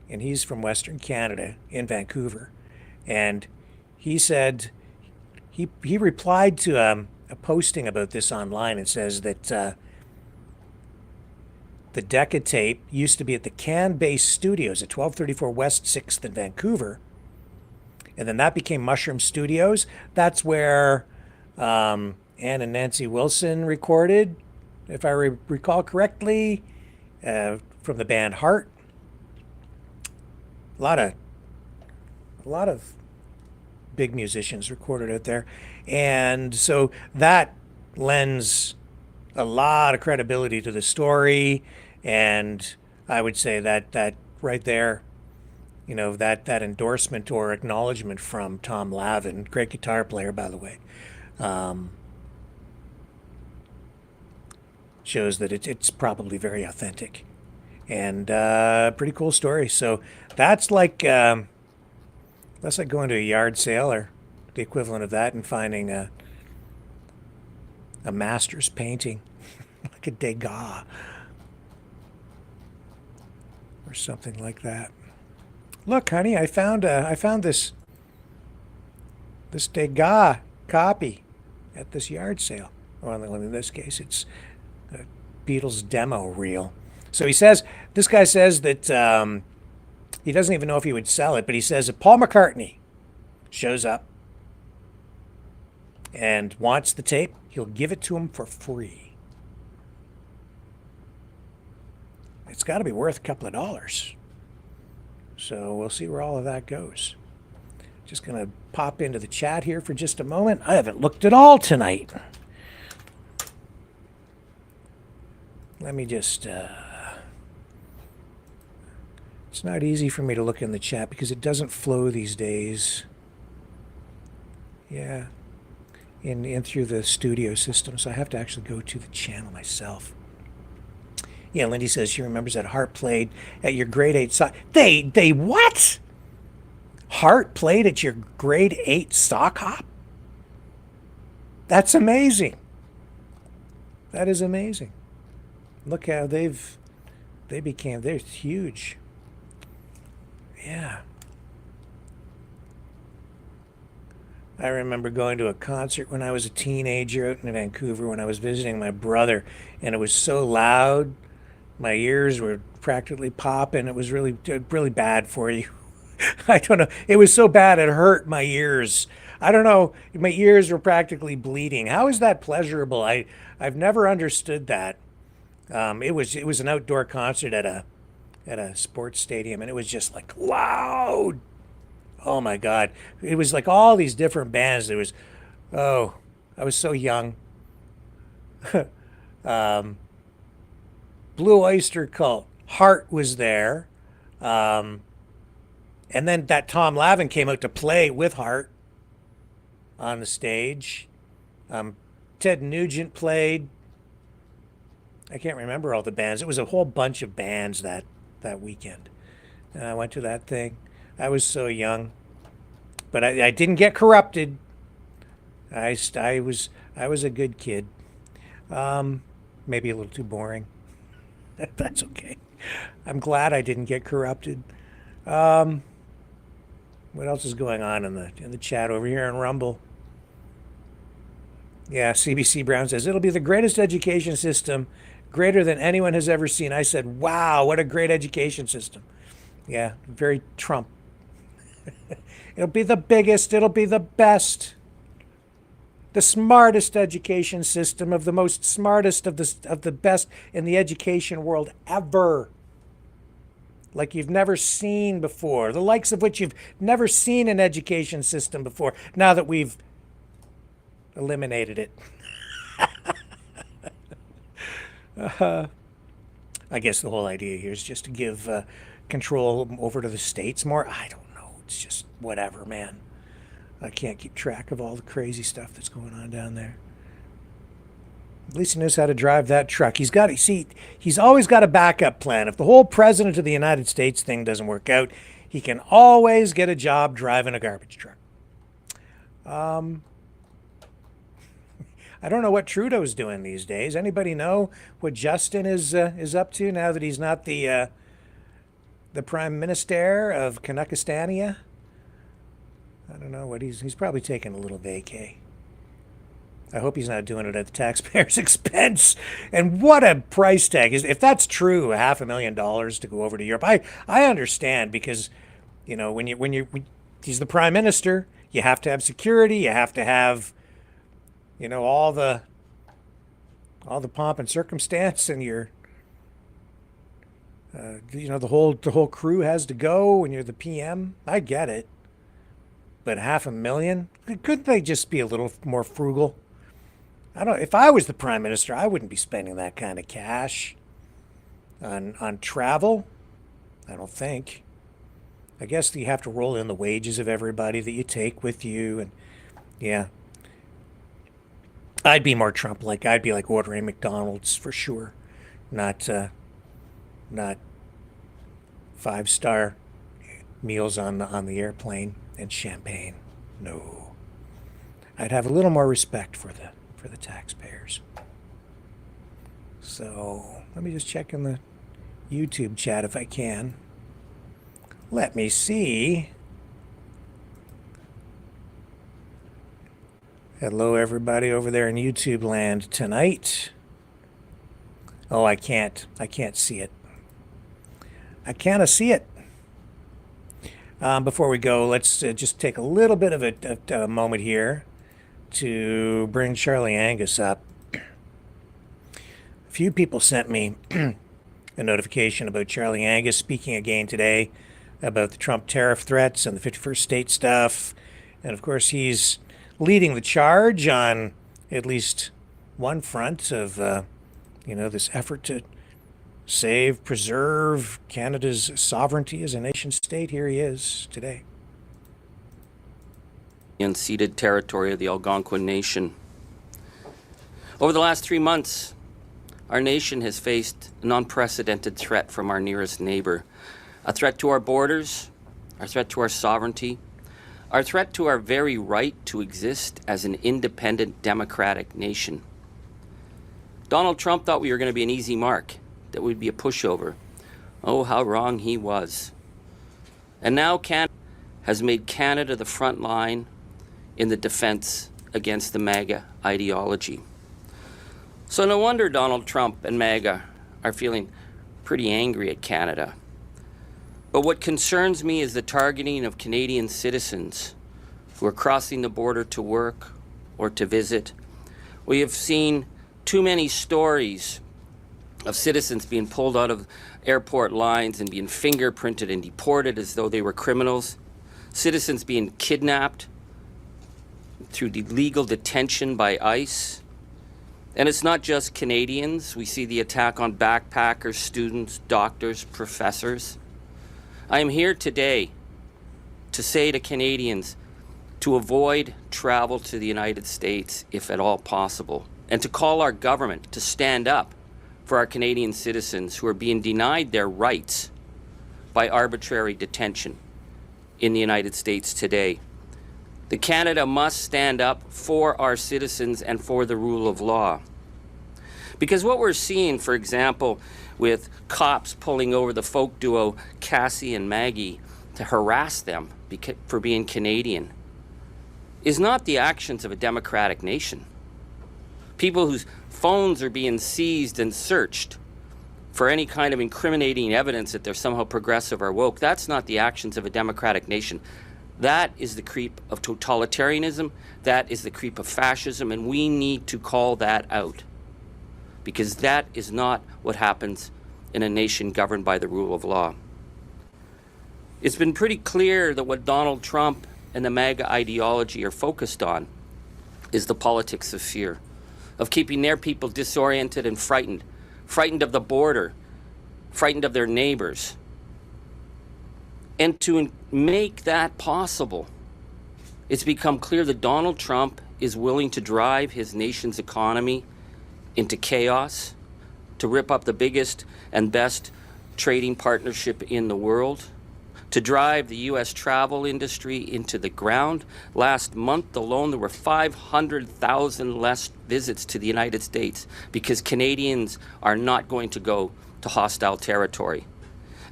[SPEAKER 3] he's from Western Canada in Vancouver. And he said, he replied to a posting about this online and says that the Decca tape used to be at the Can-Base Studios at 1234 West 6th in Vancouver. And then that became Mushroom Studios. That's where Ann and Nancy Wilson recorded, if I recall correctly, from the band Heart. A lot of big musicians recorded out there. And so that lends a lot of credibility to the story. And I would say that right there, you know, that endorsement or acknowledgement from Tom Lavin, great guitar player, by the way, shows that it's probably very authentic and pretty cool story. So that's like going to a yard sale or the equivalent of that and finding a master's painting, like a Degas or something like that. Look, honey, I found this Degas copy at this yard sale. Well, in this case, it's a Beatles demo reel. So this guy says that he doesn't even know if he would sell it, but he says if Paul McCartney shows up and wants the tape, he'll give it to him for free. It's got to be worth a couple of dollars. So we'll see where all of that goes. Just going to pop into the chat here for just a moment. I haven't looked at all tonight. Let me just... it's not easy for me to look in the chat because it doesn't flow these days. Yeah. In through the studio system, so I have to actually go to the channel myself. Yeah, Lindy says she remembers that Hart played at your grade 8 sock. They what? Hart played at your grade 8 sock hop? That's amazing. That is amazing. Look how they're huge. Yeah. I remember going to a concert when I was a teenager out in Vancouver when I was visiting my brother, and it was so loud. My ears were practically popping. It was really, really bad for you. I don't know. It was so bad it hurt my ears. I don't know. My ears were practically bleeding. How is that pleasurable? I've never understood that. It was an outdoor concert at a sports stadium, and it was just like loud. Oh my God. It was like all these different bands. There was, I was so young. Blue Oyster Cult. Heart was there. And then that Tom Lavin came out to play with Heart on the stage. Ted Nugent played. I can't remember all the bands. It was a whole bunch of bands that weekend. And I went to that thing. I was so young. But I didn't get corrupted. I was a good kid. Maybe a little too boring. That's okay. I'm glad I didn't get corrupted. What else is going on in the chat over here in Rumble? Yeah, CBC Brown says it'll be the greatest education system, greater than anyone has ever seen. I said, wow, what a great education system. Yeah, very Trump. It'll be the biggest, it'll be the best, the smartest education system of the most smartest of the best in the education world ever. Like you've never seen before, the likes of which you've never seen an education system before, now that we've eliminated it. I guess the whole idea here is just to give control over to the states more. I don't know. It's just whatever, man. I can't keep track of all the crazy stuff that's going on down there. At least he knows how to drive that truck. He's always got a backup plan. If the whole president of the United States thing doesn't work out, he can always get a job driving a garbage truck. I don't know what Trudeau's doing these days. Anybody know what Justin is up to now that he's not the Prime Minister of Canuckistania? I don't know what he's probably taking a little vacay. I hope he's not doing it at the taxpayers' expense. And what a price tag. If that's true, $500,000 to go over to Europe, I understand, because, you know, when he's the Prime Minister, you have to have security, you have to have, you know, all the pomp and circumstance, and you know, the whole crew has to go when you're the PM. I get it. But $500,000? Couldn't they just be a little more frugal? If I was the Prime Minister, I wouldn't be spending that kind of cash on travel. I don't think. I guess you have to roll in the wages of everybody that you take with you, and yeah. I'd be more Trump-like. I'd be like ordering McDonald's for sure, not 5-star meals on the airplane and champagne. No, I'd have a little more respect for the taxpayers. So let me just check in the YouTube chat if I can. Let me see. Hello, everybody over there in YouTube land tonight. Oh, I can't see it. I can't see it. Before we go, let's just take a little bit of a moment here to bring Charlie Angus up. A few people sent me a notification about Charlie Angus speaking again today about the Trump tariff threats and the 51st state stuff. And of course, he's leading the charge on at least one front of, this effort to preserve Canada's sovereignty as a nation state. Here he is today.
[SPEAKER 9] Unceded territory of the Algonquin Nation. Over the last 3 months, our nation has faced an unprecedented threat from our nearest neighbor. A threat to our borders, a threat to our sovereignty, our threat to our very right to exist as an independent democratic nation. Donald Trump thought we were going to be an easy mark, that we'd be a pushover. Oh, how wrong he was. And now Canada has made Canada the front line in the defense against the MAGA ideology. So no wonder Donald Trump and MAGA are feeling pretty angry at Canada. But what concerns me is the targeting of Canadian citizens who are crossing the border to work or to visit. We have seen too many stories of citizens being pulled out of airport lines and being fingerprinted and deported as though they were criminals. Citizens being kidnapped through illegal detention by ICE. And it's not just Canadians. We see the attack on backpackers, students, doctors, professors. I am here today to say to Canadians to avoid travel to the United States if at all possible, and to call our government to stand up for our Canadian citizens who are being denied their rights by arbitrary detention in the United States today. that Canada must stand up for our citizens and for the rule of law. Because what we're seeing, for example, with cops pulling over the folk duo Cassie and Maggie to harass them for being Canadian, is not the actions of a democratic nation. People whose phones are being seized and searched for any kind of incriminating evidence that they're somehow progressive or woke, that's not the actions of a democratic nation. That is the creep of totalitarianism, that is the creep of fascism, and we need to call that out. Because that is not what happens in a nation governed by the rule of law. It's been pretty clear that what Donald Trump and the MAGA ideology are focused on is the politics of fear, of keeping their people disoriented and frightened of the border, frightened of their neighbors. And to make that possible, it's become clear that Donald Trump is willing to drive his nation's economy into chaos, to rip up the biggest and best trading partnership in the world, to drive the U.S. travel industry into the ground. Last month alone, there were 500,000 less visits to the United States because Canadians are not going to go to hostile territory.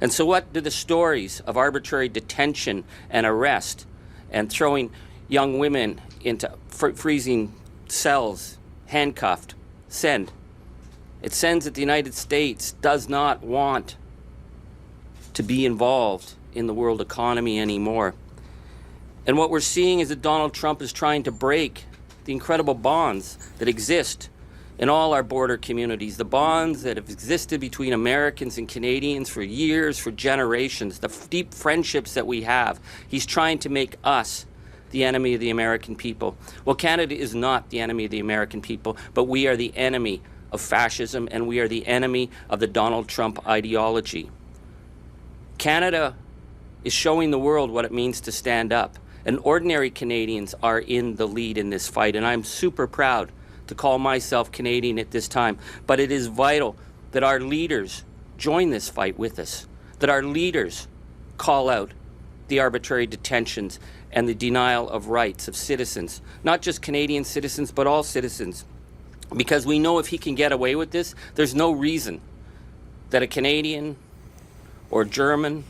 [SPEAKER 9] And so what do the stories of arbitrary detention and arrest and throwing young women into freezing cells, handcuffed, send? It sends that the United States does not want to be involved in the world economy anymore. And what we're seeing is that Donald Trump is trying to break the incredible bonds that exist in all our border communities, the bonds that have existed between Americans and Canadians for years, for generations, the deep friendships that we have. He's trying to make us the enemy of the American people. Well, Canada is not the enemy of the American people, but we are the enemy of fascism, and we are the enemy of the Donald Trump ideology. Canada is showing the world what it means to stand up, and ordinary Canadians are in the lead in this fight, and I'm super proud to call myself Canadian at this time. But it is vital that our leaders join this fight with us, that our leaders call out the arbitrary detentions and the denial of rights of citizens, not just Canadian citizens, but all citizens. Because we know if he can get away with this, there's no reason that a Canadian or German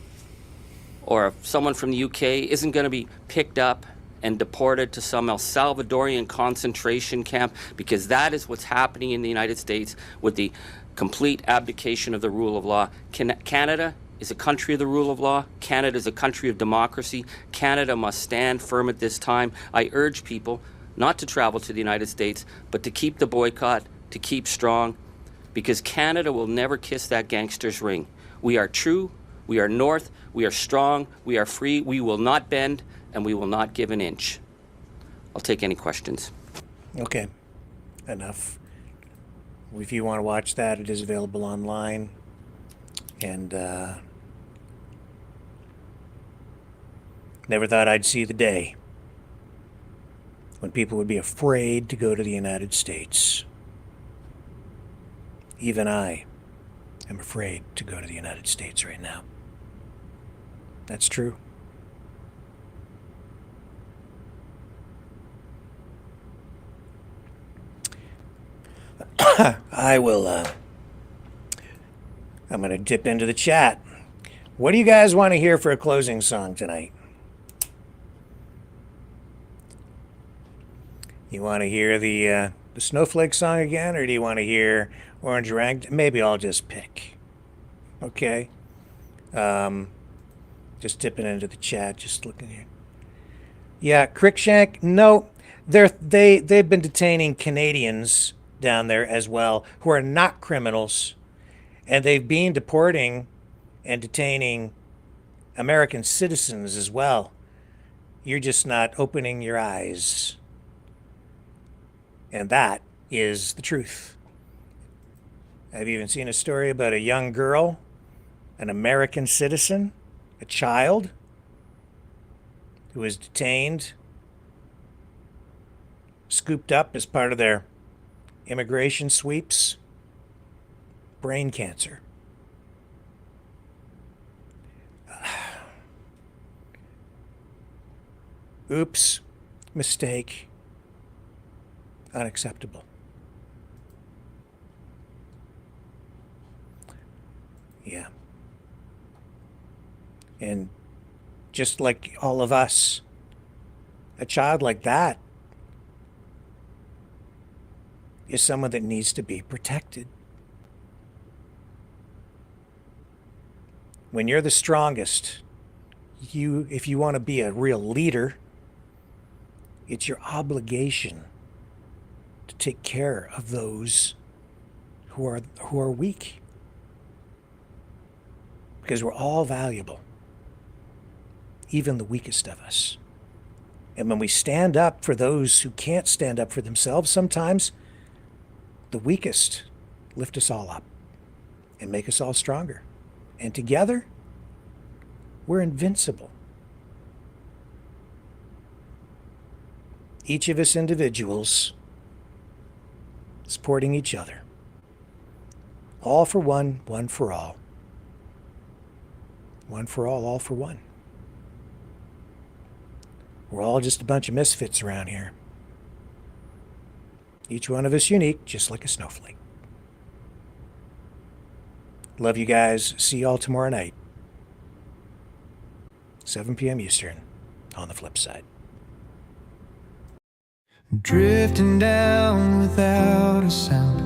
[SPEAKER 9] or someone from the UK isn't going to be picked up and deported to some El Salvadorian concentration camp, because that is what's happening in the United States with the complete abdication of the rule of law. Canada is a country of the rule of law. Canada is a country of democracy. Canada must stand firm at this time. I urge people not to travel to the United States, but to keep the boycott, to keep strong, because Canada will never kiss that gangster's ring. We are true, we are North, we are strong, we are free, we will not bend, and we will not give an inch. I'll take any questions.
[SPEAKER 3] Okay, enough. If you want to watch that, it is available online. And never thought I'd see the day when people would be afraid to go to the United States. Even I am afraid to go to the United States right now. That's true. I will, I'm going to dip into the chat. What do you guys want to hear for a closing song tonight? You want to hear the Snowflake song again, or do you want to hear Orange Rag? Maybe I'll just pick. Okay. Just dipping into the chat, just looking here. Yeah, Crickshank. No, they've been detaining Canadians down there as well who are not criminals, and they've been deporting and detaining American citizens as well. You're just not opening your eyes. And that is the truth. I've even seen a story about a young girl, an American citizen, a child, who was detained, scooped up as part of their immigration sweeps, brain cancer. Oops. mistake, unacceptable. Yeah. And just like all of us, a child like that is someone that needs to be protected. When you're the strongest, if you want to be a real leader, it's your obligation to take care of those who are weak. Because we're all valuable, even the weakest of us. And when we stand up for those who can't stand up for themselves, sometimes the weakest lift us all up and make us all stronger. And together, we're invincible. Each of us individuals supporting each other. All for one, one for all. One for all for one. We're all just a bunch of misfits around here. Each one of us unique, just like a snowflake. Love you guys. See you all tomorrow night. 7 p.m. Eastern on the flip side.
[SPEAKER 11] Drifting down without a sound,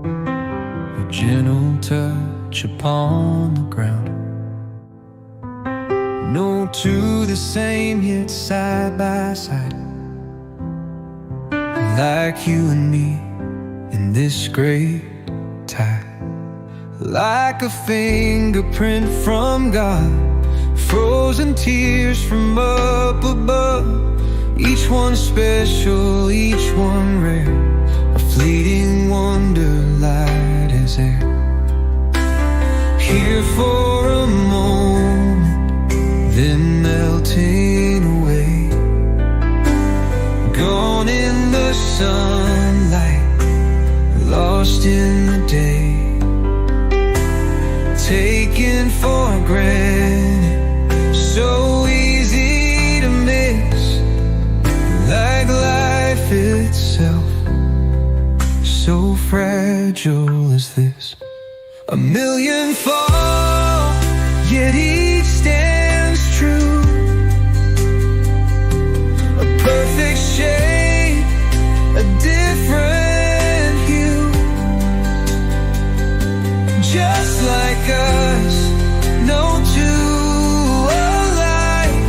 [SPEAKER 11] a gentle touch upon the ground. No two the same, yet side by side, like you and me in this great tide. Like a fingerprint from God, frozen tears from up above. Each one special, each one rare, a fleeting wonder light as air. Here for a moment, then melting away. Gone in the sunlight, lost in the day. Taken for granted, so easy to miss. Like life itself, so fragile is this. A million fall, yet each stands true. A perfect shape, a different hue. Just like us, no two alike.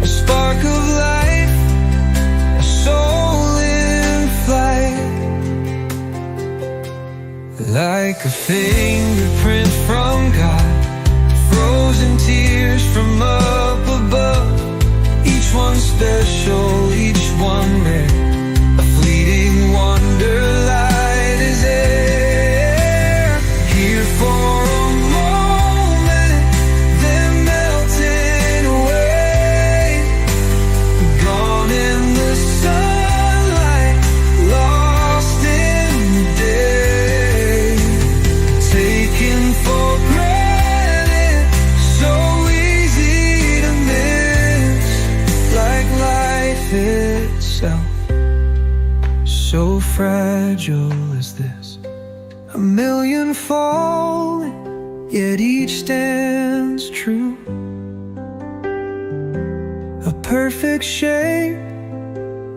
[SPEAKER 11] A spark of life, a soul in flight. Like a fingerprint from God, frozen tears from up above. Each one special, each one rare, a fleeting wonder light is air. Here for a moment, then melting away. Gone in the sunlight, lost in the day. Taken for granted, so easy to miss. Like life itself, so fragile is this. A million falling, yet each stands true. A perfect shape,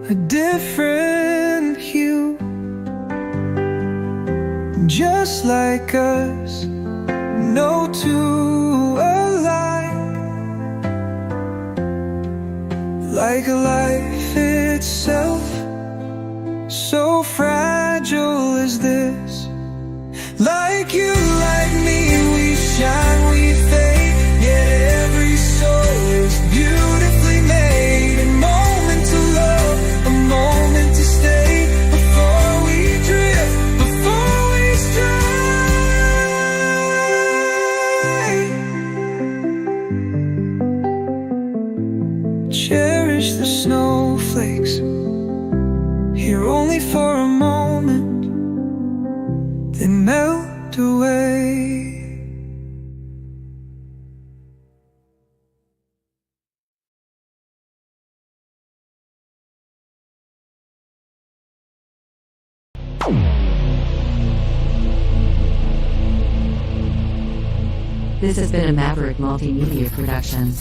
[SPEAKER 11] a different hue. Just like us, no two alike. Like life itself, so fragile is this. Like you, like me, we shine, we fade. Yet every soul is beautifully made. A moment to love, a moment to stay. Before we drift, before we stray. Cherish the snowflakes, here only for a moment, then melt away.
[SPEAKER 15] This has been a Maverick Multimedia production.